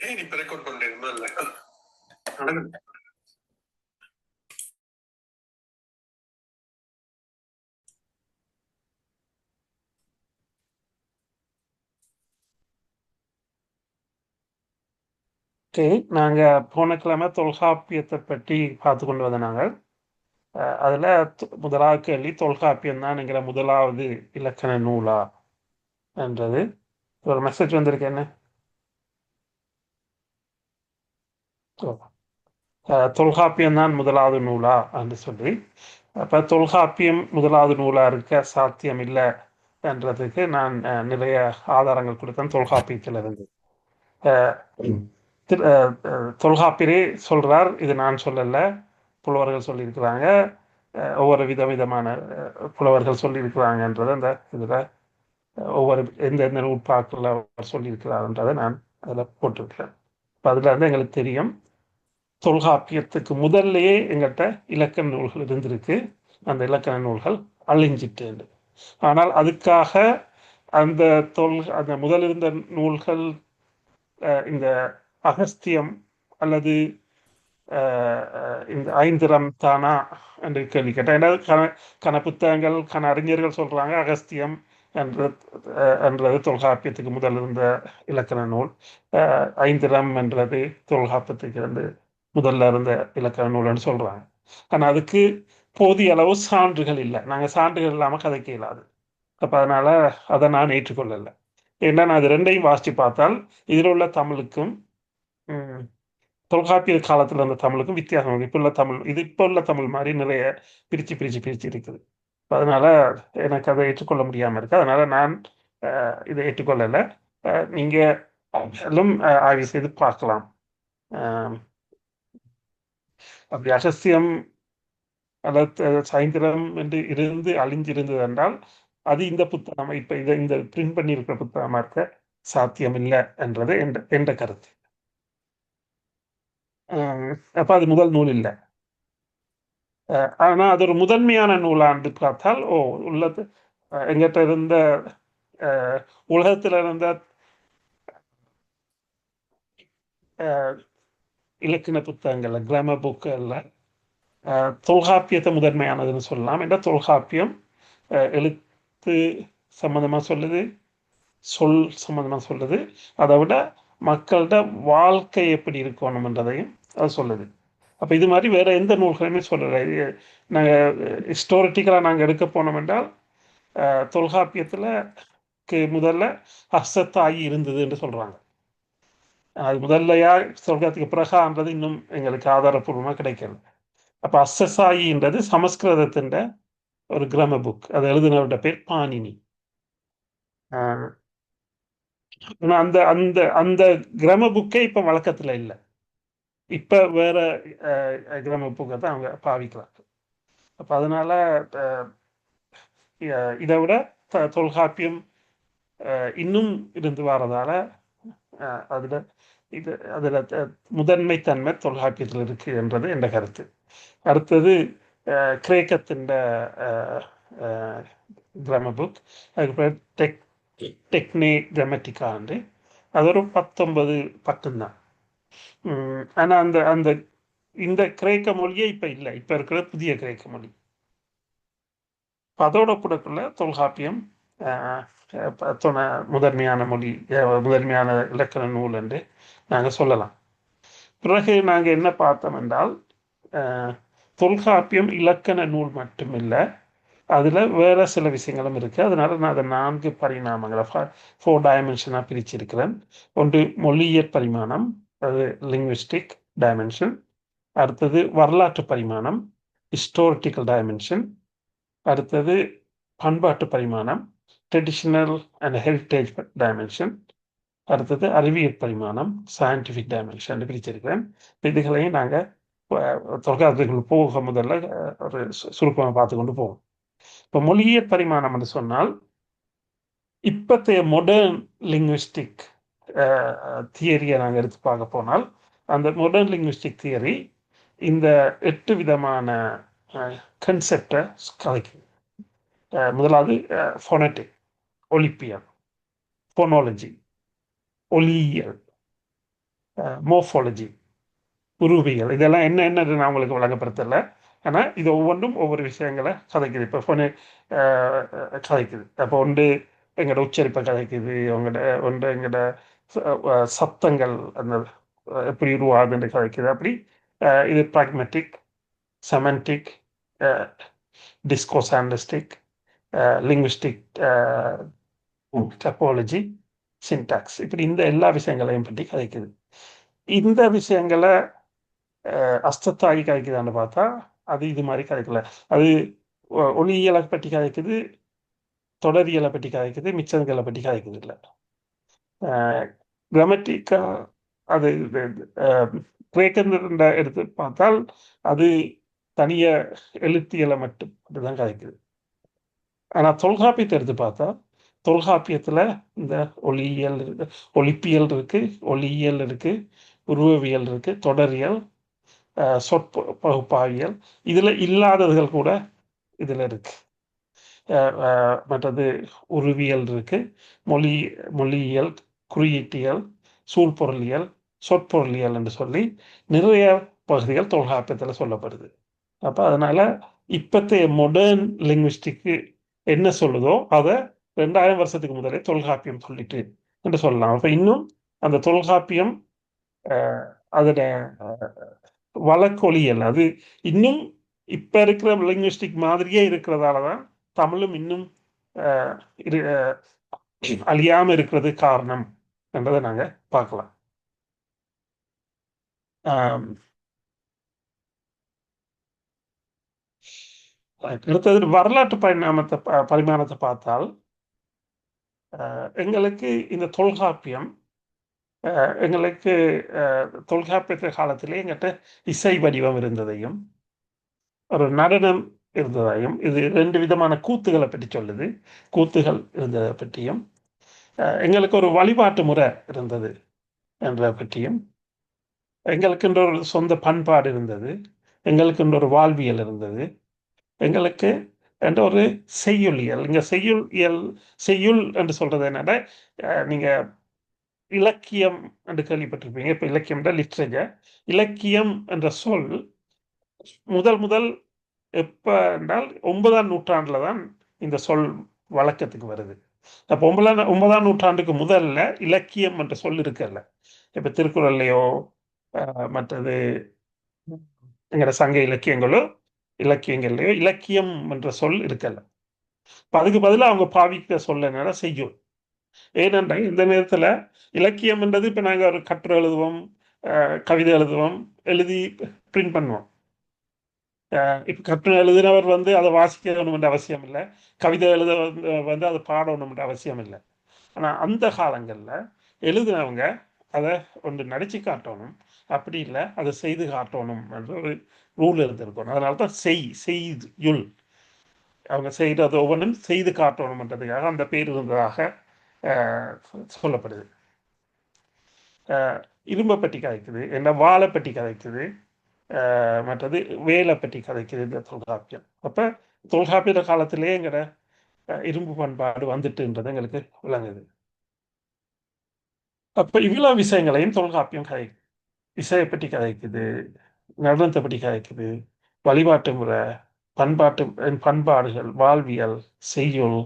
ஏன் இப்ப ரெக்கார்ட் பண்றீங்க இல்ல ஓகே, நாங்கள் போன கிழமை தொல்காப்பியத்தை பற்றி பார்த்து கொண்டு வந்த நாங்கள் அதில் முதலாவது கேள்வி தொல்காப்பியம் தான் என்கிற முதலாவது இலக்கண நூலா என்றது. ஒரு மெசேஜ் வந்திருக்கு என்ன? தொல்காப்பியம் தான் முதலாவது நூலா என்று சொல்லி, அப்போ தொல்காப்பியம் முதலாவது நூலாக இருக்க சாத்தியம் இல்லை என்றதுக்கு நான் நிறைய ஆதாரங்கள் கொடுத்தேன் தொல்காப்பியத்திலிருந்து. தொல்காப்பியரே சொல்கிறார், இது நான் சொல்லலை, புலவர்கள் சொல்லியிருக்கிறாங்க, ஒவ்வொரு விதவிதமான புலவர்கள் சொல்லியிருக்கிறாங்கன்றது அந்த இதில் ஒவ்வொரு எந்தெந்த நூற்பாக்களில் அவர் சொல்லியிருக்கிறார்ன்றதை நான் அதில் போட்டிருக்கிறேன். இப்போ அதில் வந்து எங்களுக்கு தெரியும் தொல்காப்பியத்துக்கு முதல்லையே எங்கள்கிட்ட இலக்கண நூல்கள் இருந்திருக்கு, அந்த இலக்கண நூல்கள் அழிஞ்சிட்டு. ஆனால் அதுக்காக அந்த முதல் இருந்த நூல்கள் இந்த அகஸ்தியம் அல்லது இந்த ஐந்திரம் தானா என்று கேள்வி கேட்டேன். ஏன்னா கன புத்தகங்கள் கன அறிஞர்கள் சொல்கிறாங்க அகஸ்தியம் என்றது தொல்காப்பியத்துக்கு முதல் இருந்த இலக்கண நூல், ஐந்திரம் என்றது தொல்காப்பியத்துக்கு இருந்து முதல்ல இருந்த இலக்கண நூல்னு சொல்கிறாங்க. ஆனால் அதுக்கு போதிய அளவு சான்றுகள் இல்லை, நாங்கள் சான்றுகள் இல்லாமல் கதைக்க இயலாது. அப்போ அதனால் அதை நான் ஏற்றுக்கொள்ளலை. ஏன்னா நான் அது ரெண்டையும் வாசித்து பார்த்தால் இதில் உள்ள தமிழுக்கும் தொல்காப்பிய காலத்தில் இருந்த தமிழுக்கும் வித்தியாசம். இப்போ உள்ள தமிழ் இப்போ உள்ள தமிழ் மாதிரி நிறைய பிரித்து இருக்குது. அதனால் எனக்கு அதை ஏற்றுக்கொள்ள முடியாமல் இருக்குது. அதனால் நான் இதை ஏற்றுக்கொள்ளலை. நீங்கள் எல்லாம் ஆய்வு செய்து பார்க்கலாம். அப்படி அகஸ்தியம் அல்லது சைந்திரம் என்று இருந்து அழிஞ்சிருந்தது என்றால் அது இந்த புத்தகம் இப்போ இந்த பிரிண்ட் பண்ணியிருக்கிற புத்தகமாக இருக்க சாத்தியம் இல்லை என்றது என்ற கருத்து. அப்போ அது முதல் நூல் இல்லை. ஆனால் அது ஒரு முதன்மையான நூலாண்டு பார்த்தால் உள்ளது எங்கிட்ட இருந்த உலகத்தில் இருந்த இலக்கண புத்தகங்கள்ல கிராமர் புக்கில் தொல்காப்பியத்தை முதன்மையானதுன்னு சொல்லலாம். என்ற தொல்காப்பியம் எழுத்து சம்மந்தமாக சொல்லுது, சொல் சம்மந்தமாக சொல்லுது, அதை விட மக்கள்கிட்ட வாழ்க்கை எப்படி இருக்கணும்ன்றதையும் அது சொல்லுது. அப்போ இது மாதிரி வேறு எந்த நூல்களையுமே சொல்லலை. நாங்கள் ஹிஸ்டாரிட்டிக்கலாக நாங்கள் எடுக்க போனோம் என்றால் தொல்காப்பியத்தில் முதல்ல அசத்தாயி இருந்தது என்று சொல்கிறாங்க. அது முதல்லையா சொல்கிறதுக்கு பிறகான்றது இன்னும் எங்களுக்கு ஆதாரப்பூர்வமாக கிடைக்கல. அப்போ அசசாயின்றது சமஸ்கிருதத்தின் ஒரு கிராம புக், அதை எழுதினவருடைய பேர் பாணினி. அந்த அந்த அந்த கிராம புக்கே இப்போ வழக்கத்தில் இல்லை. இப்போ வேற கிராம புக்கை தான் அவங்க பாவிக்கிறாங்க. அப்போ அதனால இதை விட தொல்காப்பியம் இன்னும் இருந்து வரதால அதில் முதன்மைத்தன்மை தொல்காப்பியத்தில் இருக்கு என்றது என்ற கருத்து. அடுத்தது கிரேக்கத்தின் கிராமர் புக், அதுக்கு பேர் டெக்னே கிராமட்டிக்காண்டு, அது ஒரு 19 பக்கம்தான். ஆனால் அந்த இந்த கிரேக்க மொழியே இப்போ இல்லை, இப்போ இருக்கிற புதிய கிரேக்க மொழி. அதோட கூடக்குள்ள தொல்காப்பியம் முதன்மையான மொழி, முதன்மையான இலக்கண நூல் என்று நாங்கள் சொல்லலாம். பிறகு நாங்கள் என்ன பார்த்தோம் என்றால் தொல்காப்பியம் இலக்கண நூல் மட்டுமில்லை, அதில் வேறு சில விஷயங்களும் இருக்குது. அதனால் நான் அதை 4 பரிணாமங்களை 4 டைமென்ஷனாக பிரிச்சிருக்கிறேன். ஒன்று மொழியியற் பரிமாணம், அது லிங்குவிஸ்டிக் டைமென்ஷன். அடுத்தது வரலாற்று பரிமாணம், ஹிஸ்டாரிட்டிக்கல் டைமென்ஷன். அடுத்தது பண்பாட்டு பரிமாணம், ட்ரெடிஷ்னல் அண்ட் ஹெரிட்டேஜ் டைமென்ஷன். அடுத்தது அறிவியல் பரிமாணம், சயின்டிஃபிக் டைமென்ஷன் பிரிச்சிருக்கிறேன். இதுகளையும் நாங்கள் தொல்காப்பியத்துக்குள் போக முதல்ல ஒரு சுருக்கமாக பார்த்து கொண்டு போவோம். இப்போ மொழியியற் பரிமாணம் என்று சொன்னால் இப்போத்தைய மாடர்ன் லிங்குவிஸ்டிக் தியரியை நாங்கள் எடுத்து பார்க்க போனால் அந்த மாடர்ன் லிங்குவிஸ்டிக் தியரி இந்த 8 விதமான கன்செப்டை கலைக்கும். முதலாவது ஃபோனட்டிக், ஒலிப்பியம், ஃபோனாலஜி, ஒலியியல், மோர்ஃபாலஜி, உருவியல், இதெல்லாம் என்னென்னு நான் உங்களுக்கு வழங்கப்படுத்தலை. ஆனால் இது ஒவ்வொன்றும் ஒவ்வொரு விஷயங்களை கதைக்குது. இப்போ ஃபோனு கதைக்குது. அப்போ ஒன்று எங்களோட உச்சரிப்பை கதைக்குது, ஒன்று எங்களோட சத்தங்கள் அந்த எப்படி உருவாகுதுன்னு கதைக்குது. அப்படி இது ப்ராக்மெட்டிக், செமண்டிக், டிஸ்கோசாண்டஸ்டிக், லிங்குவிஸ்டிக், டெப்பாலஜி, சின்டாக்ஸ், இப்படி இந்த எல்லா விஷயங்களையும் பற்றி கதைக்குது. இந்த விஷயங்களை அஸ்தத்தாகி கதைக்குதான்னு பார்த்தா அது இது மாதிரி கதைக்கல. அது ஒளியியலை பற்றி கதைக்குது, தொடரியலை பற்றி கதைக்குது, மிச்சங்களை பற்றி கதைக்குது இல்லை. கிராமட்டிக்கா அது கிரேக்கன் எடுத்து பார்த்தால் அது தனிய எழுத்தியலை மட்டும் அப்படிதான் கதைக்குது. ஆனால் தொல்காப்பியத்தை எடுத்து பார்த்தா தொல்காப்பியத்தில் இந்த ஒளியியல் இருக்கு, ஒளிப்பியல் இருக்கு, ஒளியியல் இருக்கு, உருவவியல் இருக்கு, தொடரியல், சொற்பகுப்பாவியல், இதில் இல்லாததுகள் கூட இதில் இருக்கு. மற்றது உருவியல் இருக்கு, மொழி மொழியியல், குறியீட்டியல், சூழ்பொருளியல், சொற்பொருளியல் என்று சொல்லி நிறைய பகுதிகள் தொல்காப்பியத்தில் சொல்லப்படுது. அப்போ அதனால இப்பத்தைய மாடர்ன் லிங்குவிஸ்டிக்கு என்ன சொல்லுதோ அதை 2000 வருஷத்துக்கு முதலே தொல்காப்பியம் சொல்லிட்டு என்று சொல்லலாம். அப்போ இன்னும் அந்த தொல்காப்பியம் அதோட வழக்கொலியல் அது இன்னும் இப்ப இருக்கிற லிங்குவிஸ்டிக் மாதிரியே இருக்கிறதால தான் தமிழும் இன்னும் அழியாம இருக்கிறது காரணம் என்றதை நாங்க பார்க்கலாம். அடுத்தது வரலாற்று பரிமாணத்தை பார்த்தால் எங்களுக்கு இந்த தொல்காப்பியம் எங்களுக்கு தொல்காப்பிய காலத்திலே எங்கிட்ட இசை வடிவம் இருந்ததையும் ஒரு நடனம் இருந்ததையும், இது 2 விதமான கூத்துகளை பற்றி சொல்லுது, கூத்துகள் இருந்ததை பற்றியும், எங்களுக்கு ஒரு வழிபாட்டு முறை இருந்தது என்ற பற்றியும், எங்களுக்கென்ற ஒரு சொந்த பண்பாடு இருந்தது, எங்களுக்கென்ற ஒரு வாழ்வியல் இருந்தது, எங்களுக்கு என்ற ஒரு செய்யுளியல். இங்க செய்யுள் என்று சொல்றது என்னன்னா நீங்க இலக்கியம் என்று கேள்விப்பட்டிருப்பீங்க. இப்ப இலக்கியம் லிட்ரேச்சர். இலக்கியம் என்ற சொல் முதல் முதல் எப்ப என்றால் 9ஆம் நூற்றாண்டுல தான் இந்த சொல் வழக்கத்துக்கு வருது. அப்போ 9ஆம் நூற்றாண்டுக்கு முதல்ல இலக்கியம் என்ற சொல் இருக்கல்ல. இப்ப திருக்குறள்லையோ மற்றது எங்கட சங்க இலக்கியங்கள்லையோ இலக்கியம் என்ற சொல் இருக்கல்ல. அதுக்கு பதிலாக அவங்க பாவிக்க சொல்ல என்னன்னா செய்யும். ஏனென்றால் இந்த நேரத்துல இலக்கியம் என்றது இப்ப நாங்க ஒரு கட்டுரை எழுதுவோம், கவிதை எழுதுவோம், எழுதி பிரிண்ட் பண்ணுவோம். இப்ப கட்டுரை எழுதினவர் அதை வாசிக்கணும்ன்ற அவசியம் இல்லை, கவிதை எழுத அதை பாடணும்ன்ற அவசியம் இல்லை. ஆனா அந்த காலங்கள்ல எழுதினவங்க அதை ஒன்று நடிச்சு காட்டணும், அப்படி இல்லை அதை செய்து காட்டணும் என்ற ஒரு ரூல் இருந்திருக்கணும். அதனால்தான் செய்யுள் அவங்க செய்கிறது ஒவ்வொன்றும் செய்து காட்டணும்ன்றதுக்காக அந்த பேர் இருந்ததாக சொல்லப்படுது. இரும்பை பற்றி கதைக்குது, என்ன வாழை பற்றி கதைக்குது, மற்றது வேலை பற்றி கதைக்குது இந்த தொல்காப்பியம். அப்போ தொல்காப்பிய காலத்திலே எங்கட இரும்பு பண்பாடு வந்துட்டுன்றது எங்களுக்கு விளங்குது. அப்போ இவ்வளோ விஷயங்களையும் தொல்காப்பியம் கதைக்குது. இசையை பற்றி கதைக்குது, நடனத்தை பற்றி கதைக்குது, வழிபாட்டு முறை, பண்பாடுகள், வாழ்வியல், செய்யுள்,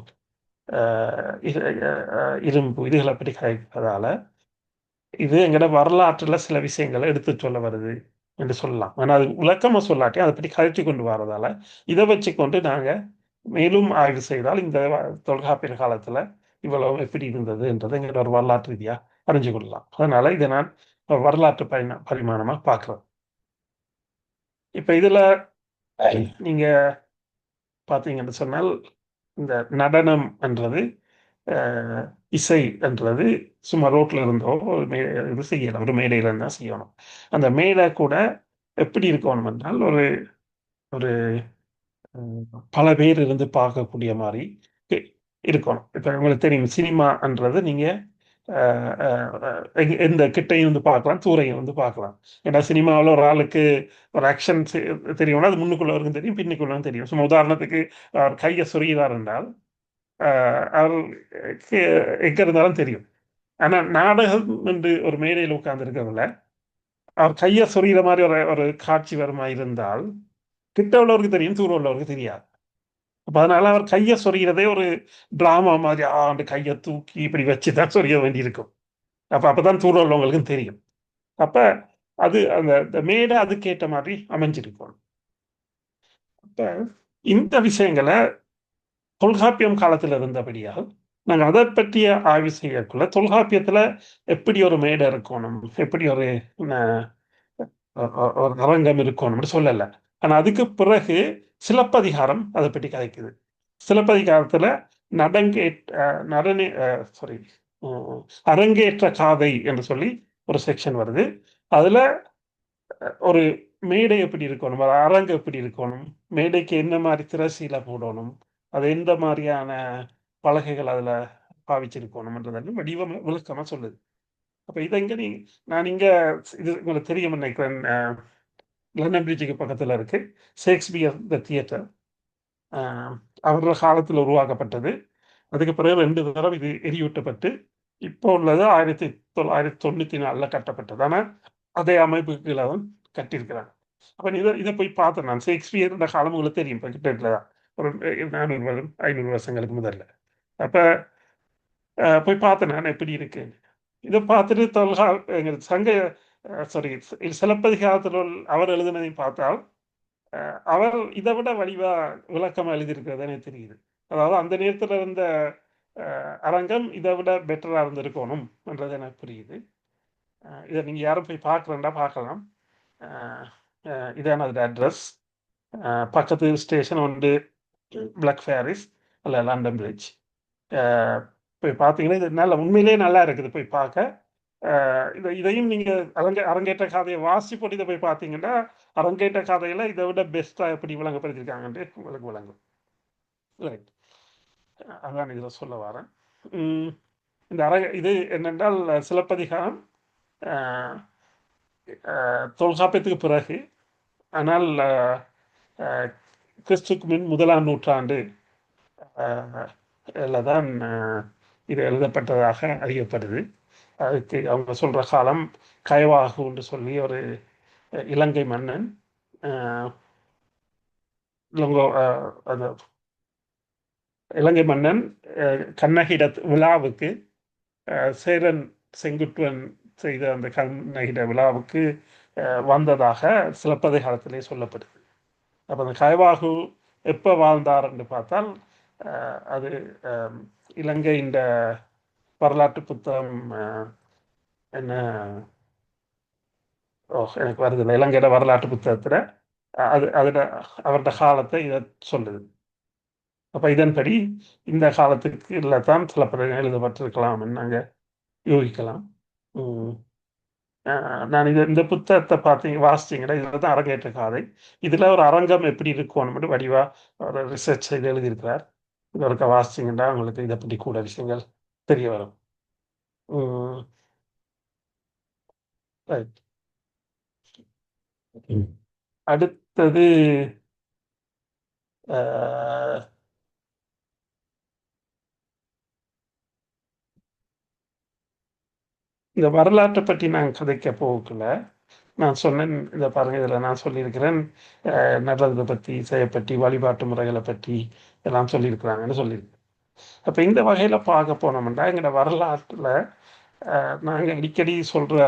இரும்பு, இதுகளை பற்றி கதைக்கிறதால இது எங்கட வரலாற்றுல சில விஷயங்களை எடுத்து சொல்ல வருது என்று சொல்லலாம். ஆனால் அது விளக்கமாக சொல்லாட்டி அதை பற்றி கழித்து கொண்டு வரதால இதை வச்சு கொண்டு நாங்கள் மேலும் ஆய்வு செய்தால் இந்த தொல்காப்பிய காலத்தில் இவ்வளவு எப்படி இருந்தது என்றதை எங்களோட ஒரு வரலாற்று ரீதியாக அறிஞ்சு கொள்ளலாம். அதனால இதை நான் வரலாற்று பரிமாணமாக பார்க்குறேன். இப்போ இதில் நீங்கள் பார்த்தீங்கன்னு சொன்னால் இந்த நடனம் என்றது இசை என்றது சும்மா ரோட்டில் இருந்தோ இது செய்யலாம், ஒரு மேடையில் இருந்தால் செய்யணும். அந்த மேடை கூட எப்படி இருக்கணும் என்றால் ஒரு ஒரு பல பேர் இருந்து பார்க்கக்கூடிய மாதிரி இருக்கணும். இப்போ உங்களுக்கு தெரியும் சினிமான்றது நீங்கள் எந்த கிட்டையும் வந்து பார்க்கலாம், தூரையும் வந்து பார்க்கலாம். ஏன்னா சினிமாவில் ஒரு ஆளுக்கு ஒரு ஆக்ஷன் தெரியும்னா அது முன்னுக்குள்ளவருக்கும் தெரியும், பின்னுக்குள்ளவும் தெரியும். சும்மா உதாரணத்துக்கு அவர் கையை சொறிகிறார் என்றால் அவருக்கு எங்கே இருந்தாலும் தெரியும். ஆனா நாடகம் என்று ஒரு மேடையில் உட்கார்ந்து இருக்கிறதுல அவர் கையை சொறிகிற மாதிரி ஒரு ஒரு காட்சி வருமா இருந்தால் கிட்ட உள்ளவருக்கு தெரியும், தூரம் உள்ளவருக்கு தெரியாது. அப்ப அதனால அவர் கையை சொறிகிறதே ஒரு டிராமா மாதிரி ஆண்டு கையை தூக்கி இப்படி வச்சுதான் சொறிய வேண்டியிருக்கும். அப்பதான் தூரம் உள்ளவங்களுக்கும் தெரியும். அப்ப அது அந்த அந்த மேடை அதுக்கேற்ற மாதிரி அமைஞ்சிருக்கும். அப்ப இந்த விஷயங்களை தொல்காப்பியம் காலத்துல இருந்தபடியால் நாங்க அதை பற்றிய ஆய்வு செய்யக்குள்ள தொல்காப்பியத்துல எப்படி ஒரு மேடை இருக்கணும், எப்படி ஒரு ந- ஒரு அரங்கம் இருக்கணும்னு சொல்லல. ஆனா அதுக்கு பிறகு சிலப்பதிகாரம் அதை பற்றி கதைக்குது. சிலப்பதிகாரத்துல நடங்கே நடனே சாரி அரங்கேற்ற காதை என்று சொல்லி ஒரு செக்ஷன் வருது. அதுல ஒரு மேடை எப்படி இருக்கணும், ஒரு அரங்கு எப்படி இருக்கணும், மேடைக்கு என்ன மாதிரி திரைசீல போடணும், அது எந்த மாதிரியான பலகைகள் அதுல பாவிச்சிருக்கணும்ன்றதெல்லாம் வடிவம் விளக்கமா சொல்லுது. அப்ப இதை இங்க நான் இங்க இது உங்களுக்கு தெரியும் நினைக்கிறேன். லண்டன் பிரிட்ஜுக்கு பக்கத்துல இருக்கு ஷேக்ஸ்பியர் த தியேட்டர். அவரோட காலத்தில் உருவாக்கப்பட்டது. அதுக்கு பிறகு 2 தடவை இது எரியூட்டப்பட்டு இப்போ உள்ளது 1994 கட்டப்பட்டது. ஆனா அதே அமைப்புக்கு கீழே தான் கட்டியிருக்கிறாங்க. அப்ப இதை போய் பார்த்தேன் நான். ஷேக்ஸ்பியர் இந்த காலம் உங்களுக்கு தெரியும், இப்போ கிட்டத்தட்ட தான் ஒரு 400 வருடம் 500 வருஷங்களுக்கு முதல்ல. அப்ப போய் பார்த்தேன் நான் எப்படி இருக்கு. இதை பார்த்துட்டு எங்க சங்க சாரி சிலப்பதிகாரத்தில் அவர் எழுதினதையும் பார்த்தால் அவர் இதை விட வடிவா விளக்கமா எழுதியிருக்கிறது எனக்கு தெரியுது. அதாவது அந்த நேரத்தில் இருந்த அரங்கம் இதை விட பெட்டரா இருந்திருக்கணும் என்றது எனக்கு புரியுது. இதை நீங்க யாரும் போய் பார்க்கலண்டா பார்க்கலாம். இதான அதோட அட்ரஸ். பக்கத்து ஸ்டேஷன் வந்து பிளாக் ஃபேரிஸ் அல்ல லண்டன் பிரிட்ஜ். போய் பார்த்தீங்கன்னா இது நல்ல உண்மையிலேயே நல்லா இருக்குது போய் பார்க்க. இதையும் நீங்க அரங்கேற்ற கதையை வாசி போட்டு இதை போய் பார்த்தீங்கன்னா அரங்கேற்ற கதையில இதை விட பெஸ்டா எப்படி விளங்கப்படுத்திருக்காங்கன்ட்டு உங்களுக்கு விளங்கும். ரைட், அதான் இதில் சொல்ல வரேன். இந்த இது என்னென்றால் சிலப்பதிகாரம் தொல்காப்பியத்துக்கு பிறகு, ஆனால் கிறிஸ்துக்கு முன் 1ஆம் நூற்றாண்டு தான் இது எழுதப்பட்டதாக அறியப்படுது. அதுக்கு அவங்க சொல்ற காலம் கயவாகு என்று சொல்லி ஒரு இலங்கை மன்னன் அந்த இலங்கை மன்னன் கண்ணகிட விழாவுக்கு சேரன் செங்குட்டுவன் செய்த அந்த கண்ணகிட விழாவுக்கு வந்ததாக சிலப்பதிகாரத்திலே சொல்லப்படுது. அப்போ அந்த கயவாகு எப்போ வாழ்ந்தார் என்று பார்த்தால் அது இலங்கை இந்த வரலாற்று புத்தகம் என்ன எனக்கு வருது இலங்கையோட வரலாற்று புத்தகத்தில் அதோட அவரோட காலத்தை இதை சொல்லுது. அப்ப இதன்படி இந்த காலத்துக்கு இல்லத்தான் சில படங்கள் எழுதப்பட்டிருக்கலாம் நாங்கள் யூகிக்கலாம். நான் இந்த புத்தகத்தை வாசிச்சிங்கன்னா இதில் தான் அரங்கேற்ற காதை. இதில் ஒரு அரங்கம் எப்படி இருக்கணும் வடிவா ஒரு ரிசர்ச் செய்து எழுதியிருக்கிறார். இது ஒருக்க வாசிச்சிங்கன்னா உங்களுக்கு இதை பற்றி கூட விஷயங்கள் தெரிய வரும். ரைட், அடுத்தது இந்த வரலாற்றை பற்றி நான் கதைக்க போகல. நான் சொன்னேன் இதை பாருங்க, இதில் நான் சொல்லியிருக்கிறேன் நல்லதை பற்றி, இசையை பற்றி, வழிபாட்டு முறைகளை பற்றி எல்லாம் சொல்லியிருக்கிறாங்கன்னு சொல்லியிருக்கேன். அப்போ இந்த வகையில் பார்க்க போனோம்னா எங்களோட வரலாற்றில் நாங்கள் அடிக்கடி சொல்கிற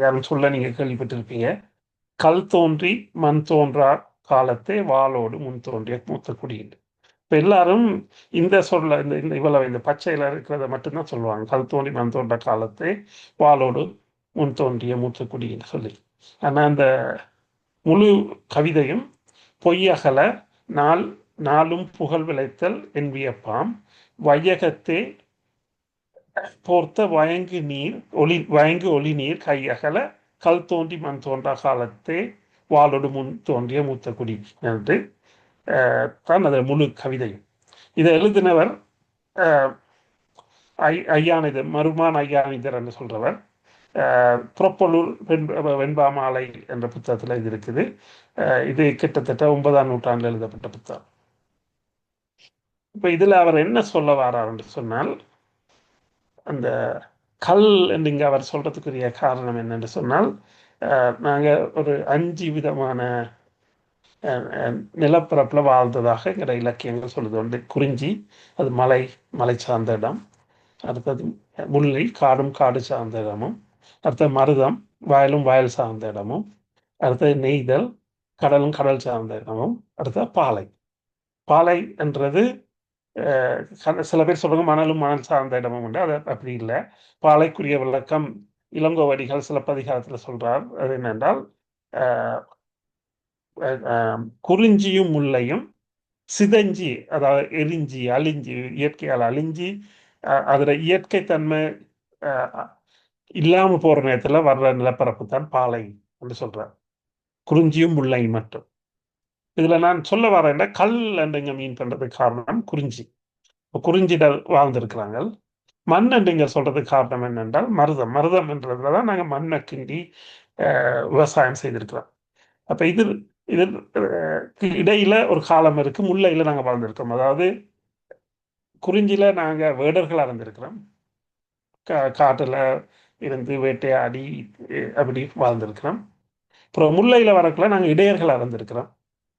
யாரும் சொல்ல நீங்கள் கேள்விப்பட்டிருப்பீங்க, கல் தோன்றி மண் தோன்றா காலத்தை வாளோடு முன் தோன்றிய மூத்த குடியில். இப்போ எல்லாரும் இந்த சொல்ல இந்த இந்த இவ்வளவு இந்த பச்சையில் இருக்கிறத மட்டும்தான் சொல்லுவாங்க, கல் தோன்றி மண் தோன்ற காலத்தை வாளோடு முன் தோன்றிய மூத்த குடின்னு சொல்லி. ஆனால் அந்த முழு கவிதையும் பொய்யகல நாளும் புகழ் விளைத்தல் என்பியப்பாம் வையகத்தே போர்த்த வயங்கு ஒளி நீர் கையகல கல் தோன்றி மண் தோன்றா காலத்தே வாளோடு முன் தோன்றிய மூத்த குடி என்று தான் அது முழு கவிதையும். இதை எழுதினவர் ஐயானிதர், மருமான் ஐயானிதர் என்று சொல்றவர். புறப்பொருள் வெண்பாமாலை என்ற புத்தகத்தில் இது இருக்குது. இது கிட்டத்தட்ட 9ஆம் நூற்றாண்டில் எழுதப்பட்ட புத்தகம். இப்போ இதில் அவர் என்ன சொல்ல வரார் என்று சொன்னால், அந்த கல் என்று இங்கே அவர் சொல்றதுக்குரிய காரணம் என்னென்று சொன்னால் நாங்கள் ஒரு 5 விதமான நிலப்பரப்பில் வாழ்ந்ததாக எங்களோட இலக்கியங்கள் சொல்லுது. ஒன்று குறிஞ்சி, அது மலை சார்ந்த இடம். அடுத்தது முல்லை, காடும் காடு சார்ந்த இடமும். அடுத்தது மருதம், வயலும் வயல் சார்ந்த இடமும். அடுத்தது நெய்தல், கடலும் கடல் சார்ந்த இடமும். அடுத்தது பாலை. பாலை என்றது சில பேர் சொல்றாங்க மணலும் மணல் சார்ந்த இடமும் உண்டு. அது அப்படி இல்லை. பாலைக்குரிய விளக்கம் இளங்கோவடிகள் சிலப்பதிகாரத்தில் சொல்றார். அது என்னென்றால் குறிஞ்சியும் முல்லையும் சிதைஞ்சி, அதாவது எரிஞ்சி அழிஞ்சி, இயற்கையால் அழிஞ்சி அதோட இயற்கை தன்மை இல்லாமல் போகிற நேரத்தில் வர்ற நிலப்பரப்பு தான் பாலை என்று சொல்றார். குறிஞ்சியும் முல்லை மட்டும். இதில் நான் சொல்ல வரேன், கல் என்றுங்க மீன் பண்ணுறதுக்கு காரணம் குறிஞ்சி. இப்போ குறிஞ்சிடல் வாழ்ந்திருக்கிறாங்க. மண் என்றுங்க சொல்றதுக்கு காரணம் என்னென்றால் மருதம் என்றதுல தான் நாங்கள் மண்ணை கிண்டி விவசாயம் செய்திருக்கிறோம். அப்போ இது இடையில ஒரு காலம் இருக்கு. முல்லையில் நாங்கள் வாழ்ந்திருக்கிறோம். அதாவது குறிஞ்சியில் நாங்கள் வேடர்களாக இருந்திருக்கிறோம். காட்டில் இருந்து வேட்டையாடி அப்படி வாழ்ந்திருக்கிறோம். அப்புறம் முல்லையில் வரக்குள்ள நாங்கள் இடையர்களாக இருந்திருக்கிறோம்.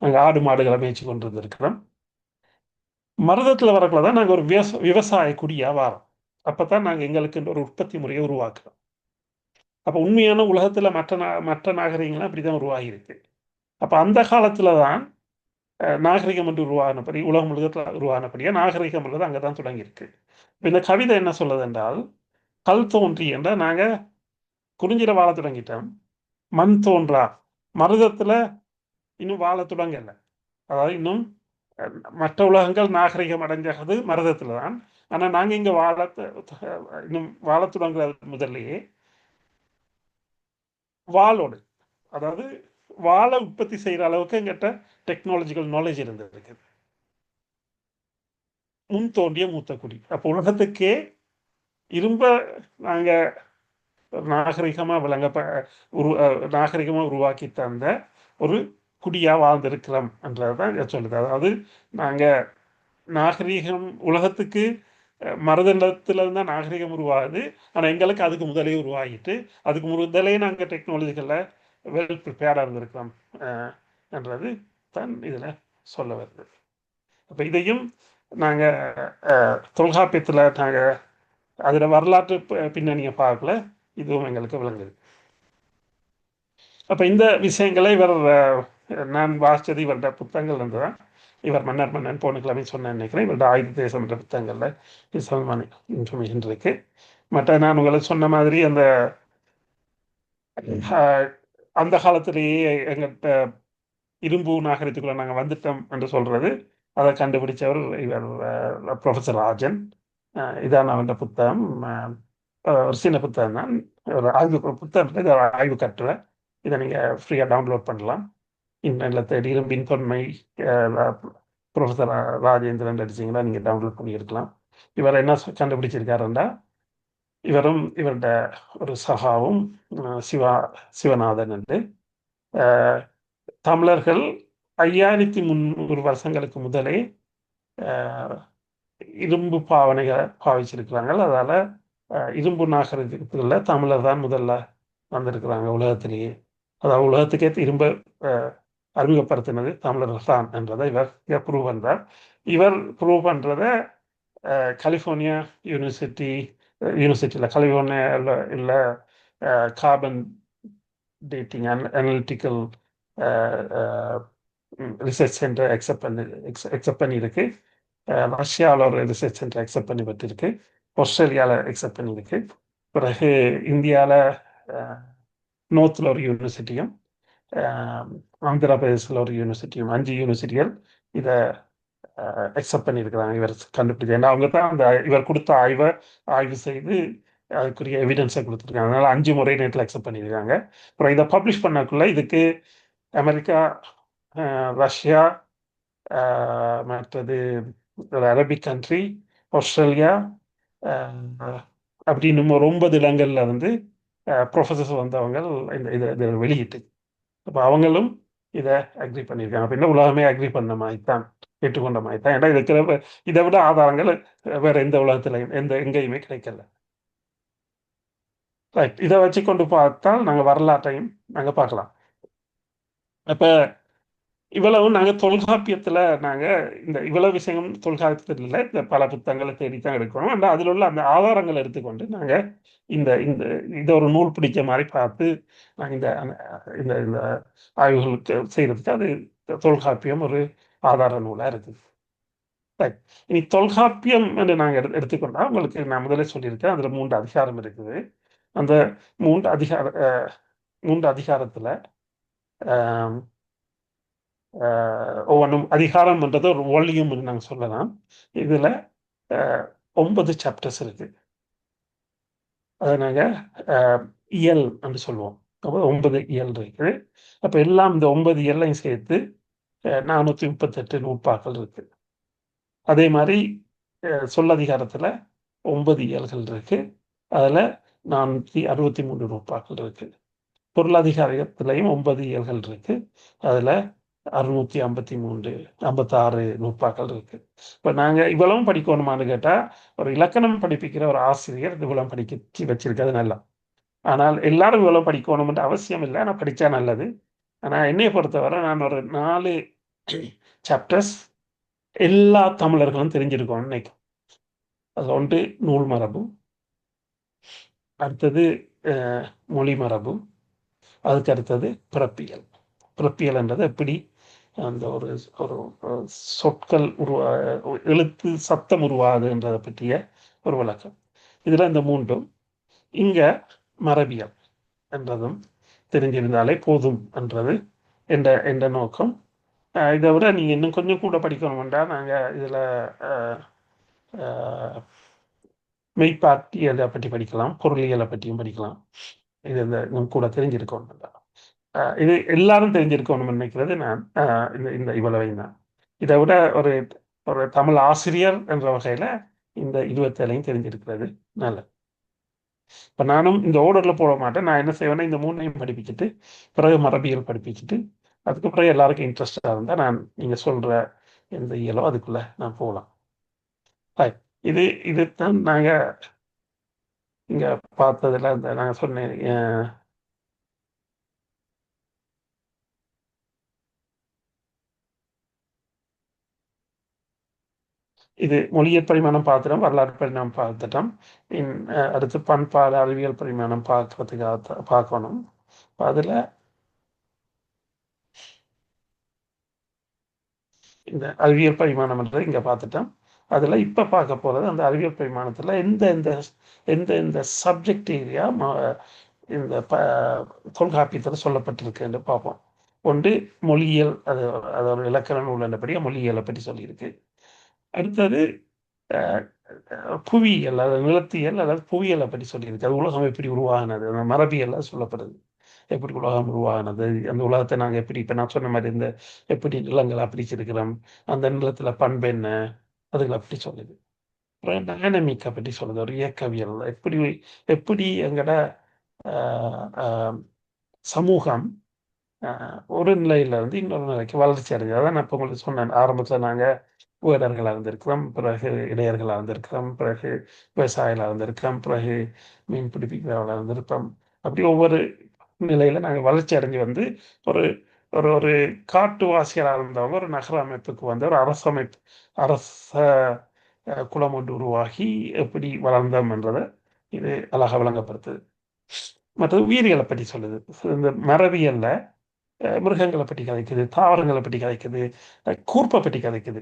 நாங்கள் ஆடு மாடுகளை மேய்ச்சி கொண்டு இருந்திருக்கிறோம். மருதத்தில் வரக்குள்ள தான் நாங்கள் ஒரு விவசாய குடியாக வரோம். அப்போ தான் நாங்கள் எங்களுக்கு ஒரு உற்பத்தி முறையை உருவாக்குறோம். அப்போ உண்மையான உலகத்தில் மற்ற நாகரிகங்கள்லாம் அப்படி தான் உருவாகியிருக்கு. அப்போ அந்த காலத்தில் தான் நாகரிகம் என்று உருவானபடி, உலகம் முழுவதும் உருவானபடியாக நாகரிகம் உள்ளது அங்கே தான் தொடங்கியிருக்கு. இந்த கவிதை என்ன சொல்லுது என்றால், கல் தோன்றி என்றால் நாங்கள் குறிஞ்சில வாழ தொடங்கிட்டோம். மண் தோன்றா மருதத்தில் இன்னும் வாழ தொடங்கலை. அதாவது இன்னும் மற்ற உலகங்கள் நாகரிகம் அடைஞ்சது மருதத்தில் தான். ஆனால் நாங்கள் இங்கே இன்னும் வாழ தொடங்குறது முதல்லையே வாளோடு, அதாவது வாழை உற்பத்தி செய்கிற அளவுக்கு எங்கிட்ட டெக்னாலஜிக்கல் நாலேஜ் இருந்திருக்கு. முன் தோன்றிய மூத்த குடி. அப்போ உலகத்துக்கே இரும்ப நாங்கள் நாகரிகமாக நாகரிகமாக உருவாக்கி தந்த ஒரு குடியாக வாழ்ந்திருக்கிறோம் என்றதான் சொல்லுது. அதாவது நாங்கள் நாகரிகம் உலகத்துக்கு மருதண்டத்துல தான் நாகரிகம் உருவாகுது. ஆனால் எங்களுக்கு அதுக்கு முதலே உருவாகிட்டு அதுக்கு முதலே நாங்கள் டெக்னாலஜிகளில் வெல் ப்ரிப்பேர்டாக இருந்திருக்கிறோம் என்றது தான் இதில் சொல்ல வருது. அப்போ இதையும் நாங்கள் தொல்காப்பியத்தில் நாங்கள் அதில் வரலாற்று பின்னணியை பார்க்கல, இதுவும் எங்களுக்கு விளங்குது. அப்போ இந்த விஷயங்களை நான் வாசித்தது இவருடைய புத்தகங்கள் இருந்து தான். இவர் மன்னன் போன கிழமை சொன்ன நினைக்கிறேன். இவருடைய ஆயுத தேசம் என்ற புத்தகங்களில் இது சம்பந்தமான இன்ஃபர்மேஷன் இருக்கு. மற்ற நான் உங்களுக்கு சொன்ன மாதிரி அந்த காலத்திலேயே எங்கள்கிட்ட இரும்பு நாகரிகத்துக்குள்ள நாங்கள் வந்துட்டோம் என்று சொல்றது, அதை கண்டுபிடிச்சவர் இவர் ப்ரொஃபஸர் ராஜன். இதான் அவருடைய புத்தகம். ஒரு சின்ன புத்தகம் தான், ஒரு புத்தகத்தில் ஒரு ஆய்வு கட்டுரை. இதை நீங்கள் ஃப்ரீயாக டவுன்லோட் பண்ணலாம். இன்டர்நெட்டில் தேடி இரும்பின் தொன்மை ப்ரொஃபஸர் ராஜேந்திரன் அடிச்சிங்கன்னா நீங்கள் டவுன்லோட் பண்ணி இருக்கலாம். இவர் என்ன கண்டுபிடிச்சிருக்காருண்டா, இவரும் இவருடைய ஒரு சகாவும் சிவநாதன் என்று தமிழர்கள் 5300 வருஷங்களுக்கு முதலே இரும்பு பாவனைகளை பாவிச்சிருக்கிறாங்க. அதால் இரும்பு நாகரிகத்தில் தமிழர் தான் முதல்ல வந்திருக்கிறாங்க உலகத்திலேயே. அதாவது உலகத்துக்கே இரும்பை அறிமுகப்படுத்தினது தமிழர்கள் தான் என்றதை இவர் ப்ரூவ் பண்ணுறார். இவர் ப்ரூவ் பண்ணுறதை கலிஃபோர்னியா யூனிவர்சிட்டியில் கலிஃபோர்னியாவில் உள்ள carbon dating analytical research centre accept பண்ணியிருக்கு. ரஷ்யாவில் ஒரு ரிசர்ச் சென்டர் எக்ஸப்ட் பண்ணி பட்டிருக்கு. ஆஸ்திரேலியாவில் எக்ஸப்ட் பண்ணியிருக்கு. பிறகு இந்தியாவில் நோர்த்தில் ஒரு யூனிவர்சிட்டியும் ஆந்திர பிரதேசில் ஒரு யூனிவர்சிட்டியும் 5 யூனிவர்சிட்டிகள் இதை எக்ஸப்ட் பண்ணியிருக்கிறாங்க. இவர் கண்டுபிடிச்சது ஏன்னா அவங்க தான் இவர் கொடுத்த ஆய்வு செய்து அதுக்குரிய எவிடன்ஸை கொடுத்துருக்காங்க. அதனால் 5 முறை நேரத்தில் அக்செப்ட் பண்ணியிருக்காங்க. அப்புறம் இதை பப்ளிஷ் பண்ணக்குள்ள இதுக்கு அமெரிக்கா, ரஷ்யா, மற்றது அரபிக் கண்ட்ரி, ஆஸ்திரேலியா, அப்படின்னு ஒரு 9 இடங்கள்ல வந்து ப்ரொஃபஸர்ஸ் வந்தவங்க இதை வெளியிட்டு, அப்போ அவங்களும் இதை அக்ரி பண்ணியிருக்காங்க. அப்படின்னா உலகமே அக்ரி பண்ண மாதிரி தான், ஏற்றுக்கொண்ட மாதிரி தான். ஏன்னா இருக்கிற இதை விட ஆதாரங்கள் வேற எந்த உலகத்தில் எங்கேயுமே கிடைக்கல. ரைட். இதை வச்சு கொண்டு பார்த்தால் நாங்கள் வரலாற்றையும் நாங்கள் பார்க்கலாம். அப்ப இவ்வளவு நாங்கள் தொல்காப்பியத்தில் நாங்கள் இவ்வளவு விஷயம் தொல்காப்பியத்தில் இல்லை, இந்த பல புத்தகங்களை தேடித்தான் எடுக்கணும். அந்த அதில் உள்ள அந்த ஆதாரங்களை எடுத்துக்கொண்டு நாங்கள் இந்த இந்த இதை ஒரு நூல் பிடிச்ச மாதிரி பார்த்து நாங்கள் இந்த இந்த ஆய்வுகளுக்கு செய்கிறதுக்கு அது தொல்காப்பியம் ஒரு ஆதார நூலாக இருக்குது. ரைட். இனி தொல்காப்பியம் என்று நாங்கள் எடுத்துக்கொண்டா உங்களுக்கு நான் முதலே சொல்லியிருக்கேன், அதில் 3 அதிகாரம் இருக்குது. அந்த 3 அதிகார 3 அதிகாரத்தில் ஒவ்வொன்றும் அதிகாரம்ன்றது ஒரு வால்யூம் நாங்கள் சொல்லலாம். இதில் 9 சாப்டர்ஸ் இருக்கு. அதை நாங்கள் இயல் என்று சொல்லுவோம். அப்போ 9 இயல் இருக்குது. அப்போ எல்லாம் இந்த 9 இயலையும் சேர்த்து 438 நூற்பாக்கள் இருக்கு. அதே மாதிரி சொல்லதிகாரத்தில் 9 இயல்கள் இருக்கு. அதில் 463 நூற்பாக்கள் இருக்கு. பொருளாதாரத்திலையும் 9 இயல்கள் இருக்கு. அதில் 656 நூற்பாக்கள் இருக்கு. இப்போ நாங்கள் இவ்வளவும் படிக்கணுமான்னு கேட்டால் ஒரு இலக்கணம் படிப்பிக்கிற ஒரு ஆசிரியர் இவ்வளவு படிக்க வச்சிருக்கிறது நல்லா. ஆனால் எல்லாரும் இவ்வளவு படிக்கணும்ன்ற அவசியம் இல்லை, ஆனால் படித்தா நல்லது. ஆனால் என்னையை பொறுத்தவரை நான் ஒரு 4 சாப்டர்ஸ் எல்லா தமிழர்களும் தெரிஞ்சிருக்கோம்னு நினைக்கிறேன். அது ஒன்று நூல் மரபு, அடுத்தது மொழி மரபு, அதுக்கு அடுத்தது பிறப்பியல். பிறப்பியல்ன்றது எப்படி அந்த ஒரு ஒரு சொற்கள் எழுத்து சத்தம் உருவாகுதுன்றதை பற்றிய ஒரு விளக்கம். இதில் இந்த 3ம். இங்கே மரபியல் என்றதும் தெரிஞ்சிருந்தாலே போதும் என்றது என்ற நோக்கம். இதை விட நீங்கள் இன்னும் கொஞ்சம் கூட படிக்கணும்ன்றா நாங்கள் இதில் மெய்ப்பாட்டியலை பற்றி படிக்கலாம், பொருளியலை பற்றியும் படிக்கலாம். இது இன்னும் கூட தெரிஞ்சிருக்கணும். இது எல்லாரும் தெரிஞ்சிருக்கணும்னு நினைக்கிறது நான் இந்த இவ்வளவையும் தான். இதை விட ஒரு ஒரு தமிழ் ஆசிரியர் என்ற வகையில் இந்த 27ஐயும் தெரிஞ்சிருக்கிறது நல்லது. இப்போ நானும் இந்த ஓர்டரில் போட மாட்டேன். நான் என்ன செய்வேன்னா இந்த 3ஐயும் படிப்பிச்சுட்டு பிறகு மரபியல் படிப்பிச்சுட்டு அதுக்கு பிறகு எல்லாருக்கும் இன்ட்ரெஸ்டாக இருந்தால் நான் நீங்கள் சொல்கிற எந்த இயலோ அதுக்குள்ளே நான் போகலாம். இது தான் நாங்கள் இங்கே பார்த்ததில் இந்த நாங்கள் சொன்னேன். இது மொழியியல் பரிமாணம் பார்த்துட்டோம், வரலாற்று பரிமாணம் பார்த்துட்டோம். அடுத்து பண்பாடு அறிவியல் பரிமாணம் பார்க்கறதுக்காக பார்க்கணும். அதில் இந்த அறிவியல் பரிமாணம்ன்றது இங்கே பார்த்துட்டோம். அதில் இப்போ பார்க்க போகிறது அந்த அறிவியல் பரிமாணத்தில் எந்த சப்ஜெக்ட் ஏரியா இந்த தொல்காப்பியத்தில் சொல்லப்பட்டிருக்கு என்று பார்ப்போம். ஒன்று மொழியியல், அதோட இலக்கண நூல் என்றபடியாக மொழியியலை பற்றி சொல்லியிருக்கு. அடுத்தது புவியியல், அதாவது நிலத்தியல் அல்லது புவியியலை பற்றி சொல்லியிருக்கு. அது உலகம் எப்படி உருவாகினது, அந்த மரபியல்ல சொல்லப்படுது. எப்படி உலகம் உருவாகினது, அந்த உலகத்தை நாங்கள் எப்படி இப்போ நான் சொன்ன மாதிரி இந்த எப்படி நிலங்களை பிடிச்சிருக்கிறோம், அந்த நிலத்தில் பண்பு என்ன, அதுகளை அப்படி சொல்லுது. அப்புறம் டைனமிக்கை பற்றி சொல்லுது, ஒரு இயக்கவியல் எப்படி எங்களோட சமூகம் ஒரு நிலையிலிருந்து இன்னொரு நிலைக்கு வளர்ச்சி அடைஞ்சது. அதான் நான் இப்போ உங்களுக்கு சொன்னேன், ஆரம்பத்தில் நாங்கள் வேடர்களாக இருந்திருக்கிறோம், பிறகு இடையர்களாக இருந்திருக்கிறோம், பிறகு விவசாயிகளாக இருந்திருக்கிறோம், பிறகு மீன் பிடிப்பிக்கிறவர்களாக இருந்திருப்போம். அப்படி ஒவ்வொரு நிலையில் நாங்கள் வளர்ச்சி அடைஞ்சு வந்து ஒரு ஒரு ஒரு காட்டுவாசிகளாக இருந்தவங்க ஒரு நகர அமைப்புக்கு வந்து ஒரு அரச குலம் ஒன்று உருவாகி எப்படி வளர்ந்தோம் என்றதை இது அழகாக விளங்கப்படுத்துது. மற்றது உயிரியலை பற்றி சொல்லுது. இந்த மரபியல்ல மிருகங்களை பற்றி கதைக்குது, தாவரங்களை பற்றி கதைக்குது, கூர்ப்பை பற்றி கதைக்குது.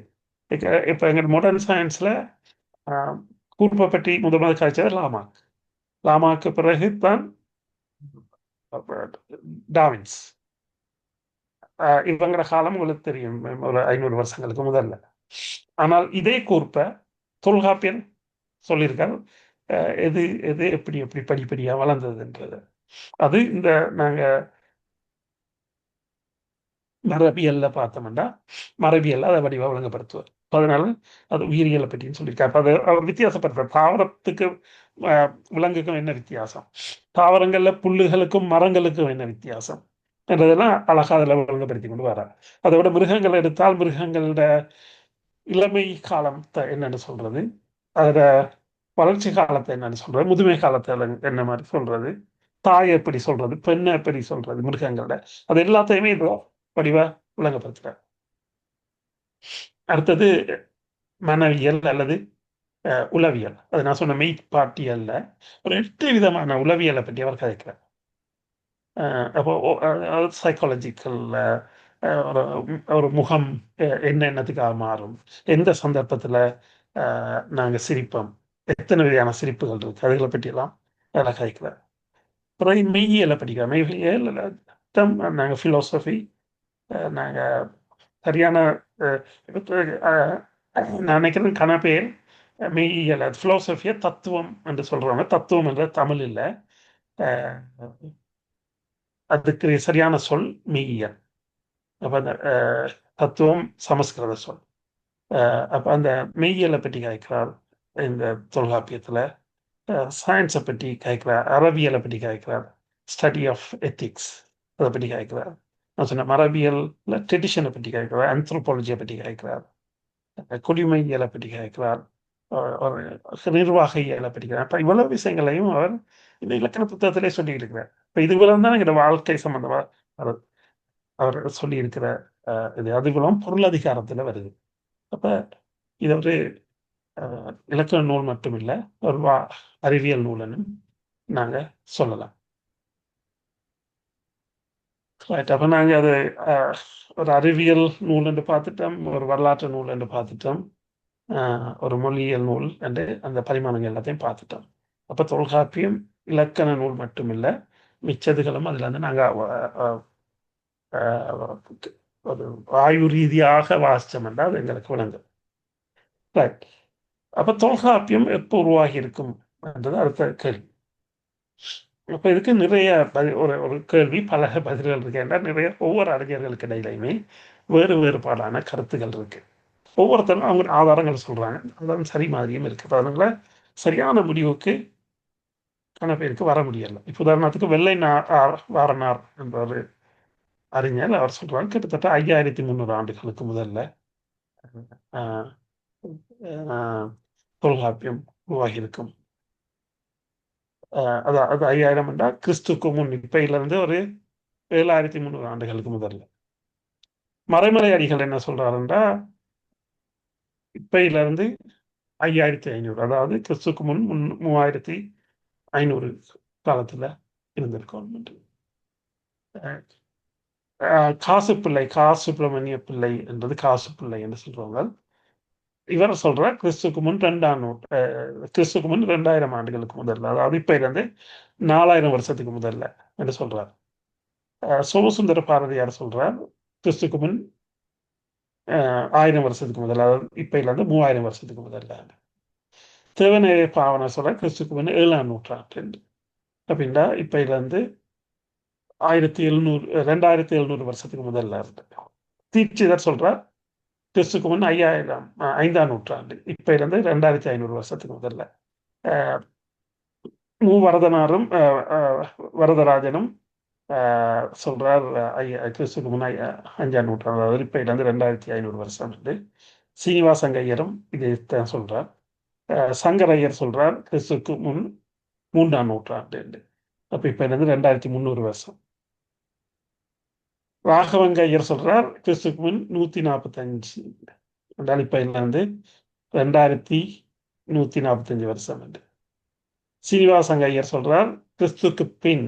இப்போ எங்கள் மாடர்ன் சயின்ஸில் கூர்ப்பை பற்றி முதல் காய்ச்சது லாமாக்கு பிறகு தான் டாவின்ஸ். இவங்களோட காலம் உங்களுக்கு தெரியும், ஒரு 500 வருஷங்களுக்கு முதல்ல. ஆனால் இதே கூர்ப்பை தொல்காப்பியன் சொல்லியிருக்கார், எது எது எப்படி எப்படி படிப்படியாக வளர்ந்ததுன்றது. அது இந்த நாங்கள் மரபியல்ல பார்த்தோம்னா மரபியல்ல அதை வடிவாக விளங்கப்படுத்துவார். அதனால அது உயிரியலை பற்றின்னு சொல்லியிருக்காரு. அப்போ அதை அவர் வித்தியாசப்படுத்துறார். தாவரத்துக்கு விலங்குக்கும் என்ன வித்தியாசம், தாவரங்கள்ல புல்லுகளுக்கும் மரங்களுக்கும் என்ன வித்தியாசம் என்றதெல்லாம் அழகாக அதில் விளங்கப்படுத்தி கொண்டு வர்றார். அதை விட மிருகங்கள் எடுத்தால் மிருகங்களோட இளமை காலம் என்னன்னு சொல்றது, அதில் வளர்ச்சி காலத்தை என்னன்னு சொல்றது, முதுமை காலத்தை என்ன மாதிரி சொல்றது, தாயை எப்படி சொல்றது, பெண்ணை எப்படி சொல்றது, மிருகங்களோட அது எல்லாத்தையுமே இது வடிவா விளங்கப்படுத்துறார். அடுத்தது மனவியல் அல்லது உளவியல். அது நான் சொன்ன மெய்ப்பாட்டி அல்ல, ஒரு 8 விதமான உளவியலை பற்றி அவர் கதைக்கிறார். அப்போ சைக்காலஜிக்கல் ஒரு ஒரு முகம் என்னென்னத்துக்காக மாறும், எந்த சந்தர்ப்பத்தில் நாங்கள் சிரிப்போம், எத்தனை வகையான சிரிப்புகள் இருக்கு, அதுகளை பற்றியெல்லாம் அதில் கதைக்கிறார். பிறகு மெய்யியலை படிக்கிறோம். மெய்யியல் நாங்கள் ஃபிலோசபி, நாங்கள் சரியான நான் நினைக்கிறேன் கன பேர் மெய்யியல் ஃபிலோசபியை தத்துவம் என்று சொல்றாங்க. தத்துவம் என்ற தமிழ் இல்லை, அதுக்கு சரியான சொல் மெய்யியல். அப்போ அந்த தத்துவம் சமஸ்கிருத சொல். அப்போ அந்த மெய்யியலை பற்றி கேட்கிறார் இந்த தொல்காப்பியத்தில். சயின்ஸை பற்றி கேட்கிறார், அறிவியலை பற்றி கேட்கிறார், ஸ்டடி ஆஃப் எத்திக்ஸ் அதை பற்றி கேட்கிறார். நான் சொன்ன மரபியலில் ட்ரெடிஷனை பற்றி கேட்கிறார், ஆந்த்ரோபாலஜியை பற்றி கேட்கிறார், குடிமையியலை பற்றி கேட்கிறார், ஒரு நிர்வாக இயலை படிக்கிறார். அப்போ இவ்வளவு விஷயங்களையும் அவர் இந்த இலக்கண புத்தகத்திலே சொல்லி இருக்கிறார். இப்போ இதுவெல்லாம் தான் எங்களோட வாழ்க்கை சம்பந்தமாக அவர் அவர் சொல்லியிருக்கிற இது. அதுவெல்லாம் பொருளதிகாரத்தில் வருது. அப்போ இது ஒரு இலக்கண நூல் மட்டும் இல்லை, ஒரு அறிவியல் நூல்னு நாங்கள் சொல்லலாம். ரைட். அப்போ நாங்கள் அது ஒரு அறிவியல் நூல் என்று பார்த்துட்டோம், ஒரு வரலாற்று நூல் என்று பார்த்துட்டோம், ஒரு மொழியியல் நூல் என்று அந்த பரிமாணங்கள் எல்லாத்தையும் பார்த்துட்டோம். அப்போ தொல்காப்பியம் இலக்கண நூல் மட்டும் இல்லை, மிச்சதுகளும் அதில் வந்து நாங்கள் ஒரு ஆய்வு ரீதியாக வாசித்தோம்னா அது எங்களுக்கு விளங்கும். ரைட். அப்போ தொல்காப்பியம் எப்போ உருவாகி இருக்கும் என்றது அடுத்த கேள்வி. அப்போ இதுக்கு நிறைய ஒரு ஒரு கேள்வி பல பதில்கள் இருக்கு. என்றால் நிறைய ஒவ்வொரு அறிஞர்களுக்கு இடையிலையுமே வேறுபாடான கருத்துக்கள் இருக்கு. ஒவ்வொருத்தரும் அவங்க ஆதாரங்கள் சொல்றாங்க, அதான் சரி மாதிரியும் இருக்கு. அதனால சரியான முடிவுக்கு கன பேருக்கு வர முடியலை. இப்போ உதாரணத்துக்கு வெள்ளை வாரனார் என்ற ஒரு அறிஞர் அவர் சொல்றாங்க, கிட்டத்தட்ட 5300 ஆண்டுகளுக்கு முதல்ல தொல்காப்பியம் உருவாகி இருக்கும். அது 5000 என்றால் கிறிஸ்துக்கு முன், இப்பையிலிருந்து ஒரு 7300 ஆண்டுகளுக்கு முதல்ல. மறைமலை அடிகள் என்ன சொல்றாருன்றா இப்பையிலிருந்து 5500, அதாவது கிறிஸ்துக்கு முன் 3500 காலத்துல இருந்திருக்கும். காசு பிள்ளை, காசு சுப்பிரமணிய பிள்ளை என்பது காசு பிள்ளை என்று சொல்றவங்க, இவர் சொல்றார் கிறிஸ்துக்கு முன் 2000 ஆண்டுகளுக்கு முதல்ல, அதாவது இப்ப இருந்து 4000 வருஷத்துக்கு முதல்ல என்று சொல்றார். சோமசுந்தர பாரதியார் சொல்றார் கிறிஸ்துக்கு முன் 1000 வருஷத்துக்கு முதல்ல, அதாவது இப்ப இருந்து 3000 வருஷத்துக்கு முதல்ல. தேவநேய பாவனை சொல்ற கிறிஸ்துக்கு முன் 7ஆம் நூற்றாண்டு அப்படின்னா இப்ப இருந்து 2700 வருஷத்துக்கு முதல்ல இருந்து. தீட்சிதர் சொல்றார் கிறிஸ்துக்கு முன் 5ஆம் நூற்றாண்டு, இப்ப இருந்து 2500 வருஷத்துக்கு முதல்ல. மூவரதனாரும் வரதராஜனும் சொல்றார் கிறிஸ்துக்கு முன் 5ஆம் நூற்றாண்டு, அதாவது இப்ப இருந்து 2500 வருஷம் என்று. சீனிவாசங்கையரும் இதைத்தான் சொல்றார். சங்கரையர் சொல்றார் கிறிஸ்துக்கு முன் 3ஆம் நூற்றாண்டு என்று. அப்ப இப்ப இருந்து 2300 வருஷம். ராகவங்கையர் சொல்றார் கிறிஸ்துக்கு முன் 145 என்றால் இப்ப இருந்து 2145 வருஷம் என்று. சீனிவாசங்கையர் சொல்றார் கிறிஸ்துக்கு பின்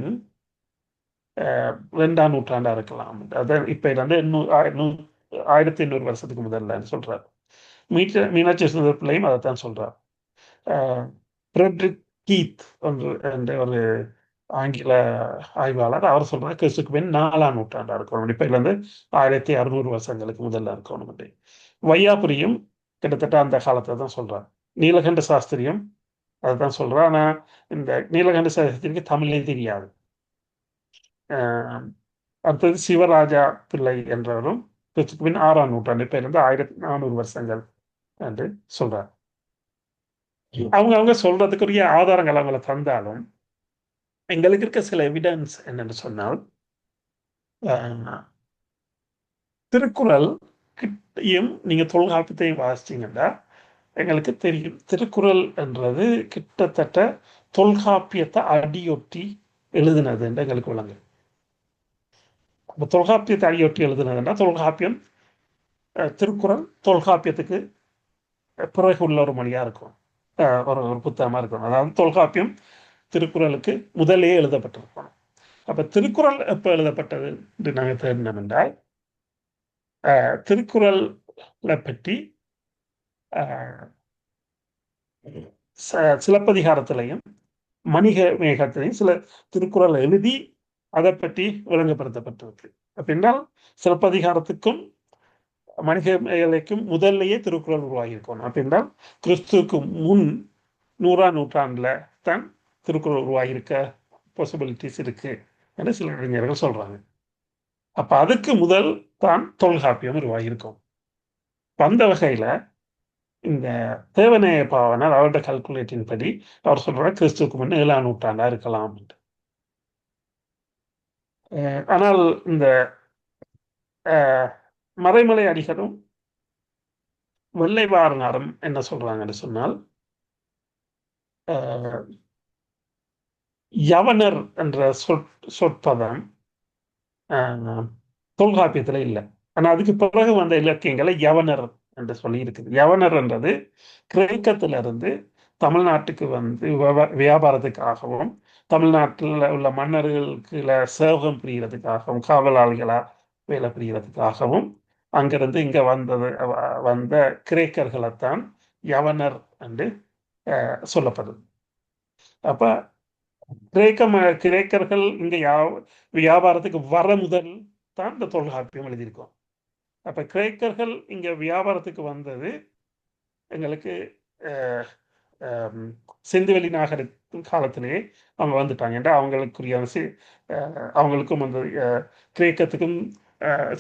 2ஆம் நூற்றாண்டா இருக்கலாம், அதான் இப்ப இருந்து 1800 வருஷத்துக்கு முதல்ல சொல்றார். மீனாட்சி சுந்தர பிள்ளையும் அதைத்தான் சொல்றார். ஃப்ரெட்ரிக் கீத் என்ற ஒரு ஆங்கில ஆய்வாளர், அவர் சொல்றார் கிறிஸ்துக்கு பின் 4ஆம் நூற்றாண்டா இருக்கணும், இப்ப இருந்து 1600 வருஷங்களுக்கு முதல்ல இருக்கணும். வையாபுரியும் கிட்டத்தட்ட அந்த காலத்தை தான் சொல்றார். நீலகண்ட சாஸ்திரியும் அதுதான் சொல்றார். ஆனா இந்த நீலகண்ட சாஸ்திரிக்கு தமிழே தெரியாது. அடுத்தது சிவராஜா பிள்ளை என்றவரும் கிறிஸ்துக்கு பின் 6ஆம் நூற்றாண்டு, இப்ப இருந்து 1400 வருஷங்கள் என்று சொல்றார். அவங்க சொல்றதுக்குரிய ஆதாரங்கள் அவங்களை தந்தாலும் எங்களுக்கு இருக்க சில எவிடன்ஸ் என்னன்னு சொன்னால், திருக்குறள் கிட்டையும் நீங்க தொல்காப்பியத்தையும் வாசிச்சீங்கன்னா எங்களுக்கு தெரியும் திருக்குறள் என்றது கிட்டத்தட்ட தொல்காப்பியத்தை அடியொற்றி எழுதினது என்று எங்களுக்கு விளங்கு. அப்போ தொல்காப்பியத்தை அடியொற்றி எழுதினதுன்னா தொல்காப்பியம் திருக்குறள் தொல்காப்பியத்துக்கு பிறகு உள்ள ஒரு மொழியா இருக்கும். ஒரு ஒரு புத்தகமா இருக்கும். அதாவது தொல்காப்பியம் திருக்குறளுக்கு முதலே எழுதப்பட்டிருக்கணும். அப்ப திருக்குறள் எப்ப எழுதப்பட்டது என்று நாங்கள் தேடினோம் என்றால் திருக்குறளை பற்றி சிலப்பதிகாரத்திலையும் மணிக மேகத்திலையும் சில திருக்குறள் எழுதி அதை பற்றி விளங்கப்படுத்தப்பட்டிருக்கு. அப்படின்னால் சிலப்பதிகாரத்துக்கும் மனித மேகலைக்கும் முதல்லையே திருக்குறள் உருவாகியிருக்கணும். அப்படின்னால் கிறிஸ்துவுக்கு முன் 100ஆம் நூற்றாண்டுல தான் திருக்குறள் உருவாகியிருக்க பாசிபிலிட்டிஸ் இருக்கு என்று சில அறிஞர்கள் சொல்றாங்க. அப்ப அதுக்கு முதல் தான் தொல்காப்பியம் உருவாகியிருக்கும். அந்த வகையில இந்த தேவநேய பாவனர் அவருடைய கல்குலேட்டின் படி அவர் சொல்றார் கிறிஸ்துவுக்கு முன் 7ஆம் நூற்றாண்டா இருக்கலாம். ஆனால் இந்த மறைமலை அடிகளும் வெள்ளைவாரனாரும் என்ன சொல்றாங்கன்னு சொன்னால் யவனர் என்ற சொற்பதம் தொல்காப்பியத்துல இல்லை. ஆனா அதுக்கு பிறகு வந்த இலக்கியங்களை யவனர் என்று சொல்லி இருக்குது. யவனர் என்றது கிரேக்கத்திலிருந்து தமிழ்நாட்டுக்கு வந்து வியாபாரத்துக்காகவும் தமிழ்நாட்டில் உள்ள மன்னர்களுக்கு சேவகம் புரியறதுக்காகவும் காவலாளிகளா வேலை புரியறதுக்காகவும் அங்கிருந்து இங்க வந்த கிரேக்கர்களைத்தான் யவனர் என்று சொல்லப்படுது. அப்ப கிரேக்கர்கள் இங்க வியாபாரத்துக்கு வர முதல் தான் இந்த தொல்காப்பியம் எழுதியிருக்கோம். அப்ப கிரேக்கர்கள் இங்க வியாபாரத்துக்கு வந்தது எங்களுக்கு சிந்துவெளி நாகர காலத்திலேயே அவங்க வந்துட்டாங்க. ஏன்னா அவங்களுக்குரிய அவங்களுக்கும் அந்த கிரேக்கத்துக்கும்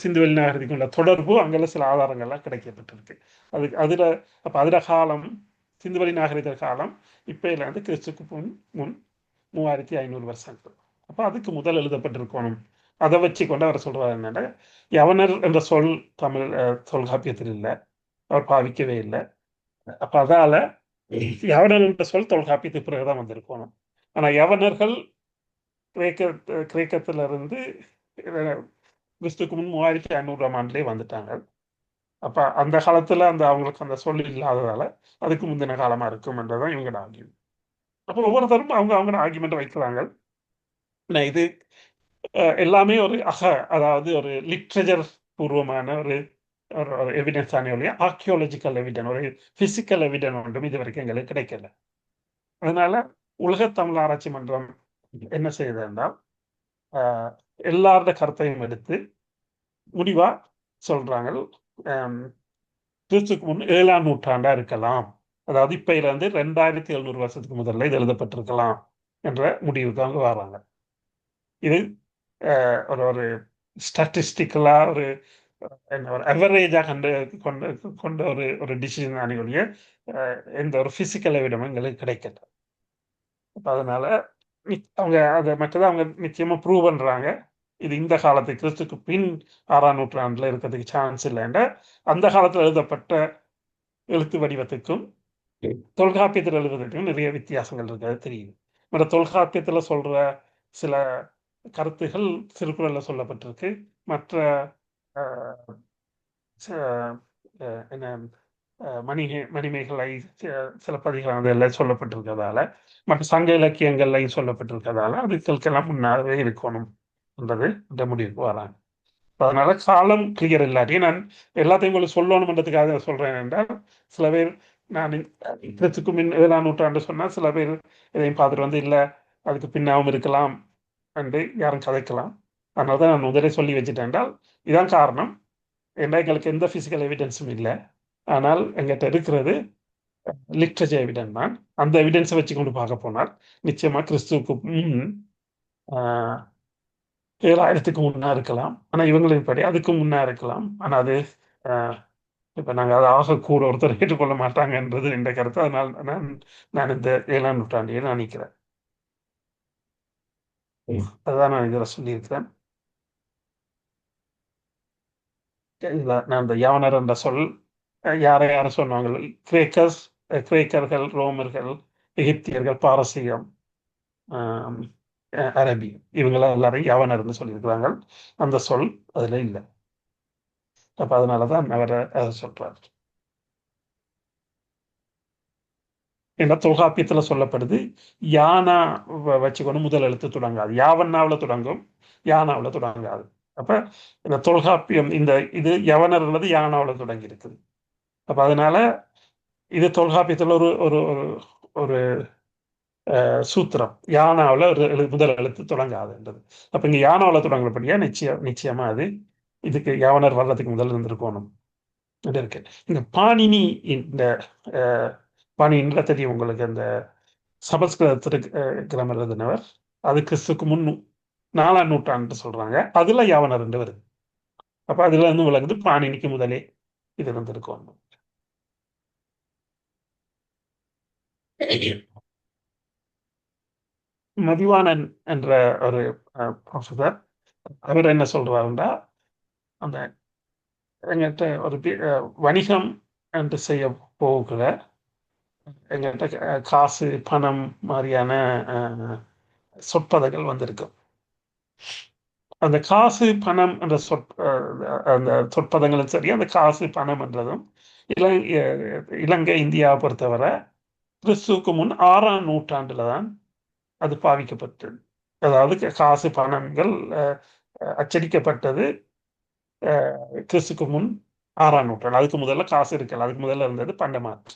சிந்துவெளி நாகரிகத்துக்கும் உள்ள தொடர்பு அங்கெல்லாம் சில ஆதாரங்கள்லாம் கிடைக்கப்பட்டிருக்கு. அதுல அப்ப அதுல காலம் சிந்துவெளி நாகரிக காலம் இப்ப வந்து கிறிஸ்துக்கு முன் 3500 வருஷங்கள். அப்ப அதுக்கு முதல் எழுதப்பட்டிருக்கணும். அதை வச்சு கொண்டு அவர் சொல்றாரு என்னன்னா யவனர் என்ற சொல் தமிழ் தொல்காப்பியத்தில் இல்லை, அவர் பாவிக்கவே இல்லை. அப்ப அதால யவனர் என்ற சொல் தொல்காப்பியத்துக்கு பிறகுதான் வந்திருக்கணும். ஆனா யவனர்கள் கிரேக்கத்திலிருந்து கிறிஸ்துக்கு முன் 3500ஆம் ஆண்டிலே வந்துட்டாங்க. அப்ப அந்த காலத்துல அவங்களுக்கு அந்த சொல் இல்லாததால அதுக்கு முந்தின காலமா இருக்கும் என்றதான் இவங்களோட ஆர்கியூமெண்ட். அப்போ ஒவ்வொருத்தரும் அவங்க ஆர்கியூமெண்ட் வைக்கிறாங்க. இது எல்லாமே ஒரு அதாவது ஒரு லிட்ரேச்சர் பூர்வமான ஒரு எவிடன்ஸ் தானே ஒழிய ஆர்கியோலஜிக்கல் எவிடன் ஒரு பிசிக்கல் எவிடன் ஒன்றும் இது வரைக்கும் எங்களுக்கு கிடைக்கல. அதனால உலக தமிழ் ஆராய்ச்சி மன்றம் என்ன செய்யுது என்றால் எல்லாரோட கருத்தையும் எடுத்து முடிவா சொல்றாங்க கிறிஸ்துக்கு முன் 7ஆம் நூற்றாண்டா இருக்கலாம். அதாவது இப்ப இருந்து 2700 வருஷத்துக்கு முதல்ல இது எழுதப்பட்டிருக்கலாம் என்ற முடிவுக்கு அவங்க வர்றாங்க. இது ஒரு ஸ்டாட்டிஸ்டிக்கலா ஒரு அவரேஜா கொண்ட ஒரு டிசிஷன் அணிவொழிய எந்த ஒரு பிசிக்கல் எவிடமும் எங்களுக்கு கிடைக்கல. அதனால அவங்க அதை மற்றதை அவங்க நிச்சயமா ப்ரூவ் பண்றாங்க. இது இந்த காலத்துக்கு கிறிஸ்துக்கு பின் 6ஆம் நூற்றாண்டுல இருக்கிறதுக்கு சான்ஸ் இல்லைன்ற அந்த காலத்துல எழுதப்பட்ட எழுத்து வடிவத்துக்கும் தொல்காப்பியத்தில் எழுதுவதற்கும் நிறைய வித்தியாசங்கள் இருக்கு. அது தெரியுது. மற்ற தொல்காப்பியத்துல சொல்ற சில கருத்துகள் திருக்குறள்ல சொல்லப்பட்டிருக்கு. மற்ற என்ன மணிமேகலை சிலப்பதிகாரம் அதெல்லாம் சொல்லப்பட்டிருக்கிறதால மற்ற சங்க இலக்கியங்கள்லையும் சொல்லப்பட்டிருக்கிறதால அதுக்கெல்லாம் முன்னாவே இருக்கணும் என்றது இந்த முடிவுக்கு வராங்க. அதனால காலம் கிளியர் இல்லாட்டி நான் எல்லாத்தையும் உங்களுக்கு சொல்லணும்ன்றதுக்காக சொல்றேன் என்றால் சில பேர் நான் கிறிஸ்துக்கு முன் 7ஆம் நூற்றாண்டு சொன்னா சில பேர் இதையும் பார்த்துட்டு வந்து இல்லை அதுக்கு பின்னாவும் இருக்கலாம் என்று யாரும் கதைக்கலாம். அதனாலதான் நான் முதலே சொல்லி வச்சுட்டேன் என்றால் இதான் காரணம். ஏன்னா எங்களுக்கு எந்த பிசிக்கல் எவிடன்ஸும் இல்லை. ஆனால் எங்கிட்ட இருக்கிறது லிட்ரேச்சர் எவிடன்ஸ் தான். அந்த எவிடன்ஸை வச்சு கொண்டு பார்க்க போனால் நிச்சயமா கிறிஸ்துவுக்கு முன் 7000க்கு முன்னா இருக்கலாம். ஆனா இவங்களின் படி அதுக்கு முன்னா இருக்கலாம். ஆனா அது இப்ப நாங்க அதை ஆக கூட ஒருத்தர் ஏற்றுக்கொள்ள மாட்டாங்கன்றது என்ற கருத்து. அதனால நான் இந்த 7ஆம் நூற்றாண்டையே நான் நினைக்கிறேன். அதுதான் நான் இதில் சொல்லியிருக்கிறேன். நான் இந்த யவனர் என்ற சொல் யாரை யாரும் சொன்னாங்க கிரேக்கர்ஸ் கிரேக்கர்கள், ரோமர்கள், எகிப்தியர்கள், பாரசீகம், ஆம், அரபி, இவங்கள எல்லாரையும் யவனர்னு சொல்லியிருக்கிறாங்க. அந்த சொல் அதுல இல்லை. அப்ப அதனாலதான் அவர் அதை சொல்றார். ஏன்னா தொல்காப்பியத்துல சொல்லப்படுது, யானா வச்சுக்கொண்டு முதல் எழுத்து தொடங்காது, யாவண்ணாவுல தொடங்கும், யானாவுல தொடங்காது. அப்ப இந்த தொல்காப்பியம் இந்த இது யவனர்ன்றது யானாவுல தொடங்கி இருக்குது. அப்ப அதனால இது தொல்காப்பியத்துல ஒரு ஒரு ஒரு ஒரு சூத்திரம், யானாவுல ஒரு முதல் எழுத்து தொடங்காதுன்றது. அப்ப இங்க யானாவுல தொடங்குறபடியா நிச்சயமா அது இதுக்கு யவனர் வர்றதுக்கு முதல்ல இருந்திருக்கணும் இருக்கு. இந்த பாணினி, இந்த பாணின்ற தெரியும் உங்களுக்கு, அந்த சமஸ்கிருத கிராமர் எழுதினவர். அது கிறிஸ்துக்கு முன் 4ஆம் நூற்றாண்டு சொல்றாங்க. அதுல யவனர் ரெண்டு வருது. அப்ப அதுல இருந்து விளங்குது பாணினிக்கு முதலே இது இருந்திருக்கும். மதிவாணன் என்ற ஒரு ப்ரொஃபசர், அவர் என்ன சொல்றாருன்னா, அந்த எங்கிட்ட ஒரு வணிகம் என்று செய்ய போகிற எங்கிட்ட காசு, பணம் மாதிரியான சொற்பதங்கள் வந்திருக்கும். அந்த காசு, பணம் என்ற அந்த சொற்பதங்களும் சரி, அந்த காசு, பணம் என்றதும் இலங்கை, இந்தியாவை பொறுத்தவரை கிறிஸ்துவுக்கு முன் 6ஆம் நூற்றாண்டுல தான் அது பாவிக்கப்பட்டது. அதாவது காசு, பணங்கள் அச்சடிக்கப்பட்டது கிறிஸ்துக்கு முன் 6ஆம் நூற்றாண்டு. அதுக்கு முதல்ல காசு இருக்கல, அதுக்கு முதல்ல இருந்தது பண்டமாற்று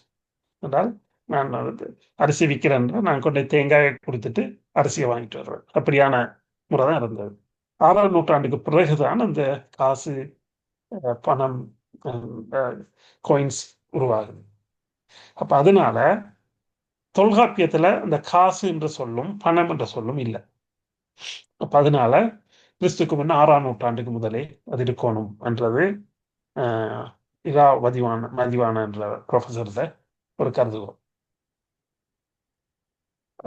என்றால், நான் வந்து அரிசி விற்கிறேன், நான் கொண்டு தேங்காயை கொடுத்துட்டு அரிசியை வாங்கிட்டு வருவேன். அப்படியான முறை தான் இருந்தது. 6ஆம் நூற்றாண்டுக்கு பிறகுதான் அந்த காசு, பணம், கோயின்ஸ் உருவாகுது. அப்ப அதனால தொல்காப்பியத்துல இந்த காசு என்று சொல்லும், பணம் என்ற சொல்லும் இல்லை. அப்ப அதனால கிறிஸ்துக்கு முன்ன 6ஆம் நூற்றாண்டுக்கு முதலே அது இருக்கணும் என்றது இரா மதிவான என்ற ப்ரொஃபஸர் ஒரு கருதுகோள்.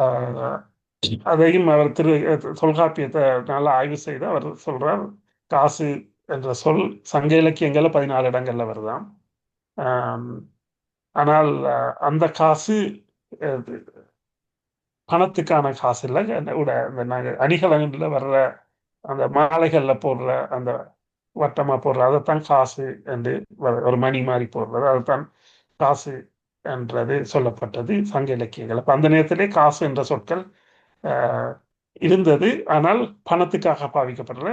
ஆஹ் அதையும் அவர் தொல்காப்பியத்தை நல்லா ஆய்வு செய்து அவர் சொல்றார், காசு என்ற சொல் சங்க இலக்கியங்கள்ல 14 இடங்கள்ல வருதாம். ஆம், ஆனால் அந்த காசு அஹ், பணத்துக்கான காசு இல்லை. இந்த நாங்கள் அணிகலன்ல வர்ற அந்த மாலைகள்ல போடுற அந்த வட்டமா போடுற அதைத்தான் காசு என்று ஒரு மணி மாதிரி போடுறது, அதைத்தான் காசு என்றது சொல்லப்பட்டது சங்க இலக்கியங்கள். அப்ப அந்த நேரத்திலே காசு என்ற சொற்கள் ஆஹ், இருந்தது. ஆனால் பணத்துக்காக பாவிக்கப்படுற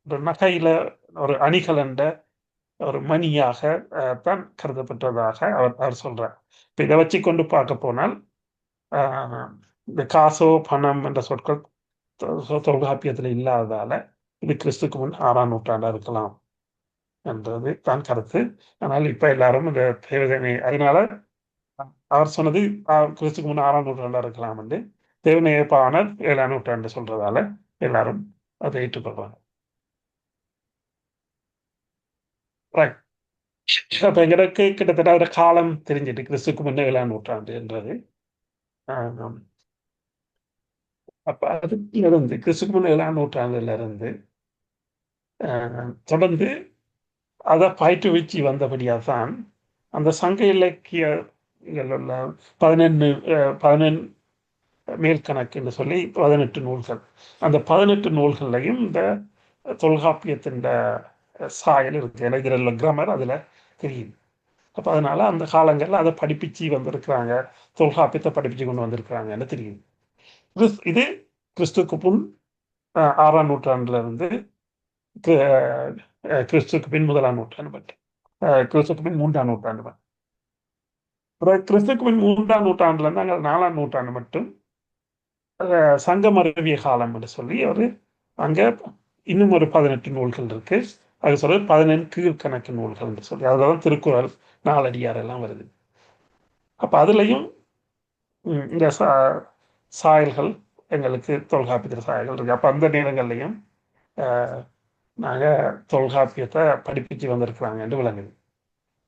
ஒரு நகையில ஒரு அணிகலண்ட ஒரு மணியாக தான் கருதப்பட்டதாக அவர் சொல்றார். இப்ப இதை வச்சு கொண்டு பார்க்க போனால் ஆஹ், இந்த காசோ, பணம் என்ற சொற்கள் தொல்காப்பியத்தில் இல்லாததால இது கிறிஸ்துக்கு முன் 6ஆம் நூற்றாண்டா இருக்கலாம் என்றது தான் கருத்து. ஆனால் இப்ப எல்லாரும் இந்த தேவதனை, அதனால அவர் சொன்னது கிறிஸ்துக்கு முன் 6ஆம் நூற்றாண்டா இருக்கலாம் என்று, தேவநேயப்பாளர் 7ஆம் நூற்றாண்டு சொல்றதால எல்லாரும் அதை ஏற்றுக்கொள்வாங்க. ரைட். அப்ப எங்களுக்கு கிட்டத்தட்ட ஒரு காலம் தெரிஞ்சிட்டு, கிறிஸ்துக்கு முன்ன 7ஆம் நூற்றாண்டு என்றது. ஆஹ், அப்ப அதுல இருந்து கிறிஸ்துக்கு முன்ன 7ஆம் நூற்றாண்டுல இருந்து தொடர்ந்து அதை பயிற்றுவிச்சு வந்தபடியா தான் அந்த சங்க இலக்கியங்கள் உள்ள 11 மேல் கணக்குன்னு சொல்லி 18 நூல்கள், அந்த 18 நூல்கள்லையும் இந்த தொல்காப்பியத்தின் சாயல் இருக்கு. எனக்கு இதில் கிராமர் அதுல தெரியுது. அப்ப அதனால அந்த காலங்கள்ல அதை படிப்பிச்சு வந்திருக்கிறாங்க, தொல்காப்பியத்தை படிப்பிச்சு கொண்டு வந்திருக்கிறாங்கன்னு தெரியுது. இது கிறிஸ்துக்கு முன் 6ஆம் நூற்றாண்டுல இருந்து கிறிஸ்துக்கு பின் 1ஆம் நூற்றாண்டு மட்டும், கிறிஸ்துக்கு பின் 3ஆம் நூற்றாண்டு மட்டும். அப்புறம் கிறிஸ்துக்கு பின் 3ஆம் நூற்றாண்டுல இருந்து அங்கே 4ஆம் நூற்றாண்டு மட்டும் சங்கம் அறிவிய காலம் என்று சொல்லி ஒரு அங்க இன்னும் ஒரு 18 நூல்கள் இருக்கு. அது சொல்றது 17 கீழ்கணக்கு நூல்கள் என்று சொல்லி, அதுதான் திருக்குறள், நாலடியார் எல்லாம் வருது. அப்ப அதுலயும் இந்த சாயல்கள், எங்களுக்கு தொல்காப்பியத்தில் சாயல்கள் இருக்கு. அப்ப அந்த நேரங்கள்லையும் அஹ், நாங்க தொல்காப்பியத்தை படிப்பிச்சு வந்திருக்கிறாங்க என்று விளங்குது.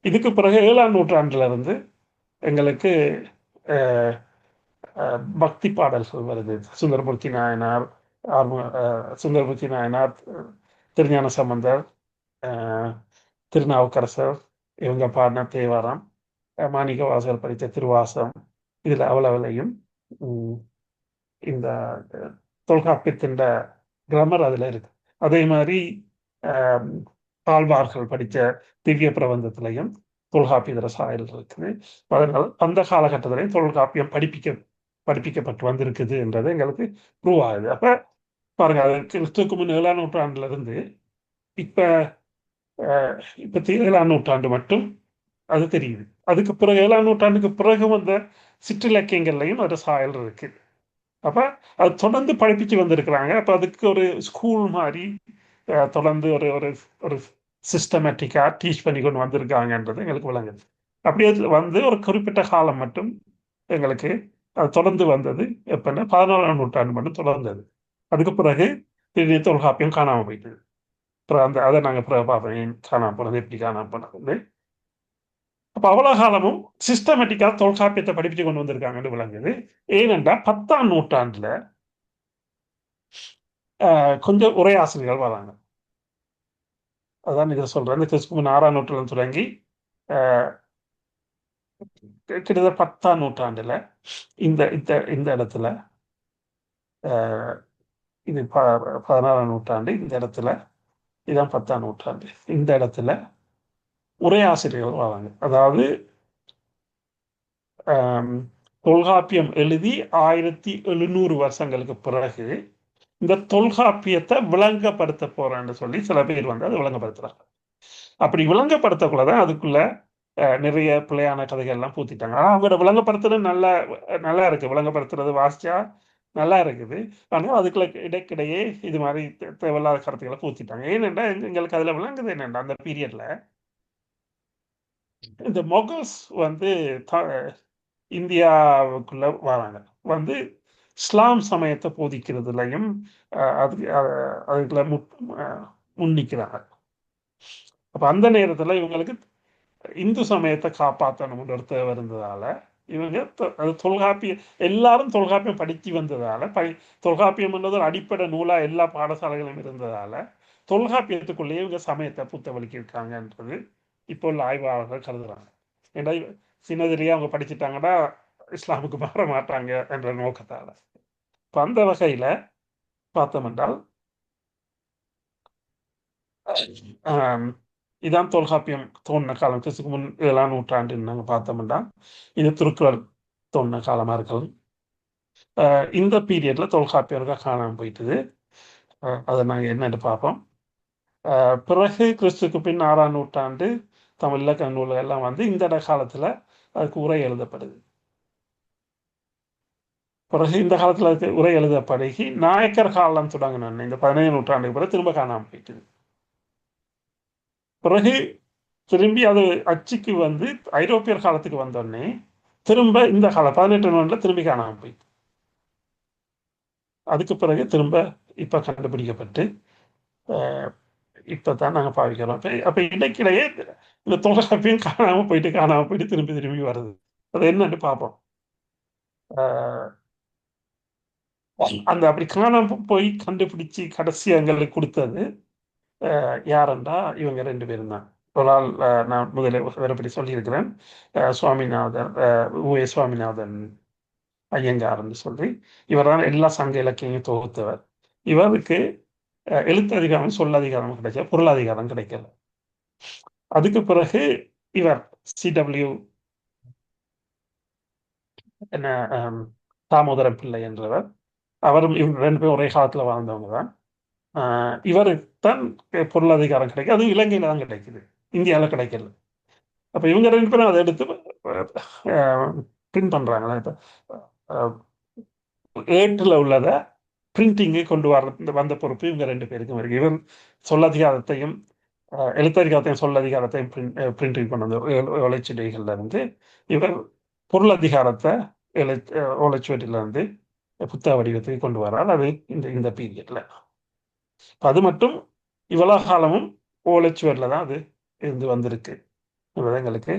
இதுக்கு பிறகு 7ஆம் நூற்றாண்டுல இருந்து எங்களுக்கு அஹ், பக்தி பாடல்கள் வருது. சுந்தரமூர்த்தி நாயனார், சுந்தரமூர்த்தி நாயனார், திருஞான சம்பந்தர், அஹ், திருநாவுக்கரசர், இவங்க பாடின தேவாரம், மாணிக்க வாசகர் படித்த திருவாசகம் இதில் அவ்வளவுலையும் இந்த தொல்காப்பியத்தின் கிராமர் அதில் இருக்கு. அதே மாதிரி ஆழ்வார்கள் படித்த திவ்ய பிரபந்தத்திலையும் தொல்காப்பியதர சாயல் இருக்குது. அதனால் அந்த காலகட்டத்திலையும் தொல்காப்பியம் படிப்பிக்கப்பட்டு வந்திருக்குது என்றது எங்களுக்கு ப்ரூவ் ஆகுது. அப்ப பாருங்க, அது கிறிஸ்துவுக்கு முன் 7ஆம் நூற்றாண்டுல இருந்து இப்ப இப்ப 7ஆம் நூற்றாண்டு மட்டும் அது தெரியுது. அதுக்கு பிறகு 7ஆம் நூற்றாண்டுக்கு பிறகு வந்த சிற்றிலக்கியங்கள்லையும் ஒரு சாயல் இருக்கு. அப்ப அது தொடர்ந்து படிப்பிச்சு வந்திருக்கிறாங்க. அப்ப அதுக்கு ஒரு ஸ்கூல் மாதிரி தொடர்ந்து ஒரு ஒரு ஒரு சிஸ்டமேட்டிக்கா டீச் பண்ணி கொண்டு வந்திருக்காங்கன்றது எங்களுக்கு விளங்குது. அப்படியே வந்து ஒரு குறிப்பிட்ட காலம் மட்டும் எங்களுக்கு அது தொடர்ந்து வந்தது. எப்பன்னா 14ஆம் நூற்றாண்டு மட்டும் தொடர்ந்தது. அதுக்கு பிறகு திடீர்னு தொல்காப்பியம் காணாம போயிட்டது. அப்புறம் அதை நாங்கள் பிறகு பார்ப்போம், காணாம போனது எப்படி காணாம போனது. அப்ப அவ்வளவு காலமும் சிஸ்டமேட்டிக்கா தொல்காப்பியத்தை படிப்பிச்சு கொண்டு வந்திருக்காங்கன்னு விளங்குது. ஏனென்றா 10ஆம் நூற்றாண்டுல கொஞ்சம் உரையாசிரியர்கள் வராங்க. அதான் இதை சொல்றேன். இந்த கிறிஸ்துவுக்கு முன் 6ஆம் நூற்றாண்டு தொடங்கி கிட்டத்தட்ட 10ஆம் நூற்றாண்டுல இந்த இந்த இந்த இடத்துல இது 16ஆம் நூற்றாண்டு, இந்த இடத்துல இதான் 10ஆம் நூற்றாண்டு, இந்த இடத்துல உரையாசிரியர்கள் வராங்க. அதாவது தொல்காப்பியம் எழுதி 1700 வருஷங்களுக்கு பிறகு இந்த தொல்காப்பியத்தை விளங்கப்படுத்த போறேன்னு சொல்லி சில பேர் வந்து அதை விளங்கப்படுத்துறாங்க. அப்படி விளங்கப்படுத்தக்குள்ளதான் அதுக்குள்ள நிறைய பிள்ளையான கதைகள் எல்லாம் பூத்திட்டாங்க. அவங்களோட விளங்கப்படுத்துறது நல்லா நல்லா இருக்கு, விளங்கப்படுத்துறது வாசிச்சா நல்லா இருக்குது. ஆனால் அதுக்குள்ள இடைக்கிடையே இது மாதிரி தேவையில்லாத கருத்துக்களை பூத்திட்டாங்க. ஏனென்றா எங்களுக்கு அதுல விளங்குது என்னென்னா, அந்த பீரியட்ல இந்த மொகல்ஸ் வந்து இந்தியாவுக்குள்ள வராங்க. வந்து இஸ்லாம் சமயத்தை போதிக்கிறதுலையும் அதுக்குள்ள முன்னிக்கிறாங்க. அப்ப அந்த நேரத்துல இவங்களுக்கு இந்து சமயத்தை காப்பாற்றணும்னு ஒரு தேவை இருந்ததால இவங்க அது தொல்காப்பியம் எல்லாரும் தொல்காப்பியம் படித்து வந்ததால தொல்காப்பியம் என்றது ஒரு அடிப்படை நூலா எல்லா பாடசாலைகளும் இருந்ததால தொல்காப்பியத்துக்குள்ளேயே இவங்க சமயத்தை புத்தவளிக்கிருக்காங்கன்றது இப்போ உள்ள ஆய்வாளர்கள் கருதுறாங்க. ஏன்னா சின்னதிலேயே அவங்க படிச்சுட்டாங்கன்னா இஸ்லாமுக்கு மாற மாட்டாங்க என்ற நோக்கத்தால. இப்போ அந்த வகையில பார்த்தோம் என்றால் இதான் தொல்காப்பியம் தோன்றின காலம். கிறிஸ்துக்கு முன் 7ஆம் நூற்றாண்டு நாங்கள் பார்த்தோம்னா இது திருக்குறள் தோன்றின காலமா இருக்கலாம். இந்த பீரியட்ல தொல்காப்பியம் காணாமல் போயிட்டுது. அதை நாங்கள் என்னன்னு பார்ப்போம். பிறகு கிறிஸ்துக்கு பின் 6ஆம் நூற்றாண்டு தமிழ் இலக்கண நூல்கள் எல்லாம் வந்து இந்த காலத்துல அதுக்கு உரை எழுதப்படுது. பிறகு இந்த காலத்துல அதுக்கு உரை எழுதப்படுகி நாயக்கர் காலம் தொடங்கினோன்னு இந்த 15ஆம் நூற்றாண்டுக்கு பிறகு திரும்ப காணாமல் போயிட்டுது. பிறகு திரும்பி அது அச்சுக்கு வந்து ஐரோப்பியர் காலத்துக்கு வந்தோடனே திரும்ப இந்த காலம் 18ஆம் நூற்றாண்டுல திரும்பி காணாமல் போயிட்டு, அதுக்கு பிறகு திரும்ப இப்ப கண்டுபிடிக்கப்பட்டு இப்பதான் நாங்க பாவிக்கிறோம். அப்ப இடைக்கிடையே இந்த தொல்காப்பியம் காணாம போயிட்டு திரும்பி திரும்பி வருது. அது என்னன்னு பார்ப்போம். அந்த அப்படி காணாம போய் கண்டுபிடிச்சு கடைசி எங்களுக்கு கொடுத்தது யாருண்டா இவங்க 2 பேரும் தான். ஒரு ஆள் நான் முதலில் வேறுபடி சொல்லியிருக்கிறேன், சுவாமிநாதன், உவே சுவாமிநாதன் ஐயங்கார்ன்னு சொல்லி. இவர் தான் எல்லா சங்க இலக்கியங்களையும் தொகுத்தவர். இவருக்கு எழுத்ததிகாரம் சொல்லதிகாரம் கிடைச்ச, பொருளாதிகாரம் கிடைக்கல. அதுக்கு பிறகு இவர் CW என்ன தாமோதரம் பிள்ளை என்றவர், அவரும் இவங்க 2 பேரும் ஒரே காலத்துல வாழ்ந்தவங்க தான். இவருக்கு தான் பொருளாதிகாரம் கிடைக்கும். அதுவும் இலங்கையில தான் கிடைக்குது, இந்தியாவில் கிடைக்கல. அப்ப இவங்க 2 பேரும் அதை எடுத்து பிரிண்ட் பண்றாங்களா. இப்ப ஏட்டில் உள்ளதை பிரிண்டிங்கு கொண்டு வந்த பொறுப்பு இவங்க 2 பேருக்கும் இருக்கு. இவர் சொல்லதிகாரத்தையும் எழுத்ததிகாரத்தையும் சொல்லதிகாரத்தையும் பிரிண்டிங் கொண்டு வந்த ஓலைச்சுவடிகள்ல இருந்து இவர் பொருளதிகாரத்தை ஓலைச்சுவடியில இருந்து புத்தக வடிவத்துக்கு கொண்டு வரார். அது இந்த பீரியட்ல அது மட்டும் இவ்வளவு காலமும் ஓலைச்சுவடில தான் அது இருந்து வந்திருக்கு என்பது எங்களுக்கு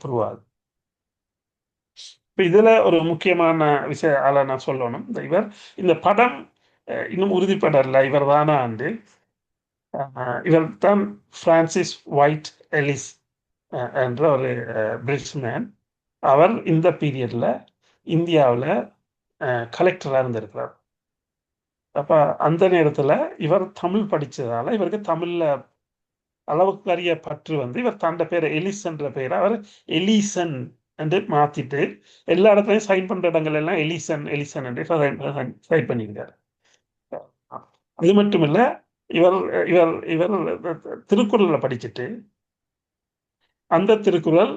புரிவாது. இப்போ இதுல ஒரு முக்கியமான விஷயம் நான் சொல்லணும். இவர் இந்த படம் இன்னும் உறுதிப்படல இவர் தானா ஆண்டு. இவர் தான் பிரான்சிஸ் ஒயிட் எலிஸ் என்ற ஒரு பிரிட்ஜ்மேன். அவர் இந்த பீரியட்ல இந்தியாவில் கலெக்டராக இருந்திருக்கிறார். அப்போ அந்த நேரத்தில் இவர் தமிழ் படித்ததால் இவருக்கு தமிழில் அளவுக்கு அறிய பற்று இவர் தந்த பேரை எலிசன்ற பேரை அவர் எலிசன் என்று மாற்றிட்டு எல்லா இடத்துலையும் சைன் பண்ணுற இடங்கள் எல்லாம் எலிசன் எலிசன் என்று சைன் பண்ணியிருக்காரு. அது மட்டும் இல்லை, இவர் இவர் இவர் திருக்குறளை படிச்சுட்டு அந்த திருக்குறள்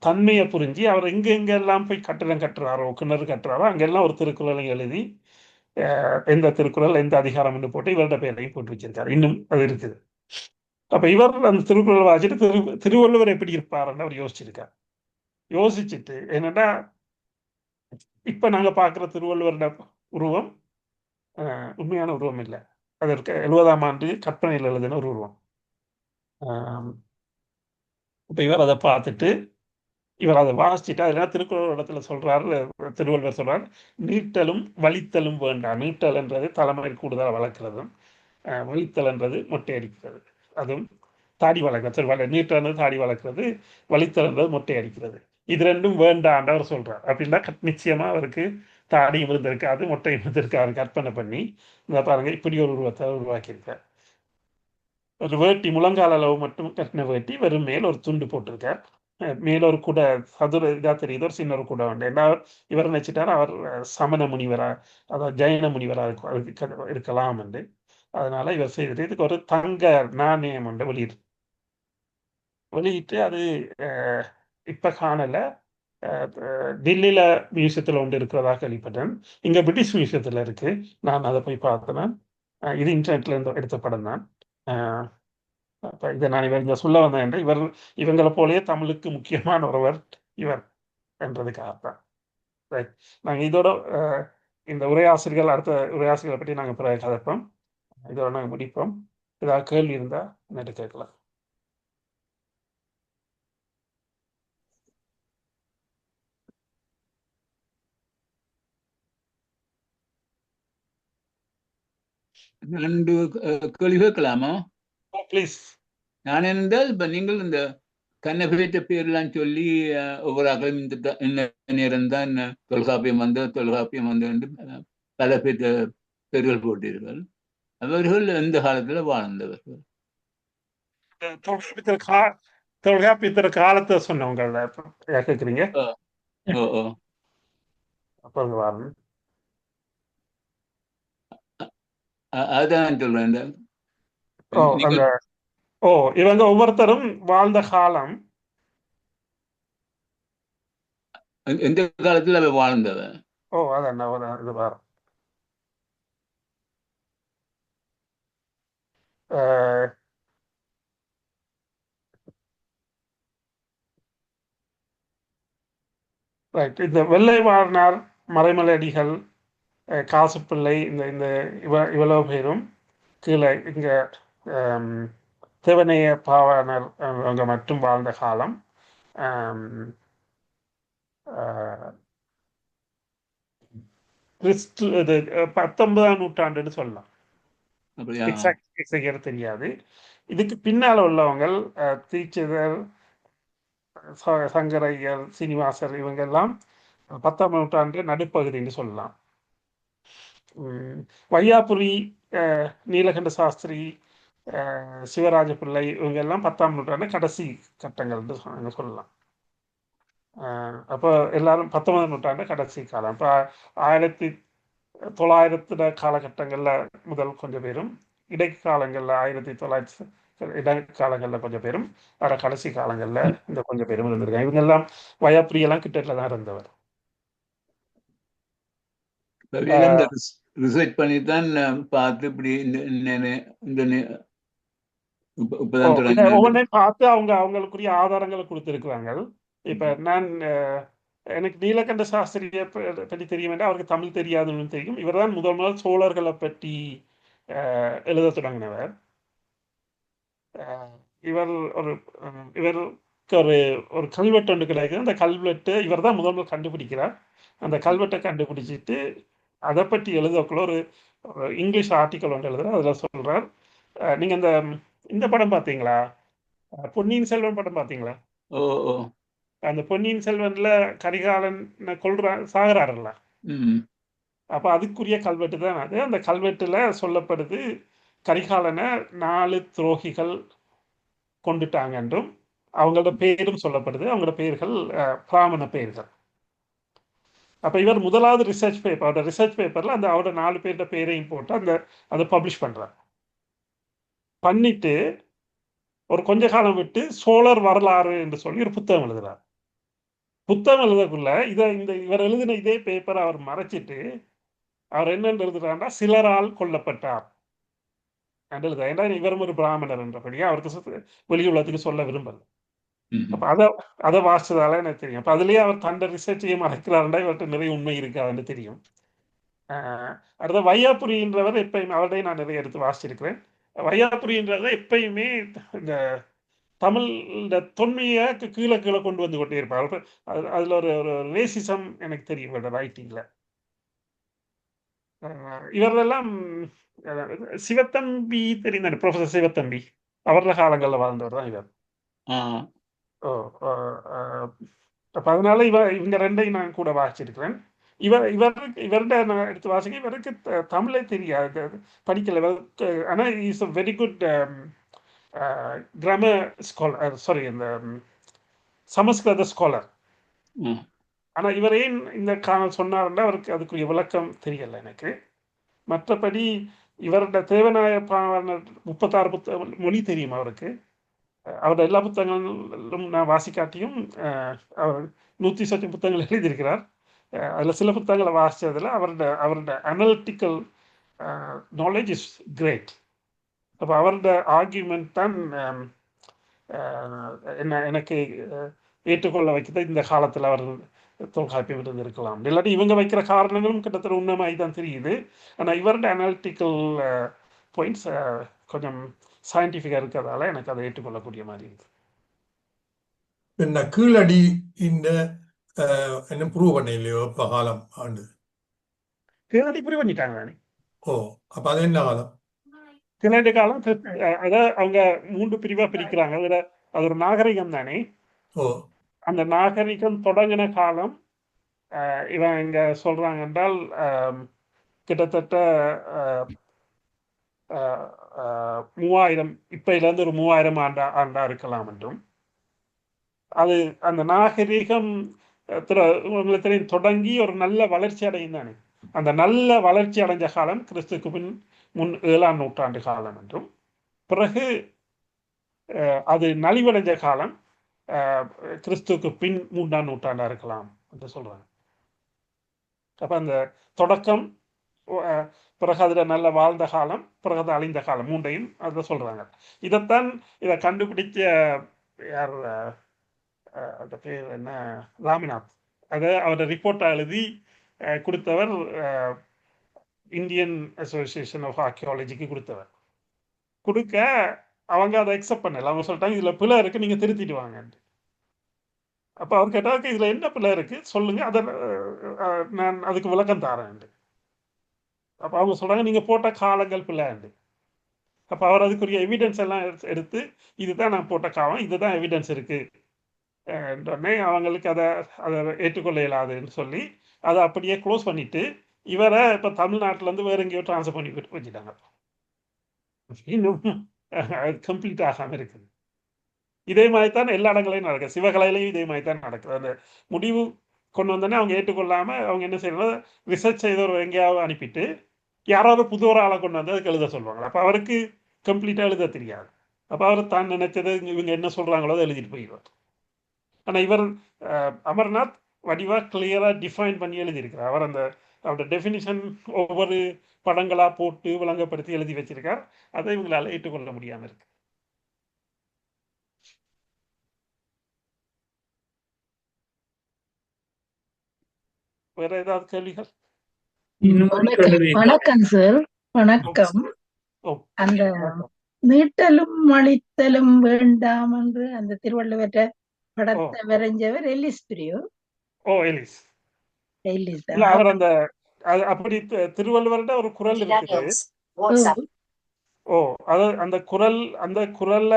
தன்மையை புரிஞ்சு அவர் எங்கெங்கெல்லாம் போய் கட்டிடம் கட்டுறாரோ கிணறு கட்டுறாரோ அங்கெல்லாம் ஒரு திருக்குறளை எழுதி எந்த திருக்குறள் எந்த அதிகாரம்னு போட்டு இவரோட பேரையும் போட்டு வச்சிருக்காரு. இன்னும் அது இருக்குது. அப்ப இவர் அந்த திருக்குறள் வாசிட்டு திருவள்ளுவர் எப்படி இருப்பாருன்னு அவர் யோசிச்சிருக்கார். யோசிச்சுட்டு என்னன்னா, இப்ப நாங்க பார்க்குற திருவள்ளுவரோட உருவம் உண்மையான உருவம் இல்லை. அதற்கு 70ஆம் ஆண்டு கற்பனையில் எழுதின ஒரு உருவம். இப்போ இவர் அதை பார்த்துட்டு இவர் அதை வாசிச்சுட்டு அதெல்லாம் திருக்குறள் இடத்துல சொல்றாரு. திருவள்ளுவர் சொல்றார், நீட்டலும் வலித்தலும் வேண்டாம். நீட்டல் என்றது தலைமை கூடுதலாக வளர்க்கிறதும், வலித்தல் என்றது மொட்டை அடிக்கிறது. அதுவும் தாடி வளர்க்கிறது. நீட்டல் தாடி வளர்க்கிறது, வலித்தல் என்றது மொட்டை அடிக்கிறது. இது ரெண்டும் வேண்டான்னு அவர் சொல்றார். அப்படின்னா நிச்சயமா அவருக்கு தாடியும் இருந்திருக்காது, மொட்டையும் இருந்திருக்காரு. கற்பனை பண்ணி இந்த பாருங்க இப்படி ஒரு உருவத்தை உருவாக்கியிருக்கார். ஒரு வேட்டி முழங்கால அளவு மட்டும் கட்டின வேட்டி, வெறும் மேல் ஒரு துண்டு போட்டிருக்கார். மேல ஒரு குடை சதுர இதா தெரியுது, ஒரு சின்ன ஒரு குடை உண்டு. என்ன இவர் நினைச்சிட்டார் அவர் சமண முனிவரா, அதாவது ஜெயன முனிவரா இருக்கலாம் என்று. அதனால இவர் செய்தது இதுக்கு ஒரு தங்க நாணயம் உண்டு வெளியிட்டு அது இப்ப காணல. டெல்லியில மியூசியத்தில் ஒன்று இருக்கிறதா கேள்விப்பட்டேன். இங்க பிரிட்டிஷ் மியூசியத்தில் இருக்கு. நான் அதை போய் பார்த்தேன். இது இன்டர்நெட்ல இருந்து எடுத்த படம் தான். அப்ப இதை நான் இவர் இங்க சொல்ல வந்தேன் என்று இவங்களை போலயே தமிழுக்கு முக்கியமான ஒருவர் இவர் என்றதுக்காகத்தான். ரைட். நாங்கள் இதோட இந்த உரையாசிரியர்கள் அடுத்த உரையாசிரியர்களை பற்றி நாங்கள் பிறகு கதைப்போம். இதோட நாங்கள் முடிப்போம். ஏதாவது கேள்வி இருந்தா நேற்று கேட்கலாம். ரெண்டு கேள்வி கேட்கலாமா? ப்ளீஸ். நான் என்றால் இப்ப நீங்கள் இந்த கண்ணபேற்ற பேர்லாம் சொல்லி ஒவ்வொரு அகலும் இந்த நேரம் தான் தொல்காப்பியம் வந்து பல பேர்கள் போட்டீர்கள். அவர்கள் எந்த காலத்துல வாழ்ந்தவர்கள்? தொல்காப்பியத்திற காலத்தை சொன்னவங்க கேட்குறீங்க. அதுதான் சொல்றேன். இவங்க ஒவ்வொருத்தரும் வாழ்ந்த காலம் எந்த காலத்துல அவ வாழ்ந்தவன்? அதான் இது பாரு. ரைட். இந்த வெள்ளை வாழ்னார், மறைமலடிகள், காசுப்பிள்ளை, இந்த இவ்வளவு பேரும் கீழே இங்க தேவனைய பாவாணர் அவங்க மட்டும் வாழ்ந்த காலம் 19ஆம் நூற்றாண்டுன்னு சொல்லலாம். தெரியாது. இதுக்கு பின்னால உள்ளவங்க தீட்சிதர், சங்கரையர், சீனிவாசர் இவங்க எல்லாம் 10ஆம் நூற்றாண்டு நடுப்பகுதின்னு சொல்லலாம். வையாபுரி, நீலகண்ட சாஸ்திரி, சிவராஜ பிள்ளை இவங்க எல்லாம் 10ஆம் நூற்றாண்டு கடைசி கட்டங்கள் சொல்லலாம். அப்போ எல்லாரும் 19ஆம் நூற்றாண்டு கடைசி காலம். இப்போ 1900 காலகட்டங்களில் முதல் கொஞ்சம் பேரும், இடைக்காலங்களில் 1900 இடைக்காலங்களில் கொஞ்சம் பேரும், வர கடைசி காலங்களில் இந்த கொஞ்சம் பேரும் இருந்திருக்காங்க. இவங்க எல்லாம் வயாப்பிரியெல்லாம் கிட்டத்தில் தான் இருந்தவர். ரிசர்ச் பண்ணி தான் பார்த்து இப்படி ஒவ்வொன்றையும் பார்த்து அவங்களுக்குரிய ஆதாரங்களை கொடுத்திருக்கிறாங்க. இப்ப நான் எனக்கு நீலகண்ட சாஸ்திரியை பற்றி தெரியும் என்றால் அவருக்கு தமிழ் தெரியாதுன்னு தெரியும். இவர் தான் முதல் சோழர்களை பற்றி எழுத தொடங்கினவர். இவருக்கு ஒரு கல்வெட்டு ஒன்று கிடைக்குது. அந்த கல்வெட்டு இவர் தான் முதல் கண்டுபிடிக்கிறார். அந்த கல்வெட்டை கண்டுபிடிச்சிட்டு அதை பற்றி எழுதக்குள்ள ஒரு இங்கிலீஷ் ஆர்டிக்கல் ஒன்று எழுதுறார். அதில் சொல்றார், நீங்க இந்த படம் பார்த்தீங்களா, பொன்னியின் செல்வன் படம் பார்த்தீங்களா? ஓ ஓ அந்த பொன்னியின் செல்வன்ல கரிகாலன் சாகுறாருல்ல. ம் அப்ப அதுக்குரிய கல்வெட்டு தான் அது. அந்த கல்வெட்டுல சொல்லப்படுது கரிகாலனை 4 துரோகிகள் கொண்டுட்டாங்க என்றும் அவங்களோட பேரும் சொல்லப்படுது. அவங்களோட பெயர்கள் பிராமண பெயர்கள். அப்ப இவர் முதலாவது ரிசர்ச் பேப்பர், அவரோட ரிசர்ச் பேப்பர்ல அந்த அவரோட 4 பேரோட பேரையும் போட்டு அதை பப்ளிஷ் பண்றார். பண்ணிட்டு ஒரு கொஞ்ச காலம் விட்டு சோழர் வரலாறு என்று சொல்லி ஒரு புத்தகம் எழுதுறார். புத்தகம் எழுதக்குள்ள இவர் எழுதின இதே பேப்பரை அவர் மறைச்சிட்டு அவர் என்ன எழுதுறாருன்னா சிலரால் கொல்லப்பட்டார் என்று எழுதுறார். ஏன்னா இவரும் ஒரு பிராமணர் என்றபடியா அவருக்கு வெளி உலகத்துக்கு சொல்ல விரும்பல. ம் அப்ப அதை வாசிச்சதால எனக்கு தெரியும். அப்ப அதுலயே அவர் தன்னை ரிசர்ச்சையும் மறைக்கிறாருண்டா இவர்கிட்ட நிறைய உண்மை இருக்காதுன்னு தெரியும். அடுத்த வையாபுரின்றவர் எப்பயுமே அவருடைய நான் நிறைய எடுத்து வாசிச்சிருக்கிறேன். வையாபுரின்றவர் எப்பயுமே இந்த தமிழ் இந்த தொன்மையை கீழே கீழே கொண்டு வந்து கொண்டே இருப்பார். அதுல ஒரு ஒரு ரேசிசம் எனக்கு தெரியும் இவரோட ரைட்டிங்ல. இவரெல்லாம் சிவத்தம்பி தெரியும், ப்ரொஃபசர் சிவத்தம்பி அவரோட காலங்களில் வாழ்ந்தவர் தான் இவர். ஆ ஓ அப்போ அதனால இவங்க ரெண்டையும் நான் கூட வாசிச்சிருக்கிறேன். இவர்கிட்ட நான் எடுத்து வாசிக்க இவருக்கு தமிழே தெரியாது, படிக்கல. ஆனால் is a very good grammar scholar, sorry இந்த சமஸ்கிருத ஸ்காலர். ம் ஆனால் இவர் ஏன் இந்த காலம் சொன்னார்னா அவருக்கு அதுக்குரிய விளக்கம் தெரியலை எனக்கு. மற்றபடி இவரோட தேவநாய பாவலர் 36 புத்தகம் மொழி தெரியும் அவருக்கு. அவரோட எல்லா புத்தகங்களும் நான் வாசிக்காட்டியும் அவர் 100 சொச்சம் புத்தகங்கள் எழுதியிருக்கிறார். அதில் சில புத்தகங்களை வாசித்ததில் அவரோட அனலிட்டிக்கல் நாலேஜ் இஸ் கிரேட். அப்போ அவரோட ஆர்கியூமெண்ட் தான் எனக்கு ஏற்றுக்கொள்ள வைக்கிறது. இந்த காலத்தில் அவர் தொல்காப்பியம் இருந்திருக்கலாம், இல்லாட்டி இவங்க வைக்கிற காரணங்களும் கிட்டத்தட்ட உண்மையாகி தான் தெரியுது. ஆனால் இவரோட அனலிட்டிக்கல் பாயிண்ட்ஸ் கொஞ்சம் சயின்டிஃபிக்காக இருக்கிறதால எனக்கு அதை ஏற்றுக்கொள்ளக்கூடிய மாதிரி இருக்கு. என்ன கீழடி இந்த என்ன ப்ரூவ் பண்ண இல்லையோ இப்போ காலம் ஆண்டு கீழடி புரி பண்ணிட்டாங்க தானே. ஓ அப்ப அது என்ன காலம்? கீழடி காலம் அதை அவங்க 3 பிரிவாக பிரிக்கிறாங்க. அதில் அது ஒரு நாகரிகம் தானே. ஓ அந்த நாகரிகம் தொடங்கின காலம் இவன் இங்கே சொல்கிறாங்க என்றால் கிட்டத்தட்ட 3000 இப்போலேருந்து ஒரு 3000 ஆண்டா இருக்கலாம் என்றும். அது அந்த நாகரிகம் உங்களுக்கு தெரியும் தொடங்கி ஒரு நல்ல வளர்ச்சி அடையும் தானே. அந்த நல்ல வளர்ச்சி அடைஞ்ச காலம் கிறிஸ்துக்கு முன் 7ஆம் நூற்றாண்டு காலம் என்றும், பிறகு அது நலிவடைஞ்ச காலம் கிறிஸ்துக்கு பின் 3ஆம் நூற்றாண்டா இருக்கலாம் என்று சொல்றாங்க. அப்ப அந்த தொடக்கம், பிறகு அதுல நல்ல வாழ்ந்த காலம், பிறகு அது அழிந்த காலம், 3ஐயும் அதை சொல்றாங்க. இதை கண்டுபிடிச்ச யார், அந்த பேர் என்ன, ராமநாத். அதை அவரோட ரிப்போர்ட்டை எழுதி கொடுத்தவர் இந்தியன் அசோசியேஷன் ஆஃப் ஆர்கியாலஜிக்கு கொடுத்தவர். கொடுக்க அவங்க அதை அக்செப்ட் பண்ணல. அவங்க சொல்லிட்டாங்க இதில் பிழை இருக்குது, நீங்கள் திருத்திட்டு வாங்கன்ட்டு. அப்போ அவர் கேட்டாருக்கு இதில் என்ன பிழை இருக்குது சொல்லுங்கள், அதை நான் அதுக்கு விளக்கம் தாரேன்ட்டு. அப்போ அவங்க சொல்கிறாங்க நீங்கள் போட்ட காலங்கள் பிள்ளைண்டு. அப்போ அவர் அதுக்குரிய எவிடன்ஸ் எல்லாம் எடுத்து இதுதான் நான் போட்ட காலம், இதுதான் எவிடன்ஸ் இருக்குது உடனே அவங்களுக்கு அதை ஏற்றுக்கொள்ள இயலாதுன்னு சொல்லி அதை அப்படியே க்ளோஸ் பண்ணிவிட்டு இவரை இப்போ தமிழ்நாட்டிலேருந்து வேறு எங்கேயோ ட்ரான்ஸ்ஃபர் பண்ணி வச்சுட்டாங்க. இன்னும் கம்ப்ளீட் ஆகாமல் இருக்குது. இதே மாதிரி தான் எல்லா இடங்களையும் நடக்குது. சிவகலையிலையும் இதே மாதிரி தான் நடக்குது. அந்த முடிவு கொண்டு வந்தோடனே அவங்க ஏற்றுக்கொள்ளாமல் அவங்க என்ன செய்யணும், ரிசர்ச் செய்தவர் எங்கேயாவது அனுப்பிட்டு யாராவது புது ஒரு ஆளை கொண்டு வந்து அதுக்கு எழுத சொல்லுவாங்க. அப்போ அவருக்கு கம்ப்ளீட்டாக எழுத தெரியாது. அப்போ அவர் தான் நினைச்சது இவங்க என்ன சொல்கிறாங்களோ அதை எழுதிட்டு போயிடுவார். ஆனால் இவர் அமர்நாத் வடிவாக கிளியராக டிஃபைன் பண்ணி எழுதியிருக்கிறார். அவர் அவரோட டெஃபினிஷன் ஒவ்வொரு படங்களாக போட்டு விளங்கப்படுத்தி எழுதி வச்சிருக்கார். அதை இவங்களால ஏற்றுக்கொள்ள முடியாமல் இருக்கு. வேற ஏதாவது கேள்விகள்? வணக்கம் சார். வணக்கம். அந்த மீட்டலும் அழித்தலும் வேண்டாம் என்று அந்த திருவள்ளுவற்ற படத்தை வரைஞ்சவர் எலிஸ் பிரியோ. எலிஸ் அவர் அந்த அப்படி திருவள்ளுவர்கிட்ட ஒரு குறள் இருக்குது. அது அந்த குறல்ல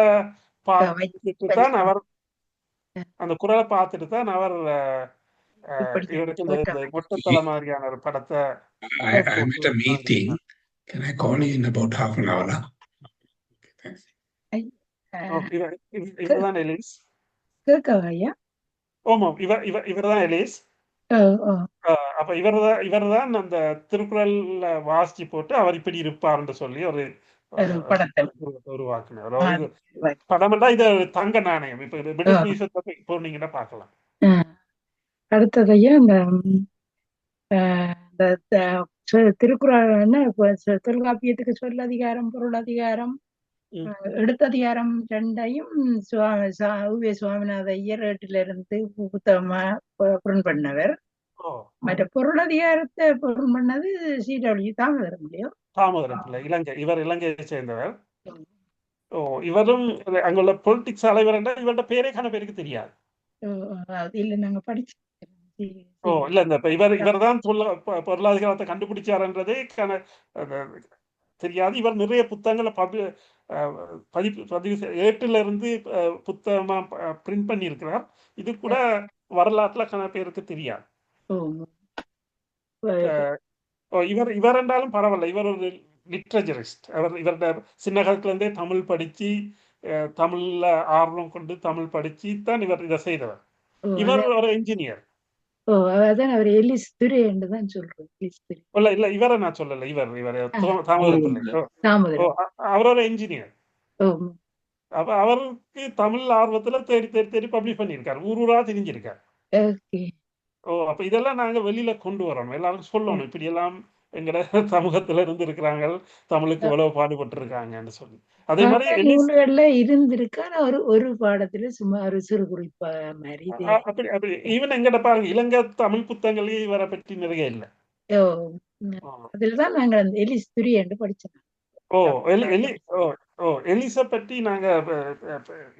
பார்த்துட்டு தான் அவர் அந்த குரலை பார்த்துட்டு தான் அவர் இவருக்கு இந்த மொட்டத்தலை மாதிரியான ஒரு படத்தை I'm at a meeting. Can I call you in about half an hour? Thanks. இவர்தான் எலிஸ். கேட்கவாயா? ஓமாம், இவர்தான் எலிஸ். அப்ப இவர்தான் அந்த திருக்குறள்ல வாசிச்சு போட்டு அவர் இப்படி இருப்பார்ன்னு சொல்லி ஒரு படத்தை உருவாக்குனார். படம்னா இது தங்க நாணயம். இப்ப பிரிட்டிஷ் மியூசியத்தை போனீங்கன்னா பார்க்கலாம். அடுத்ததையா இந்த திருக்குறள் தொல்காப்பியத்துக்கு சொல் அதிகாரம், பொருள் அதிகாரம், எழுத்ததிகாரம் ரெண்டையும் சுவாமிநாத ஐயர் ஏட்டிலிருந்து புத்தகமா புரன் பண்ணவர். மற்ற பொருளதிகாரத்தை பொருள் பண்ணது CW தாமோதரம் இல்லையோ? தாமோதரம் பிள்ளை, இலங்கை. இவர் இலங்கையை சேர்ந்தவர். இவரும் அங்குள்ள பொலிட்டிக்ஸ் தலைவர் என்றால் இவருடைய பேரே கன பேருக்கு தெரியாது. இல்ல நாங்க படிச்சு இல்ல இந்த இவர் தான் பொருளாதாரத்தை கண்டுபிடிச்சாருன்றதே தெரியாது. இவர் நிறைய புத்தகங்களை பதிவு ஏட்டுல இருந்து புத்தகமா பிரிண்ட் பண்ணி இருக்கிறார். இது கூட வரலாற்றுல கன பேருக்கு தெரியாது. இவர் என்றாலும் பரவாயில்ல, இவர் ஒரு லிட்ரேச்சரிஸ்ட். இவருடைய சின்ன காலத்துல இருந்தே தமிழ் படிச்சு தமிழ்ல ஆர்வம் கொண்டு தமிழ் படிச்சு தான் இவர் இதை செய்தவர். இவர் ஒரு என்ஜினியர். அவர் எலிஸ் துரை என்று தான் சொல்றோம். இல்ல இவரை நான் சொல்லல. இவர் தாமோதரம் அவர் ஒரு என்ஜினியர். அப்ப அவருக்கு தமிழ் ஆர்வத்துல தேடி தேடி தேடி பப்ளிஷ் பண்ணியிருக்காரு. ஊரா தெரிஞ்சிருக்காரு. அப்ப இதெல்லாம் நாங்க வெளியில கொண்டு வரணும், எல்லாரும் சொல்லணும். இப்படி எல்லாம் எங்கட சமூகத்துல இருந்து இருக்கிறாங்க, தமிழுக்கு எவ்வளவு பாடுபட்டு இருக்காங்கன்னு சொல்லி. அதே மாதிரி நூல்கள்ல இருந்திருக்கா ஒரு பாடத்துல சும்மா ஒரு சிறு குறிப்பா மாதிரி அப்படி ஈவன் எங்கட பாருங்க, இலங்கை தமிழ் புத்தகங்களே இவரை பற்றி நிறைய இல்லை. அதுலதான் நாங்க அந்த எலிஸ் துரி என்று படிச்சோம். எலிசை பற்றி நாங்க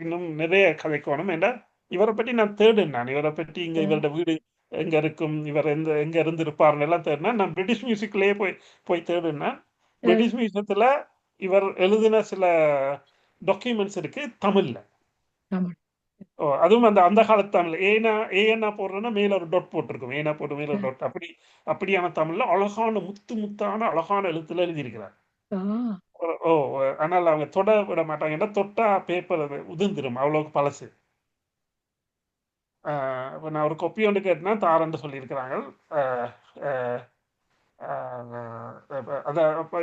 இன்னும் நிறைய கதைக்கணும். ஏன்னா இவரை பற்றி நான் தேடுனேன். இவரை பற்றி இங்க இவரோட வீடு எங்க இருக்கும், இவர் எங்க இருந்து இருப்பாருன்னு எல்லாம் தேடினேன். நான் பிரிட்டிஷ் மியூசிக்லயே போய் தேடுனேன். பிரிட்டிஷ் மியூசியத்துல இவர் எழுதின சில டாக்குமெண்ட்ஸ் இருக்கு தமிழ்ல. அதுவும் அந்த காலத்து தமிழ் ஏன்னா போடுறேன்னா மேல ஒரு டொட் போட்டிருக்கும். ஏன்னா போட்டு மேல ஒரு டொட், அப்படியான தமிழ்ல அழகான முத்தான அழகான எழுத்துல எழுதியிருக்கிறார். ஆனால் அவங்க தொட விட மாட்டாங்க. ஏன்னா தொட்டா பேப்பர் உதிர்ந்துரும், அவ்வளவுக்கு பழசு. நான் ஒரு கொப்பி ஒன்று கேட்டேன்னா தாரன்னு சொல்லியிருக்கிறாங்க.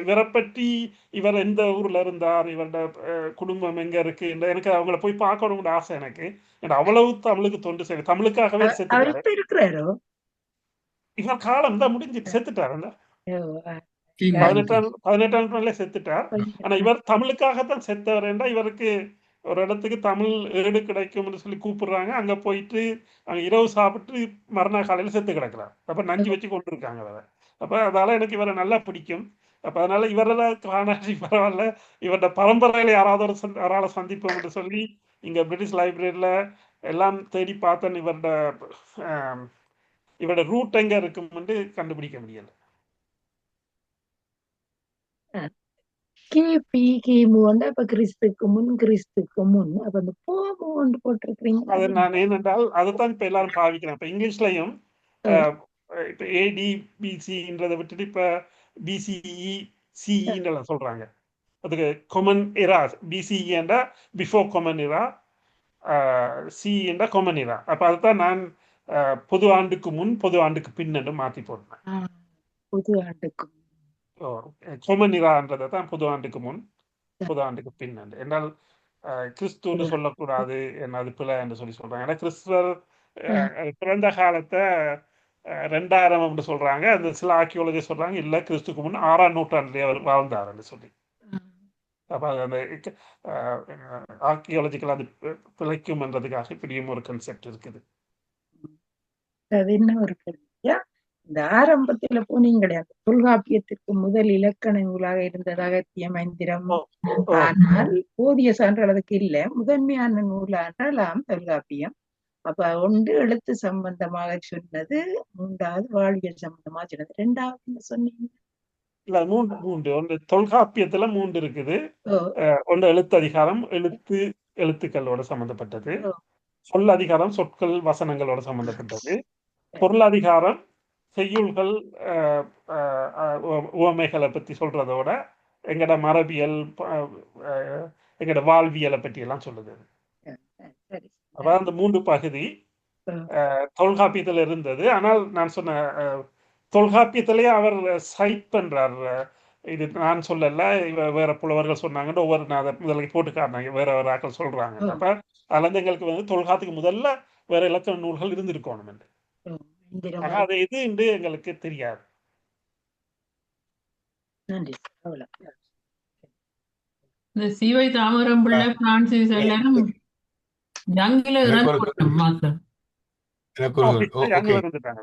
இவரை பற்றி இவர் எந்த ஊர்ல இருந்தார், இவரோட குடும்பம் எங்க இருக்கு, எனக்கு அவங்கள போய் பார்க்கணும்னு ஆசை எனக்கு. அவ்வளவு தமிழுக்கு தொண்டு செய்ய, தமிழுக்காகவே செத்துட்டாரு. இவர் காலம் தான் முடிஞ்சிட்டு செத்துட்டாரு. 18ஆம் நூற்றாண்டுல செத்துட்டார். ஆனா இவர் தமிழுக்காகத்தான் செத்தவர். என்றா இவருக்கு ஒரு இடத்துக்கு தமிழ் ஏடு கிடைக்கும்னு சொல்லி கூப்பிடுறாங்க. அங்க போயிட்டு அங்க இரவு சாப்பிட்டு மறுநாள் காலையில செத்து கிடக்குறார். அப்ப நஞ்சு வச்சு கொண்டு இருக்காங்க வேற. அப்ப அதனால எனக்கு இவரை நல்லா பிடிக்கும். அப்ப அதனால இவரெல்லாம் காணாட்டி பரவாயில்ல, இவரோட பரம்பரையில யாராவது யாரால சந்திப்போம்னு சொல்லி இங்க பிரிட்டிஷ் லைப்ரரியில எல்லாம் தேடி பார்த்தேன். இவரோட ரூட் எங்க இருக்கும்னு கண்டுபிடிக்க முடியல. கிபி கிமு அப்ப கிறிஸ்துக்கு முன் அப்ப அந்த போமு போட்டிருக்கீங்க. அது நான் ஏனென்றால் அதைத்தான் இப்ப எல்லாரும் பாவிக்கிறேன். இப்ப இங்கிலீஷ்லயும் இப்ப ADBCன்றதை விட்டுட்டு இப்ப BCE CE சொல்றாங்க. அதுக்கு கொமன் இரா. BCE என்றா பிஃபோர் கொமன் இரா, CE என்றா கொமன் இரா. அப்ப அதுதான் நான் பொது ஆண்டுக்கு முன் பொது ஆண்டுக்கு பின் என்று மாத்தி போடுறேன். பொது ஆண்டுக்கு கொமன் இரான்றதை தான் பொது ஆண்டுக்கு முன் பொது ஆண்டுக்கு பின் என்றால் கிறிஸ்துன்னு சொல்லக்கூடாது, என்ன அது பிழை என்று சொல்றாங்க. ஏன்னா கிறிஸ்துவர் பிறந்த காலத்தை 2000 சொல்றாங்க. அந்த சில ஆர்கியோலஜி சொல்றாங்க இல்ல கிறிஸ்துக்கு முன் 6ஆம் நூற்றாண்டுலேயே அவர் வாழ்ந்தாருன்னு சொல்லி. அப்ப அந்த ஆர்கியோலஜிக்கல் அது பிழைக்கும் என்றதுக்காக இப்படியும் ஒரு கன்செப்ட் இருக்குது. அது என்ன ஒரு இந்த ஆரம்பத்துல போனீங்க கிடையாது. தொல்காப்பியத்திற்கு முதல் இலக்கண நூலாக இருந்தது அகத்தியம், ஐந்திரம். ஆனால் போதிய சான்றுகள் அதுக்கு இல்ல. முதன்மையான நூலானாலாம் தொல்காப்பியம். அப்ப ஒன்று எழுத்து சம்பந்தமாக சொன்னது, மூன்றாவது வாழ்வியல் சம்பந்தமாக சொன்னது, ரெண்டாவது சொன்னீங்க இல்ல மூன்று. ஒன்று தொல்காப்பியத்துல 3 இருக்குது. ஒன்று எழுத்து அதிகாரம், எழுத்துக்களோட சம்பந்தப்பட்டது. ஓ, சொல்லதிகாரம் சொற்கள் வசனங்களோட சம்பந்தப்பட்டது. பொருளதிகாரம் செய்யுள்கள் உவமைகளை பற்றி சொல்றதோட எங்கட மரபியல் எங்கட வாழ்வியலை பற்றி எல்லாம் சொல்லுது. சரி. அப்ப அந்த 3 பகுதி தொல்காப்பியத்தில் இருந்தது. ஆனால் நான் சொன்ன தொல்காப்பியத்திலேயே அவர் சைட் பண்றார். இது நான் சொல்லல, வேற புலவர்கள் சொன்னாங்கன்னு ஒவ்வொரு முதல்ல போட்டு காட்டினாங்க, வேற வேற ஆக்கள் சொல்றாங்க. அப்ப அதுல இருந்து எங்களுக்கு வந்து தொல்காப்பியத்துக்கு முதல்ல வேற இலக்கண நூல்கள் இருந்திருக்கணும் என்று. ஆனா அது எது என்று எங்களுக்கு தெரியாது. நன்றி. அவ்வளவு. இந்த சிவை தாமரம் பிள்ளை பிரான்சிஸ் எல்லாரும் ஜங்கில எனக்கு ஒரு இறந்து மாஸ்டர். எனக்கு ஒரு அங்க ஓகே இருந்துட்டாங்க.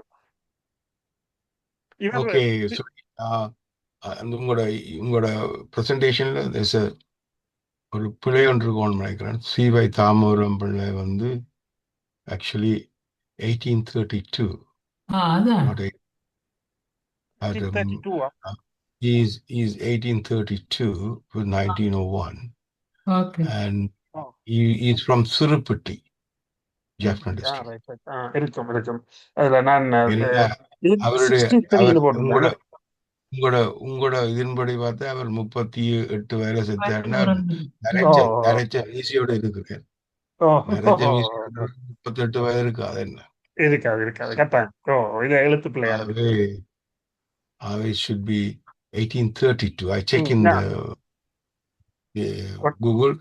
இவர் ஓகே உங்களோட உங்களோட ப்ரெசன்டேஷன்ல ஒரு பிழை ஒன்று இருக்கும்னு நினைக்கிறேன். சிவை தாமரம் பிள்ளை வந்து ஆக்சுவலி 1832. அதான் not eight- at, 1832 he's 1832 to 1901, okay. and Oh. he's from Sirupatti, Jaffna district. இருக்கும் இருக்கும். அதுல நான் என்ன, அவருடைய 63 போட்டிருந்தேன். உங்களோட இதன்படி பார்த்தா அவர் 38 வயதுல செத்தாருன்னா இறந்து. நரைச்ச மீசையோட இருக்கிறார். நரைச்ச மீசையோட 38 வயது இருக்கு. அது என்ன இருக்காது கட்டாயம். இது எழுத்து பிள்ளையா இருக்கு. it should be 1832. I check in Yeah. the What? Google.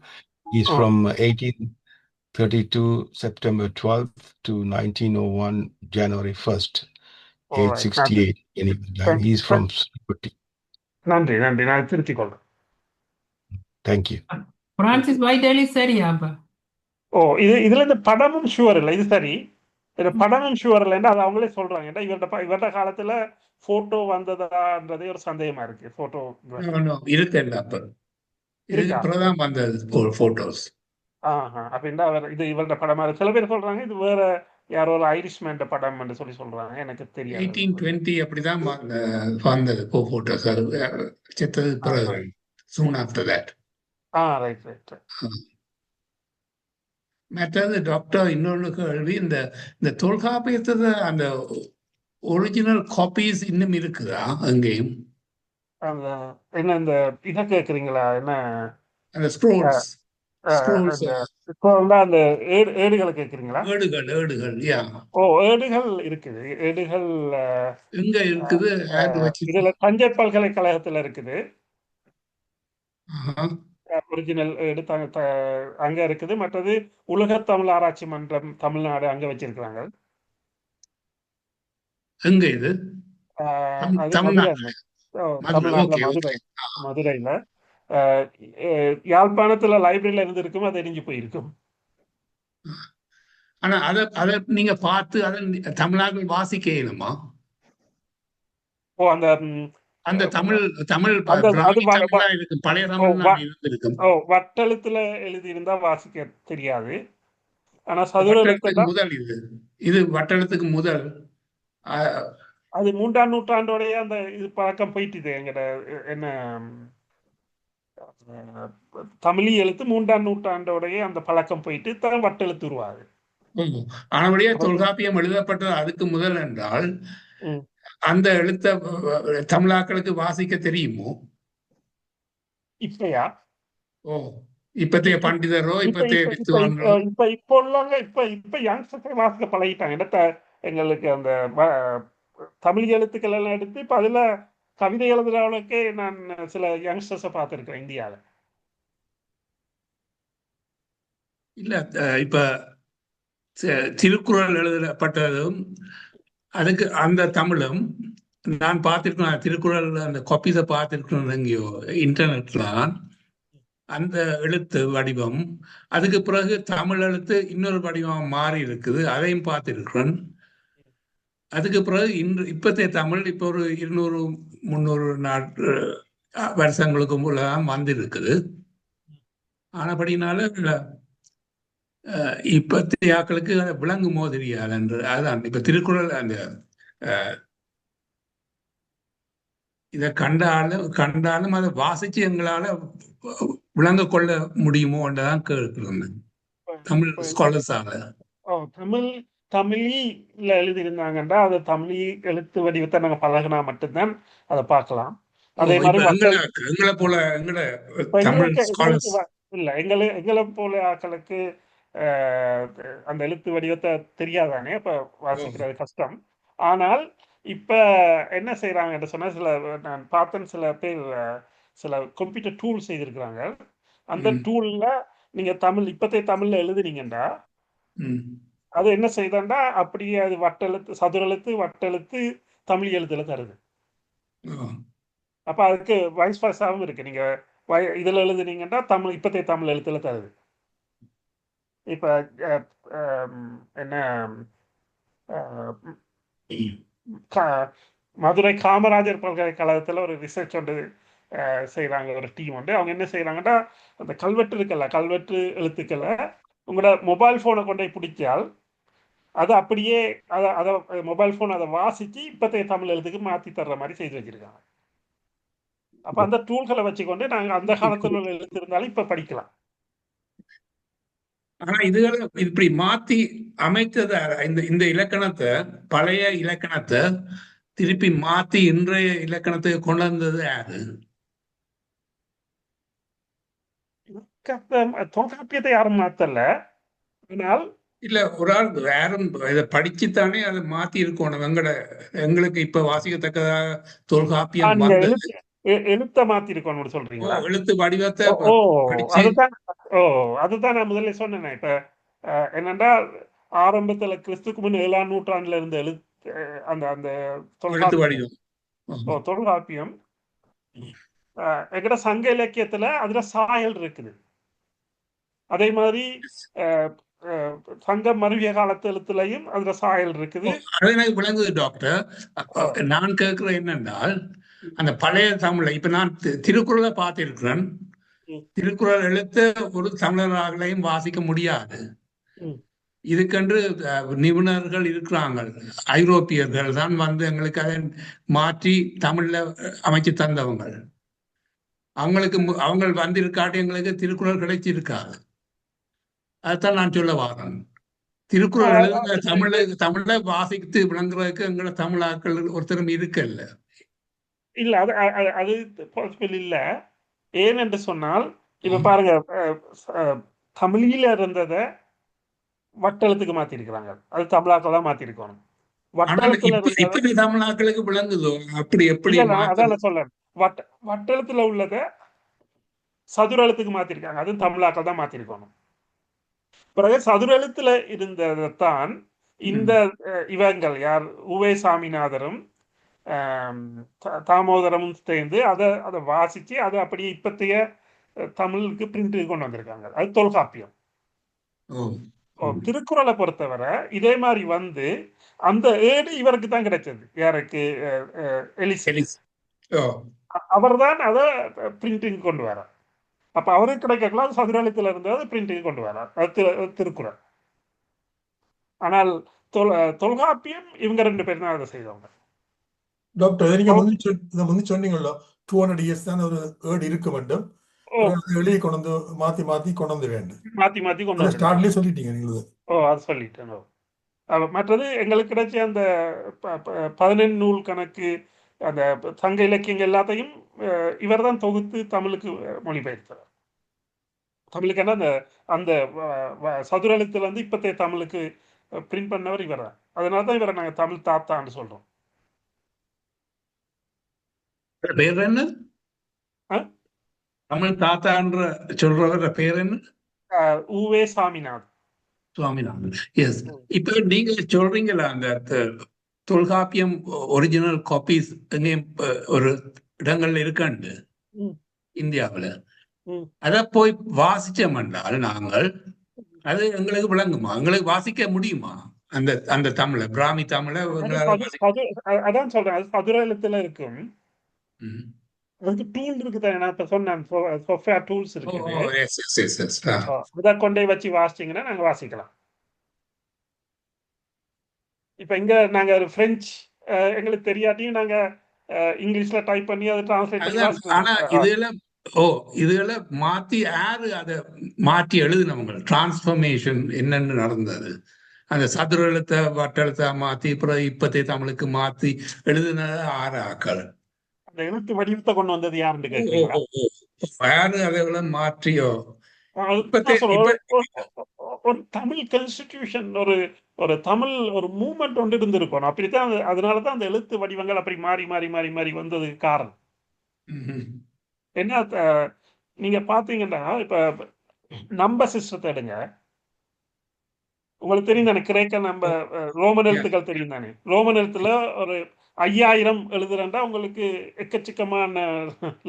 He's from 1832 September 12th to 1901 January 1st, All age right. 68. He's from Sirupatti. நன்றி நான் திருத்திக் கொள்றேன். Thank you. பிரான்சிஸ் வைட்டேலி சரியா அப்ப? இதுல இந்த படமும் ஷுவர் இல்லை. இது சரி, இந்த படமும் ஷுவர் இல்லைன்னா அது அவங்களே சொல்றாங்க. ஏன்னா இவருடைய காலத்துல போட்டோ வந்ததான்றதே ஒரு சந்தேகமா இருக்கு. போட்டோ இருக்குல்ல, அப்ப இதுக்கு அப்புறம் வந்தது போட்டோஸ். அப்படின்னா அவர் இது இவருடைய படமா சில பேர் சொல்றாங்க, இது வேற யாரோ ஒரு ஐரிஷ்மேன் படம் என்று சொல்லி சொல்றாங்க. எனக்கு தெரியாது. 1820 அப்படிதான் வந்தது போட்டோஸ். செத்தது பிறகு soon after that. ரைட். மற்றது டாக்டர் இன்னொன்று கேள்வி, இந்த தொல்காப்பியத்துல அந்த ஒரிஜினல் காப்பீஸ் இன்னும் இருக்குதா அங்கேயும்? அந்த என்ன இந்த இதை கேக்குறீங்களா? என்ன அந்த ஸ்க்ரோல்ஸ் அந்த ஏடுகளை கேக்குறீங்களா? ஏடுகள் யா. ஏடுகள் இருக்குது. ஏடுகள் எங்க இருக்குது? இதுல தஞ்சை பல்கலைக்கழகத்துல இருக்குது. ஒரிஜினல் எடுத்தாங்க அங்க இருக்குது. மற்றது உலக தமிழ் ஆராய்ச்சி மன்றம் தமிழ்நாடு அங்க வச்சிருக்கிறாங்க. எங்க இது? மதுரையில. யாழ்ப்பாணத்துல லைப்ரரியில இருந்து இருக்கும், அது எரிஞ்சு போயிருக்கும். ஆனா அத நீங்க பார்த்து அதை தமிழாக்கள் வாசிக்க இயலுமா? அந்த தமிழ் பழைய வட்டெழுத்துல எழுதி இருந்தா வாசிக்க தெரியாது. ஆனா சதுரத்துக்கு முதல் இது வட்டெழுத்துக்கு முதல் அது 3ஆம் நூற்றாண்டோடைய அந்த இது பழக்கம் போயிட்டு எங்கட என்ன தமிழ் எழுத்து 3ஆம் நூற்றாண்டோடைய அந்த பழக்கம் போயிட்டு தான் வட்டெழுத்து உருவாது. ஆனபடியே தொல்காப்பியம் எழுதப்பட்டது அதுக்கு முதல் என்றால் அந்த எழுத்த தமிழாக்களுக்கு வாசிக்க தெரியுமோ? இப்பயா இப்பத்தைய பண்டிதரோ இப்ப உள்ளவங்க இப்ப யங்ஸ்டர்ஸை வாசிக்க பழகிட்டாங்க. எங்களுக்கு அந்த தமிழ் எழுத்துக்கள் எல்லாம் எடுத்து இப்ப அதுல கவிதை எழுதுறவனுக்கு நான் சில யங்ஸ்டர்ஸை பார்த்திருக்கேன் இந்தியாவில். இல்ல இப்ப திருக்குறள் எழுதப்பட்டதும் அதுக்கு அந்த தமிழும் நான் பார்த்திருக்கேன். திருக்குறள் அந்த காப்பீஸை பார்த்திருக்கேன் எங்கேயோ இன்டர்நெட்ல. அந்த எழுத்து வடிவம் அதுக்கு பிறகு தமிழ் எழுத்து இன்னொரு வடிவம் மாறி இருக்குது, அதையும் பார்த்திருக்கிறேன். அதுக்கு பிறகு இப்பத்தைய தமிழ் இப்போ ஒரு 200-300 வருஷங்களுக்கு மூலம் வந்திருக்குது. ஆனபடினால இப்பத்தைய ஆக்களுக்கு அதை விளங்குமோ தெரியாது என்று. அதுதான் இப்ப திருக்குறள் அந்த இதை கண்டாலும் அதை வாசிச்சு எங்களால விளங்க கொள்ள முடியுமோ என்றதான் கேட்கிறேன். தமிழ் இப்ப ஸ்காலர்ஸால. தமிழ்ல எழுதியிருந்தாங்கன்னா அது தமிழ் எழுத்து வடிவத்தை நாங்க பழகினா மட்டும்தான் அதை பார்க்கலாம். அதே இப்ப மாதிரி எங்களை போல இப்ப தமிழ் எங்களுக்கு ஸ்காலர்ஸ் இல்ல எங்களை போல ஆட்களுக்கு அந்த எழுத்து வடிவத்தை தெரியாதானே, இப்ப வாசிக்கிறது கஷ்டம். ஆனால் இப்ப என்ன செய்யறாங்கன்னு சொன்னா, நான் பார்த்தேன் சில பேர் சில கம்ப்யூட்டர் டூல் செய்திருக்கிறாங்க. அந்த டூல்ல நீங்க இப்பத்தைய தமிழ்ல எழுதுனீங்கன்னா அது என்ன செய்தாண்டா அப்படியே அது வட்டெழுத்து, சதுரெழுத்து, வட்டெழுத்து, தமிழ் எழுத்துல தருது. அப்ப அதுக்கு வைஸ் வர்சாவும் இருக்கு. நீங்க இதுல எழுதுனீங்கன்னா இப்பத்தைய தமிழ் எழுத்துல தருது. இப்ப என்ன மதுரை காமராஜர் பல்கலைக்கழகத்துல ஒரு ரிசர்ச் ஒன்று செய்யறாங்க, ஒரு டீம் வந்து. அவங்க என்ன செய்யறாங்கன்னா, அந்த கல்வெட்டு இருக்குல்ல, கல்வெட்டு எழுத்துக்களை உங்களோட மொபைல் போனை கொண்டு போய் பிடிச்சால் அது அப்படியே அதை மொபைல் போன் அதை வாசிச்சு இப்பத்தைய தமிழ் எழுத்துக்கு மாத்தி தர்ற மாதிரி செய்து வச்சிருக்காங்க. அப்ப அந்த டூல்களை வச்சுக்கொண்டு நாங்க அந்த காலத்துல உள்ள எழுத்து இருந்தாலும் இப்ப படிக்கலாம். ஆனா இதுகளை இப்படி மாத்தி அமைத்தது இந்த இலக்கணத்தை, பழைய இலக்கணத்தை திருப்பி மாத்தி இன்றைய இலக்கணத்தை கொண்டு வந்தது யாரு? தொல்காப்பியத்தை யாரும் மாத்தல. ஆனால் இல்ல, ஒரு ஆள் யாரும் இதை படிச்சுத்தானே அதை மாத்தி இருக்கணும். எங்களுக்கு இப்ப வாசிக்கத்தக்கதாக தொல்காப்பியம் வந்தது. எழுத்த மாத்தி இருக்கணும் சொல்றீங்களா? எழுத்து வடிவத்தை அதுதான் நான் முதல்ல சொன்னேன். இப்ப என்னன்னா, ஆரம்பத்துல கிறிஸ்துக்கு முன் 7ஆம் நூற்றாண்டுல இருந்த அந்த அந்த தொல்காப்பியம் எங்கட சங்க இலக்கியத்துல அதுல சாயல் இருக்குது. அதே மாதிரி சங்க மருவிய காலத்து எழுத்துலையும் அதுல சாயல் இருக்குது. அது எனக்கு விளங்குது டாக்டர். நான் கேட்கிறேன் என்னென்றால், அந்த பழைய தமிழை இப்ப நான் திருக்குறளை பார்த்திருக்கிறேன். திருக்குறள் எழுத்து ஒரு தமிழர்களையும் வாசிக்க முடியாது. இதுக்கென்று நிபுணர்கள் இருக்கிறாங்க. ஐரோப்பியர்கள் தான் வந்து எங்களுக்கு அதை மாற்றி தமிழ்ல அமைச்சு தந்தவங்க. அவங்க வந்திருக்காட்டி எங்களுக்கு திருக்குறள் கிடைச்சிருக்காது. அதுதான் நான் சொல்ல வரேன். திருக்குறள் எழுதுன தமிழை வாசித்து விளங்குறதுக்கு எங்களை தமிழாக்கள் ஒருத்தரும் இருக்கல்ல. இல்ல அது பாசிபிள் இல்ல. ஏனென்று சொன்னால், இப்ப பாருங்க, தமிழில இருந்ததை வட்டெழுத்துக்கு மாத்தி இருக்கிறாங்க. அது தமிழாக்கள் தான் மாத்தி இருக்கணும். தமிழாக்களுக்கு விளங்குதோ அப்படி எப்படி? அதான் சொல்றேன், வட்டெழுத்துல உள்ளத சதுரெழுத்துக்கு மாத்திருக்காங்க. அது தமிழாக்கள் தான் மாத்திருக்கணும். பிறகு சதுரெழுத்துல இருந்ததைத்தான் இந்த இவங்கள் யார், உவே சாமிநாதரும் தாமோதரமும் சேர்ந்து அதை வாசிச்சு அதை அப்படியே இப்பத்தைய தமிழுக்கு பிரிண்ட் கொண்டு வந்திருக்காங்க. அது தொல்காப்பியம். திருக்குறளை பொறுத்தவரை இதே மாதிரி வந்து அந்த ஏடு இவருக்கு தான் கிடைச்சது. யாருக்கு? எலிஸ். அவர் தான் அதை பிரிண்டிங் கொண்டு வர. அப்ப அவருக்கு கிடைக்கலாம் சதுராலயத்துல இருந்து அதை பிரிண்டிங் கொண்டு வர. அது திருக்குறள். ஆனால் தொல்காப்பியம் இவங்க 2 பேரும் தான் அதை செய்தவங்க. டாக்டர், நீங்க முந்தி சொன்னீங்களோ 200 years தான் ஒரு ஏடு இருக்க வேண்டும். வெளியே கொண்டு மாத்தி கொண்டு வந்து வேண்டும். மாத்தி கொண்டு ஸ்டார்ட்லயே சொல்லிட்டீங்க நீங்க. அது சொல்லிட்டேன். மற்றது எங்களுக்கு கிடைச்ச அந்த 11 நூல் கணக்கு, அந்த சங்க இலக்கியங்கள் எல்லாத்தையும் இவர் தான் தொகுத்து தமிழுக்கு மொழிபெயர்த்தார். தமிழுக்கு என்ன அந்த சதுரெழுத்துல இருந்து இப்பத்தைய தமிழுக்கு பிரிண்ட் பண்ணவர் இவர் தான். அதனாலதான் இவரை நாங்க தமிழ் தாத்தான்னு சொல்றோம். பேர் என்ன? தமிழ் தாத்தான்ற சொல்றவர பேர் என்ன? உவே சாமிநாதன். சுவாமிநாதன். எஸ். இப்ப நீங்க சொல்றீங்களா அந்த தொல்காப்பியம் ஒரிஜினல் காப்பீஸ் ஒரு இடங்கள்ல இருக்காண்டு இந்தியாவுல, அத போய் வாசிச்சோம்னால் நாங்கள் அது எங்களுக்கு விளங்குமா? எங்களுக்கு வாசிக்க முடியுமா அந்த தமிழ, பிராமி தமிழ? அதான் சொல்றேன், அது சதுரெழுத்துல இருக்கும். அதுக்கு டூல் இருக்குது. நான் இப்ப சொன்னேன், சாஃப்ட்வேர் டூல்ஸ் இருக்குது. இதை கொண்டே வச்சு வாசிச்சீங்கன்னா நாங்க வாசிக்கலாம். இப்ப இங்க நாங்க பிரெஞ்சு எங்களுக்கு தெரியாட்டியும் நாங்க இங்கிலீஷ்ல டைப் பண்ணி அதை டிரான்ஸ்லேட் பண்ணி ஆனா இதுல இதுகளை மாத்தி யாரு அதை மாற்றி எழுதினவங்க டிரான்ஸ்ஃபர்மேஷன் என்னன்னு நடந்தது அந்த சதுர எழுத்த வட்டெழுத்தா மாத்தி அப்புறம் இப்பத்தே தமிழுக்கு மாத்தி எழுதின ஆறு ஆக்கள் அந்த எழுத்து வடிவத்தை கொண்டு வந்தது யாருன்னு கேட்குறீங்களா? யாரு அதை மாற்றியோ ஒரு தமிழ் கான்ஸ்டிடியூஷன் ஒரு ஒரு தமிழ் ஒரு மூவ்மெண்ட் ஒன்று இருந்திருக்கணும். அப்படித்தான் அதனாலதான் அந்த எழுத்து வடிவங்கள் அப்படி மாறி மாறி மாறி மாறி வந்ததுக்கு காரணம் என்ன. நீங்க பாத்தீங்கன்னா இப்ப நம்ப சிஸ்டத்தை எடுங்க. உங்களுக்கு தெரியும் தானே கிரேக்க நம்ம ரோமன் எழுத்துக்கள் தெரியும் தானே. ரோமன் எழுத்துல ஒரு 5000 எழுதுறேன்டா உங்களுக்கு எக்கச்சக்கமான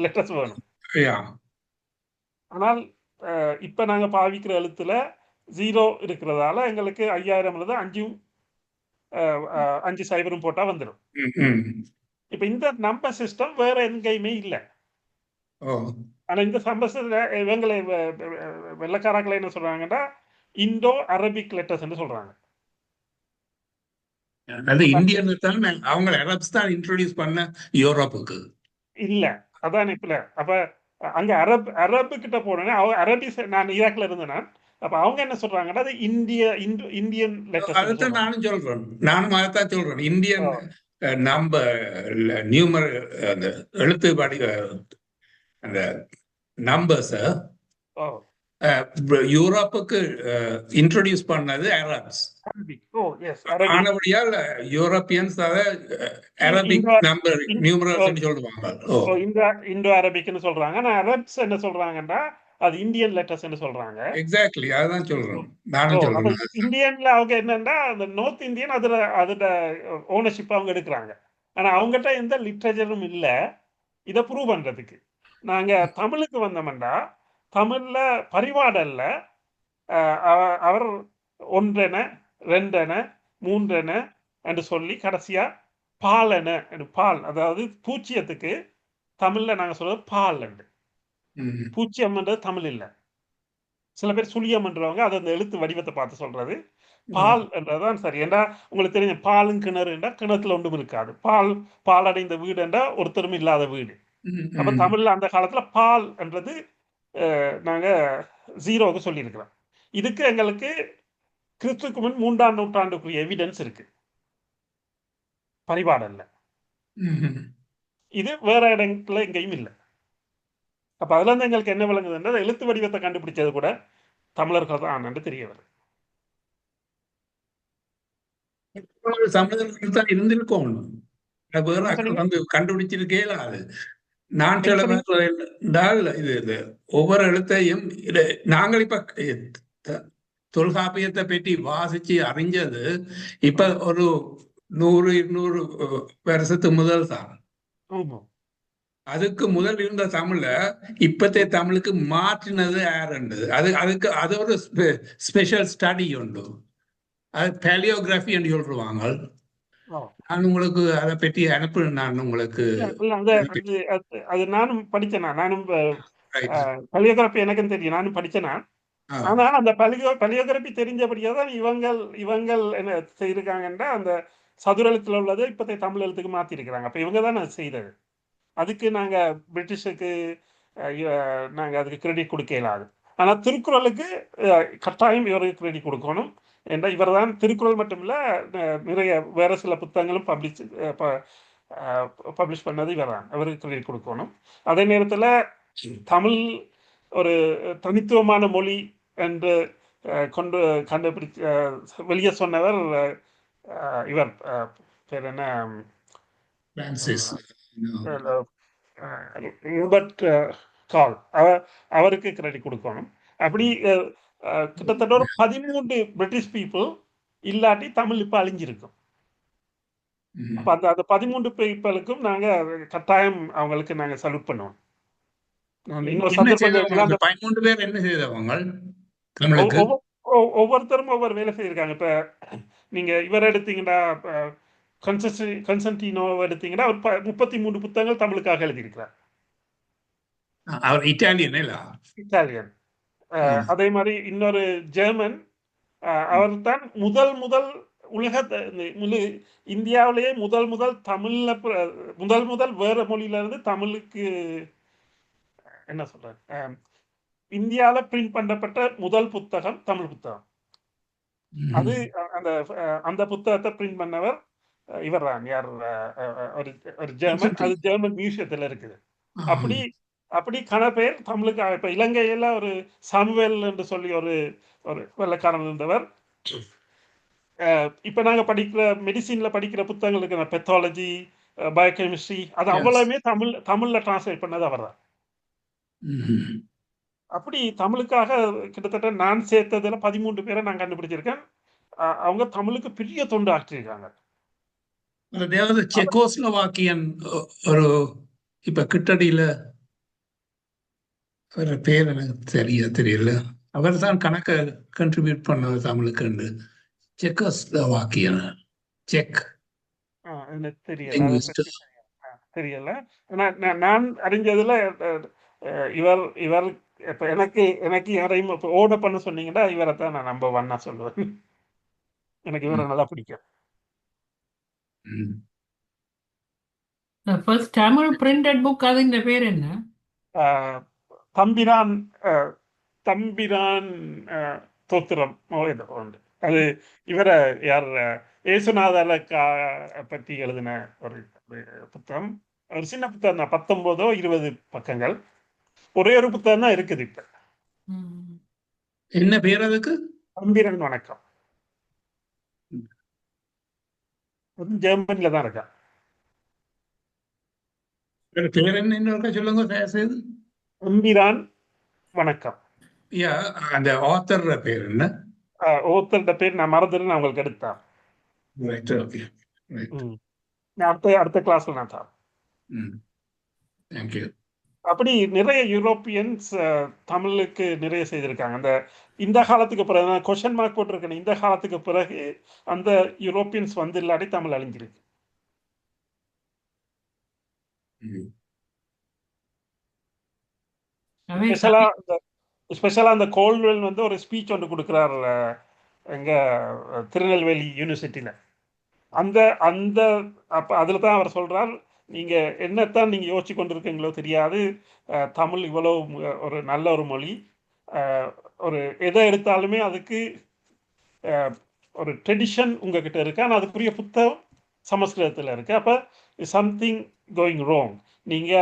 லெட்டர்ஸ் வேணும். ஆனால் இப்ப நாங்க பாவிக்கிற எழுத்துல 0 இருக்கிறதால எங்களுக்கு 5000 எழுத 5 சைபரும் போட்டா வந்துடும். இப்ப இந்த நம்பர் சிஸ்டம் வேற எங்கேயுமே இல்லை. ஆனா இந்த சம்பவத்துல இவங்களை வெள்ளக்காராக்களை என்ன சொல்றாங்கன்னா இந்தோ அரபிக் லெட்டர்ஸ் சொல்றாங்க. அது இந்தியன் அவங்க அரப்ஸ் தான் இன்ட்ரோடியூஸ் பண்ண யூரோப்புக்கு இல்ல. அதான் இப்ப அப்ப அங்க அரபு கிட்ட போனேன்னா அரபி நான் ஈராக்ல இருந்தேன்னா அப்ப அவங்க என்ன சொல்றாங்கன்னா அது இந்தியன் லெட்டர்ஸ். அதைத்தான் நானும் அதைத்தான் சொல்றேன். இந்தியன் நம்ம நியூமர் அந்த எழுத்து அந்த நம்பர்ஸ் யூரோப்புக்கு இன்ட்ரோடியூஸ் பண்ணது அரப்ஸ். ஆனபடியால் யூரோப்பியன்ஸ் அரபிக் நம்பர் நியூமரல்ஸ் சொல்லுவாங்க. இந்தோ அரபிக்னு சொல்றாங்க. ஆனா அரப்ஸ் என்ன சொல்றாங்கன்னா அது இந்தியன் லெட்டர்ஸ் சொல்றாங்க. எக்ஸாக்ட்லி அதுதான் சொல்றேன் நானும் சொல்றேன். இந்தியன்ல அவங்க என்னன்னா அந்த நார்த் இந்தியன் அதோட ஓனர்ஷிப் அவங்க எடுக்கிறாங்க. ஆனா அவங்ககிட்ட எந்த லிட்ரேச்சரும் இல்ல இதை ப்ரூவ் பண்றதுக்கு. நாங்க தமிழுக்கு வந்தோம்னா தமிழ்ல பரிபாடல்ல அவர் 1 2 3 என்று சொல்லி கடைசியா பாலன பால், அதாவது பூச்சியத்துக்கு தமிழ்ல நாங்க சொல்றது பால். பூச்சியம்ன்றது தமிழ் இல்ல. சில பேர் சுழியம்ன்றவங்க அது அந்த எழுத்து வடிவத்தை பார்த்து சொல்றது. பால் என்றதான் சரி. ஏண்டா உங்களுக்கு தெரியும் பாலும் கிணறு என்றா கிணத்துல ஒன்றும் இருக்காது. பால் அடைந்த வீடு என்றா ஒருத்தரும் இல்லாத வீடு. அப்ப தமிழ்ல அந்த காலத்துல பால் என்றது நாங்க 0க்கு சொல்லியிருக்கிறோம். இதுக்கு எங்களுக்கு கிறிஸ்துக்கு முன் 3ஆம் நூற்றாண்டுக்குரிய எவிடன்ஸ் இருக்கு பரிபாடல்ல. இது வேற இடத்துல எங்கேயும் இல்லை. அப்ப அதுல இருந்து எங்களுக்கு என்ன விளங்குதுன்றது எழுத்து வடிவத்தை கண்டுபிடிச்சது கூட தமிழர்கள் தான் என்று தெரிய வருது. தமிழர்கள் தான் இருந்திருக்கோம். கண்டுபிடிச்சிருக்கே அது. நான் என்றால் இது ஒவ்வொரு எழுத்தையும் நாங்கள் இப்ப தொல்காப்பியத்தை பற்றி வாசிச்சு அறிஞ்சது இப்ப ஒரு 100-200 வருஷத்துக்கு முதல் தான். அதுக்கு முதல் இருந்த தமிழ இப்பத்தே தமிழுக்கு மாற்றினது யாருன்றது அது ஒரு ஸ்பெஷல் ஸ்டடி உண்டு. அது பேலியோகிராஃபி என்று சொல்லுவாங்க. நான் உங்களுக்கு அதை பற்றி அனுப்புறேன். நான் உங்களுக்கு அது நானும் படிச்சேனா. நானும் பலியோகிராபி எனக்கும் தெரியும், நானும் படிச்சேனா. ஆனா அந்த பலியோகிராபி தெரிஞ்சபடியாதான் இவங்கள் என்ன செய்திருக்காங்கன்னா அந்த சதுரஎழுத்துல உள்ளது இப்பத்தைய தமிழ் எழுத்துக்கு மாத்தி இருக்கிறாங்க. அப்ப இவங்க தான் அது செய்தது. அதுக்கு நாங்க பிரிட்டிஷுக்கு நாங்க அதுக்கு கிரெடிட் கொடுக்க இயலாது. ஆனா திருக்குறளுக்கு கட்டாயம் இவருக்கு கிரெடிட் கொடுக்கணும். ஏன்னா இவர் தான் திருக்குறள் மட்டும் இல்ல நிறைய வேற சில புத்தகங்களும் பப்ளிஷ் பண்ணது இவர் தான். அவருக்கு கிரெடிட் கொடுக்கணும். அதே நேரத்துல தமிழ் ஒரு தனித்துவமான மொழி என்று கண்டுபிடிச்ச வெளியே சொன்னவர் இவர் பேர் என்ன, ஹியூபர்ட் கால். அவருக்கு கிரெடிட் கொடுக்கணும். அப்படி கிட்டத்தட்ட ஒரு 13 பிரிட்டிஷ் பீப்புள் இல்லாட்டி தமிழ் இப்ப அழிஞ்சிருக்கும். அப்ப அந்த 13 பீப்புளுக்கும் நாங்க கட்டாயம் அவங்களுக்கு நாங்க சல்யூட் பண்ணுவோம். ஒவ்வொருத்தரும் ஒவ்வொரு வேலை செய்திருக்காங்க. இப்ப நீங்க இவர் எடுத்தீங்கன்னா கன்ஸ்டன்டினோ எடுத்தீங்கன்னா ஒரு 33 புத்தகங்கள் தமிழுக்காக எழுதியிருக்கிறார். இட்டாலியன். அதே மாதிரி இன்னொரு ஜெர்மன், அவர் தான் முதல் உலக இந்தியாவிலேயே முதல் தமிழ்ல முதல் வேற மொழியில இருந்து தமிழுக்கு என்ன சொல்றேன், இந்தியால பிரிண்ட் பண்ணப்பட்ட முதல் புத்தகம் தமிழ் புத்தகம். அது அந்த அந்த புத்தகத்தை பிரிண்ட் பண்ணவர் இவர் தான், யார், ஒரு ஒரு ஜெர்மன். அது ஜெர்மன் மியூசியத்துல இருக்குது. அப்படி அப்படி பேர் தமிழுக்கு. இப்ப இலங்கையில ஒரு சாமுவேல் என்று சொல்லி ஒரு ஒரு வெள்ளக்காரன் இருந்தவர். இப்ப நாங்க படிக்கிற மெடிசின்ல படிக்கிற புத்தகங்கள் இருக்கு, பெத்தாலஜி, பயோகெமிஸ்ட்ரி, அது அவ்வளவுமே தமிழ்ல டிரான்ஸ்லேட் பண்ணது அவர் தான். அப்படி தமிழுக்காக கிட்டத்தட்ட நான் சேர்த்ததுல 13 பேரை நான் கண்டுபிடிச்சிருக்கேன். அவங்க தமிழுக்கு பெரிய தொண்டு ஆற்றிருக்காங்க. அதாவது செக்கோஸ்லோவாக்கியன் ஒரு இப்ப கிட்டடியில ஒரு பேர் எனக்கு தெரியல. அவர் தான் கணக்க கண்ட்ரிபியூட் பண்ணது தமிழுக்கு. செக்கோஸ்லோவாக்கியன், செக் எனக்கு தெரியல. நான் அறிஞ்சதுல இவர் இவர் இப்ப எனக்கு யாரையும் ஓட பண்ண சொன்னீங்கன்னா இவரை தான் நான் நம்பர் 1 சொல்லுவேன். எனக்கு இவரை நல்லா பிடிக்கும். ஃபர்ஸ்ட் தமிழ் பிரிண்டட் புக், அதுங்க பேர் என்ன? தம்பிரான் தோத்திரம் உண்டு. அது இவரை யார், ஏசுநாதர பற்றி எழுதின ஒரு புத்தகம். ஒரு சின்ன புத்தகம் தான், 19 20 பக்கங்கள். ஒரே ஒரு புத்தகம் தான் இருக்குது இப்ப. என்ன பேர் அதுக்கு? தம்பிரான் வணக்கம். ஜெர்மன்ல தான் இருக்கா. பேர் என்ன சொல்லுங்க. தம்பிரான் வணக்கம். அந்த ஆத்தர் பேர் என்ன? ஆத்தரோட பேர் நான் மறந்துட்டு நான் உங்களுக்கு எடுத்தேன். அடுத்த கிளாஸ்ல நான் தான். அப்படி நிறைய யூரோப்பியன்ஸ் தமிழுக்கு நிறைய செய்திருக்காங்க. இந்த காலத்துக்கு பிறகு கொஸ்டின் மார்க் போட்டிருக்கேன். இந்த காலத்துக்கு பிறகு அந்த யூரோப்பியன்ஸ் வந்து இல்லாட்டி தமிழ் அழிஞ்சிருக்கு. ஸ்பெஷலா அந்த கோல்வெல் வந்து ஒரு ஸ்பீச் ஒன்று கொடுக்கிறார் எங்க திருநெல்வேலி யூனிவர்சிட்டியில. அந்த அந்த அப்ப அதுல தான் அவர் சொல்றார், நீங்க என்னத்தான் நீங்க யோசிச்சு கொண்டிருக்கீங்களோ தெரியாது, தமிழ் இவ்வளவு ஒரு நல்ல ஒரு மொழி. ஒரு எதை எடுத்தாலுமே அதுக்கு ஒரு ட்ரெடிஷன் உங்ககிட்ட இருக்கு, ஆனால் அதுக்குரிய புத்தகம் சமஸ்கிருதத்தில் இருக்கு. அப்போ சம்திங் கோயிங் ராங், நீங்க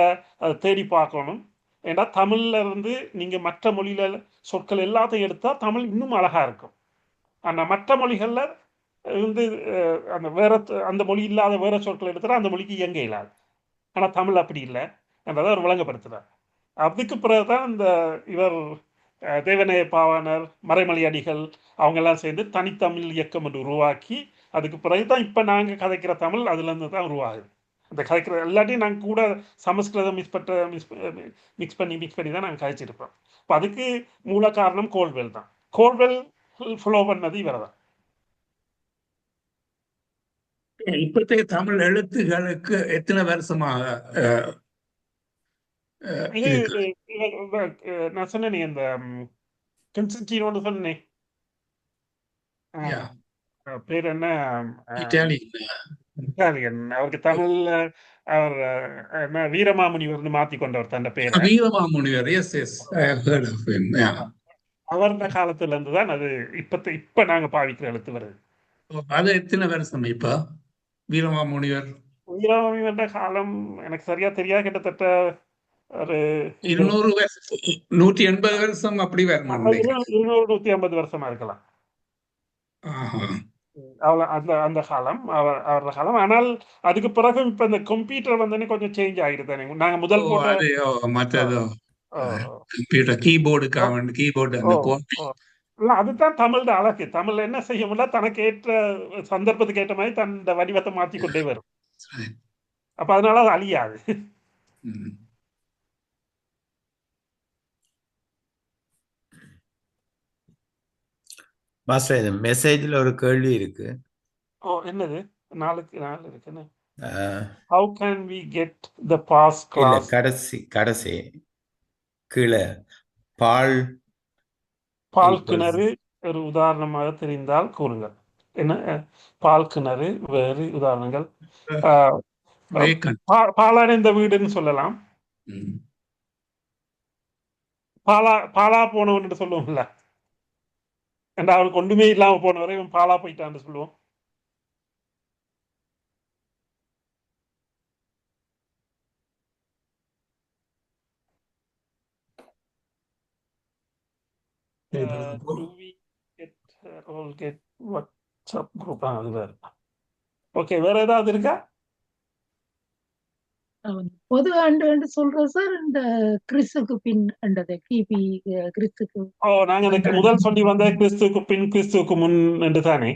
அதை தேடி பார்க்கணும். ஏன்னா தமிழ்ல இருந்து நீங்க மற்ற மொழியில சொற்கள் எல்லாத்தையும் எடுத்தா தமிழ் இன்னும் அழகா இருக்கும். ஆனால் மற்ற மொழிகள்ல இருந்து அந்த மொழி இல்லாத வேற சொற்கள் எடுத்துட்டா அந்த மொழிக்கு இயங்க இல்லாது. ஆனால் தமிழ் அப்படி இல்லை என்றதை அவர் விளங்கப்படுத்துறார். அதுக்கு பிறகுதான் இந்த இவர் தேவநேய பாவாணர், மறைமலை அடிகள் அவங்கெல்லாம் சேர்ந்து தனித்தமிழ் இயக்கம் என்று உருவாக்கி, அதுக்கு பிறகுதான் இப்போ நாங்கள் கதைக்கிற தமிழ் அதுலேருந்து தான் உருவாகுது. அந்த கதைக்கிற எல்லாத்தையும் நாங்கள் கூட சமஸ்கிருதம் மிக்ஸ் பண்ணி தான் நாங்கள் கதைச்சிருப்போம். இப்போ அதுக்கு மூல காரணம் கோல்வெல் தான். கோல்வெல் ஃபாலோ பண்ணது இவரை தான். இப்போதைய தமிழ் எழுத்துகளுக்கு எத்தனை வருஷமாக நான் சொன்னேன் இந்த கன்ஸ்டன்டினோன்னு சொன்னேன், பேர் என்ன, இட்டாலியன். அவருக்கு தமிழ்ல அவர் என்ன வீரமாமுனிவர் மாத்தி கொண்டவர் தன் பேர். வீரமாமுனிவர் அவருடைய காலத்துல இருந்து தான் அது இப்ப நாங்க பாவிக்கிற எழுத்து வருது. அது எத்தனை வருஷம் இப்ப வீரமாமுனிவர் காலம் எனக்கு சரியா தெரியாது. கிட்டத்தட்ட ஒரு 200 வருஷம், 180 வருஷம் அப்படி வரும். 200-150 வருஷமா இருக்கலாம். அந்த காலம் அவரோட காலம். ஆனால் அதுக்கு பிறகு இப்ப இந்த கம்ப்யூட்டர் வந்தோடனே கொஞ்சம் சேஞ்ச் ஆகிடுது. நாங்க முதல் அதுதான் தமிழ் அழகு. தமிழ் என்ன செய்ய முடியல, தனக்கு ஏற்ற சந்தர்ப்பத்துக்கு ஏற்ற மாதிரி தன் வடிவத்தை மாத்தி கொண்டே வரும். அப்ப அதனால அது அழியாது. மாஸ்டர், இந்த மெசேஜ்ல ஒரு கேள்வி இருக்கு. என்னது? 4 இருக்குன்னு. How can we get the past class? கடைசி கீழே பால் கிணறு ஒரு உதாரணமாக தெரிந்தால் கூறுங்கள். என்ன பால் கிணறு, வேறு உதாரணங்கள்? பாலடைந்த வீடுன்னு சொல்லலாம். பாலா போனவன் சொல்லுவோம்ல, ஏண்டா அவனுக்கு ஒன்றுமே இல்லாம போனவரை இவன் பாலா போயிட்டான்னு சொல்லுவோம். Do we get WhatsApp group? அது வேற. ஓகே, வேற ஏதாவது இருக்கா? பொது ஆண்டு சொல்றது சார், இந்த கிறிஸ்துக்கு பின் என்றது கிபி கிறிஸ்துக்கு. நாங்க இந்த முதல் சொல்லி வந்த கிறிஸ்துக்கு பின் கிறிஸ்துக்கு முன் என்று தானே.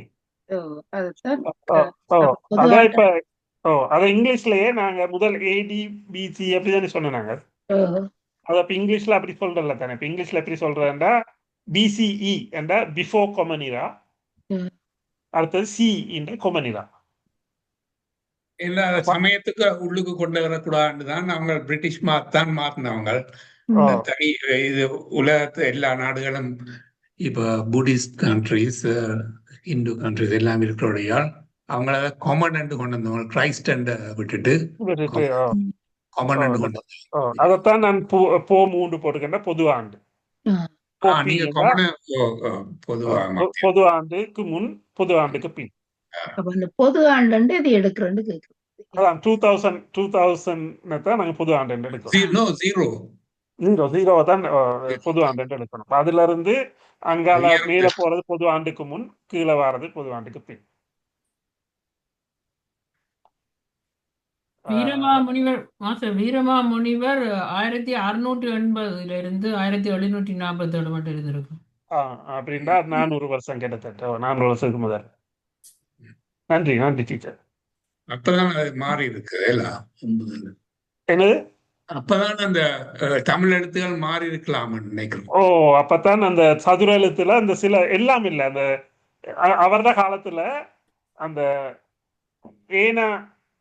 அதுதான் அதான் இப்ப அதை இங்கிலீஷ்லயே நாங்க முதல் ஏடி பிசி அப்படிதானே சொன்னாங்க. அது அப்ப இங்கிலீஷ்ல அப்படி சொல்றல தானே. இப்ப இங்கிலீஷ்ல எப்படி சொல்றதுன்னா பிசிஇ என்ற பிஃபோர் கொமனிரா, அடுத்தது சி என்ற கொமனிரா. எல்லா சமயத்துக்கு உள்ளுக்கு கொண்டு வரக்கூடாதுன்னு தான் அவங்க பிரிட்டிஷ் தான் மாத்தினவங்க. தனி இது உலகத்து எல்லா நாடுகளும் இப்ப புத்திஸ்ட் கண்ட்ரிஸ், இந்து கண்ட்ரிஸ் எல்லாம் இருக்கிறோடையால் அவங்கள காமன் கொண்டு வந்தவங்க. கிரைஸ்ட் விட்டுட்டு காமன் கொண்டு அதைத்தான் நான் மூன்று போட்டுக்கின்ற பொது ஆண்டு. பொது ஆண்டுக்கு முன் பொது ஆண்டுக்கு பின். பொது ஆண்டு இது எடுக்கிறேன்னு கேட்குறோம். 2000 தான் நாங்க பொது ஆண்டு எடுக்கிறோம். ஜீரோ தான் பொது ஆண்டு எடுக்கணும். அதுல இருந்து அங்கால மேல போறது பொது ஆண்டுக்கு முன், கீழே வாரது பொது ஆண்டுக்கு பின். வீரமாமுனிவர் 1680 இருந்து 1747 மட்டும் இருந்திருக்கும். அப்படின்னா 400 வருஷம் கிட்டத்தட்ட 400 வருஷத்துக்கு முதல். நன்றி டீச்சர். அப்பதான் அது மாறி இருக்கு எல்லாம். என்னது? அப்பதான் அந்த தமிழ் எழுத்துகள் மாறி இருக்கலாம் நினைக்கிறேன். அப்பதான் அந்த சதுர எழுத்துல அந்த சில எல்லாம் இல்லை. அந்த அவரது காலத்துல அந்த ஏனா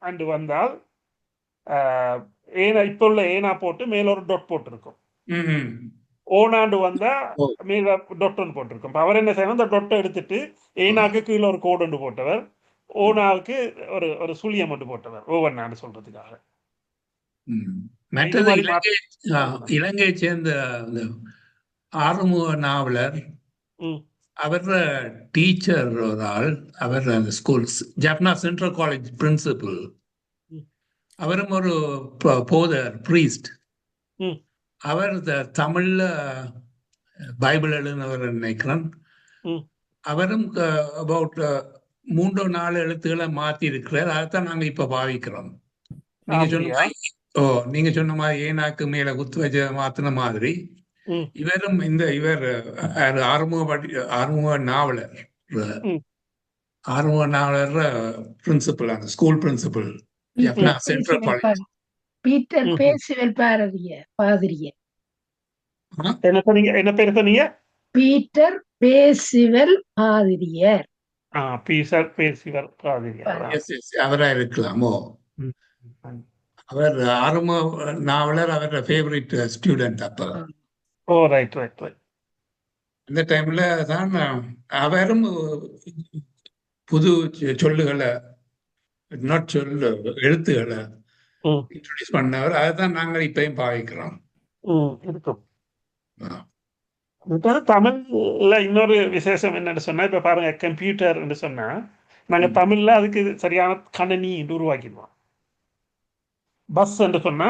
அண்டு வந்தால் ஏனா இப்ப உள்ள ஏனா போட்டு மேல ஒரு டொட் போட்டிருக்கும். ஓனாண்டு வந்தா மேல டொட்னு போட்டிருக்கும். அவர் என்ன செய்யணும், அந்த டொட்டை எடுத்துட்டு ஏனாக்கு கீழே ஒரு கோடு போட்டவர், ஓனாவுக்கு ஒரு சுழியம் மட்டும் போட்டவர், ஒவ்வொன்னாண்டு சொல்றதுக்காக. மற்றது இலங்கையை சேர்ந்த ஆறுமுக நாவலர், அவர் டீச்சர் ஒரு ஆள், அவர் அந்த schools Jaffna central college principal. அவரும் ஒரு போதர் பிரீஸ்ட். அவர் தமிழ்ல பைபிள் எழுதினவர் நினைக்கிறேன். அவரும் அபவுட் 3-4 எழுத்துக்களை மாத்தி இருக்கிறார். அதைத்தான் நாங்க இப்ப பாவிக்கிறோம். நீங்க சொன்ன மாதிரி ஏனாக்கு மேல குத்து வச்ச மாத்தின மாதிரி இவரும் இவர் ஆறுமுக நாவலர் பிரின்சிபல், அந்த school principal central college. Peter Percival பாதிரியர். என்ன பேர் சொன்னீங்க? பீட்டர் பேசிவல் பாதிரியர். அவரா இருக்கலாமோ? அவர் ஆறுமுக நாவலர் அவரோட ஃபேவரட் ஸ்டூடெண்ட். அப்ப அந்த டைம்ல தான் அவரும் புது சொல்லுகளை எழுத்துக்களை இன்ட்ரோடியூஸ் பண்ணவர். அதுதான் நாங்கள் இப்பயும் பாவிக்கிறோம். தமிழ்ல இன்னொரு விசேஷம் என்னன்னு சொன்னா, இப்ப பாருங்க, கம்ப்யூட்டர் சொன்னா நாங்க தமிழ்ல அதுக்கு சரியான கணனி உருவாக்கிடுவோம். பஸ் என்று சொன்னா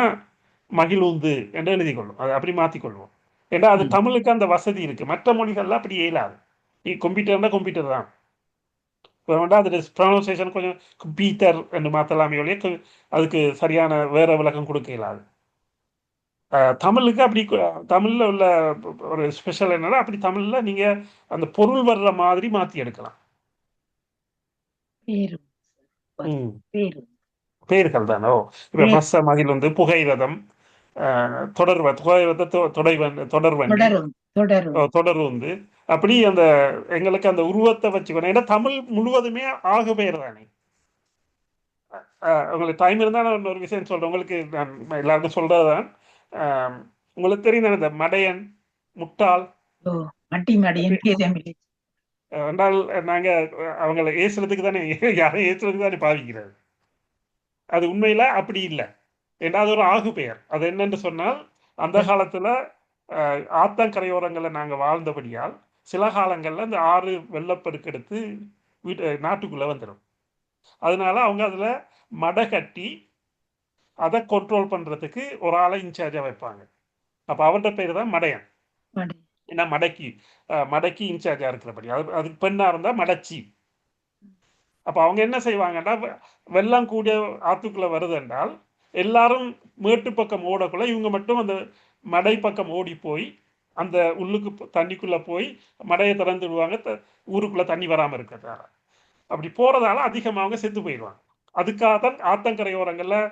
மகிழுந்து என்று எழுதி கொள்ளும், அது அப்படி மாற்றிக்கொள்வோம். ஏன்னா அது தமிழுக்கு அந்த வசதி இருக்கு. மற்ற மொழிகள்லாம் அப்படி இயலாது. கம்ப்யூட்டர்னா கம்ப்யூட்டர் தான். அது ப்ரொனன்சியேஷன் கொஞ்சம் கம்ப்யூட்டர் என்று மாற்றலாமே ஒழிய அதுக்கு சரியான வேற விளக்கம் கொடுக்க இயலாது. தமிழுக்கு அப்படி தமிழ்ல உள்ள ஒரு ஸ்பெஷல் என்னன்னா, அப்படி தமிழ்ல நீங்க அந்த பொருள் வர்ற மாதிரி மாற்றி எடுக்கலாம். பேர்கள் தானோ. இப்ப பஸ் மகிழுந்து, புகைரதம், தொடர்வந்து, அப்படி அந்த எங்களுக்கு அந்த உருவத்தை வச்சுக்கணும். ஏன்னா தமிழ் முழுவதுமே ஆகு பெயர் தானே. உங்களுக்கு டைம் இருந்தா நான் ஒரு விஷயம் சொல்றேன். உங்களுக்கு நான் எல்லாருக்கும் சொல்றதுதான். உங்களுக்கு தெரியும் இந்த மடையன், முட்டாள் என்றால் நாங்க அவங்களை ஏசுறதுக்கு தானே, யாரும் ஏசுறதுக்கு தானே பாவிக்கிறது. அது உண்மையில அப்படி இல்லை. ஏன்னா அது ஒரு ஆகு பெயர். அது என்னன்னு சொன்னால், அந்த காலத்துல ஆத்தங்கரையோரங்களில் நாங்கள் வாழ்ந்தபடியால் சில காலங்களில் இந்த ஆறு வெள்ளப்பெருக்கெடுத்து நாட்டுக்குள்ளே வந்துடும். அதனால அவங்க அதில் மடை கட்டி அதை கண்ட்ரோல் பண்ணுறதுக்கு ஒரு ஆளை இன்சார்ஜாக வைப்பாங்க. அப்போ அவர்கிட்ட பேர் தான் மடையன். ஏன்னா மடைக்கு இன்சார்ஜாக இருக்கிறபடி அதுக்கு பெண்ணாக இருந்தால் மடைச்சி. அப்போ அவங்க என்ன செய்வாங்கன்னா, வெள்ளம் கூடிய ஆற்றுக்குள்ளே வருது என்றால் எல்லாரும் மேட்டு பக்கம் ஓடக்குள்ள இவங்க மட்டும் அந்த மடை பக்கம் ஓடி போய் அந்த உள்ளுக்கு தண்ணிக்குள்ளே போய் மடையை திறந்துடுவாங்க, ஊருக்குள்ளே தண்ணி வராமல் இருக்கிறதால. அப்படி போகிறதால அதிகமாக அவங்க செத்து போயிடுவாங்க. அதுக்காக தான் ஆத்தங்கரையோரங்களில்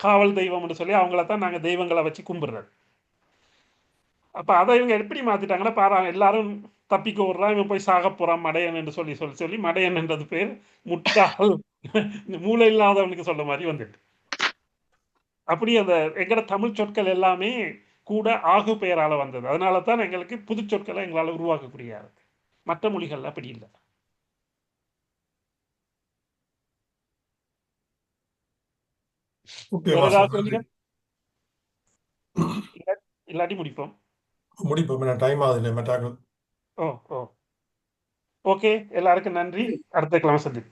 காவல் தெய்வம்னு சொல்லி அவங்கள தான் நாங்கள் தெய்வங்களை வச்சு கும்பிடுறது. அப்போ அதை இவங்க எப்படி மாற்றிட்டாங்கன்னா, பாரு எல்லாரும் தப்பிக்க விடுறான், இவன் போய் சாக போகிறான் மடையன் என்று சொல்லி மடையன் என்றது பேர் முட்டாள் மூளை இல்லாதவனுக்கு சொல்ல மாதிரி வந்துட்டு. அப்படி அந்த எங்களோட தமிழ் சொற்கள் எல்லாமே கூட ஆகு பெயரால் வந்தது. அதனால தான் எங்களுக்கு புது சொற்களை எங்களால் உருவாக்கக்கூடிய இருக்கு. மற்ற மொழிகள் அப்படி இல்லை. இல்லாட்டி முடிப்போம். டைம் ஆகுது. ஓகே, எல்லாருக்கும் நன்றி. அடுத்த கிழமை சந்திப்போம்.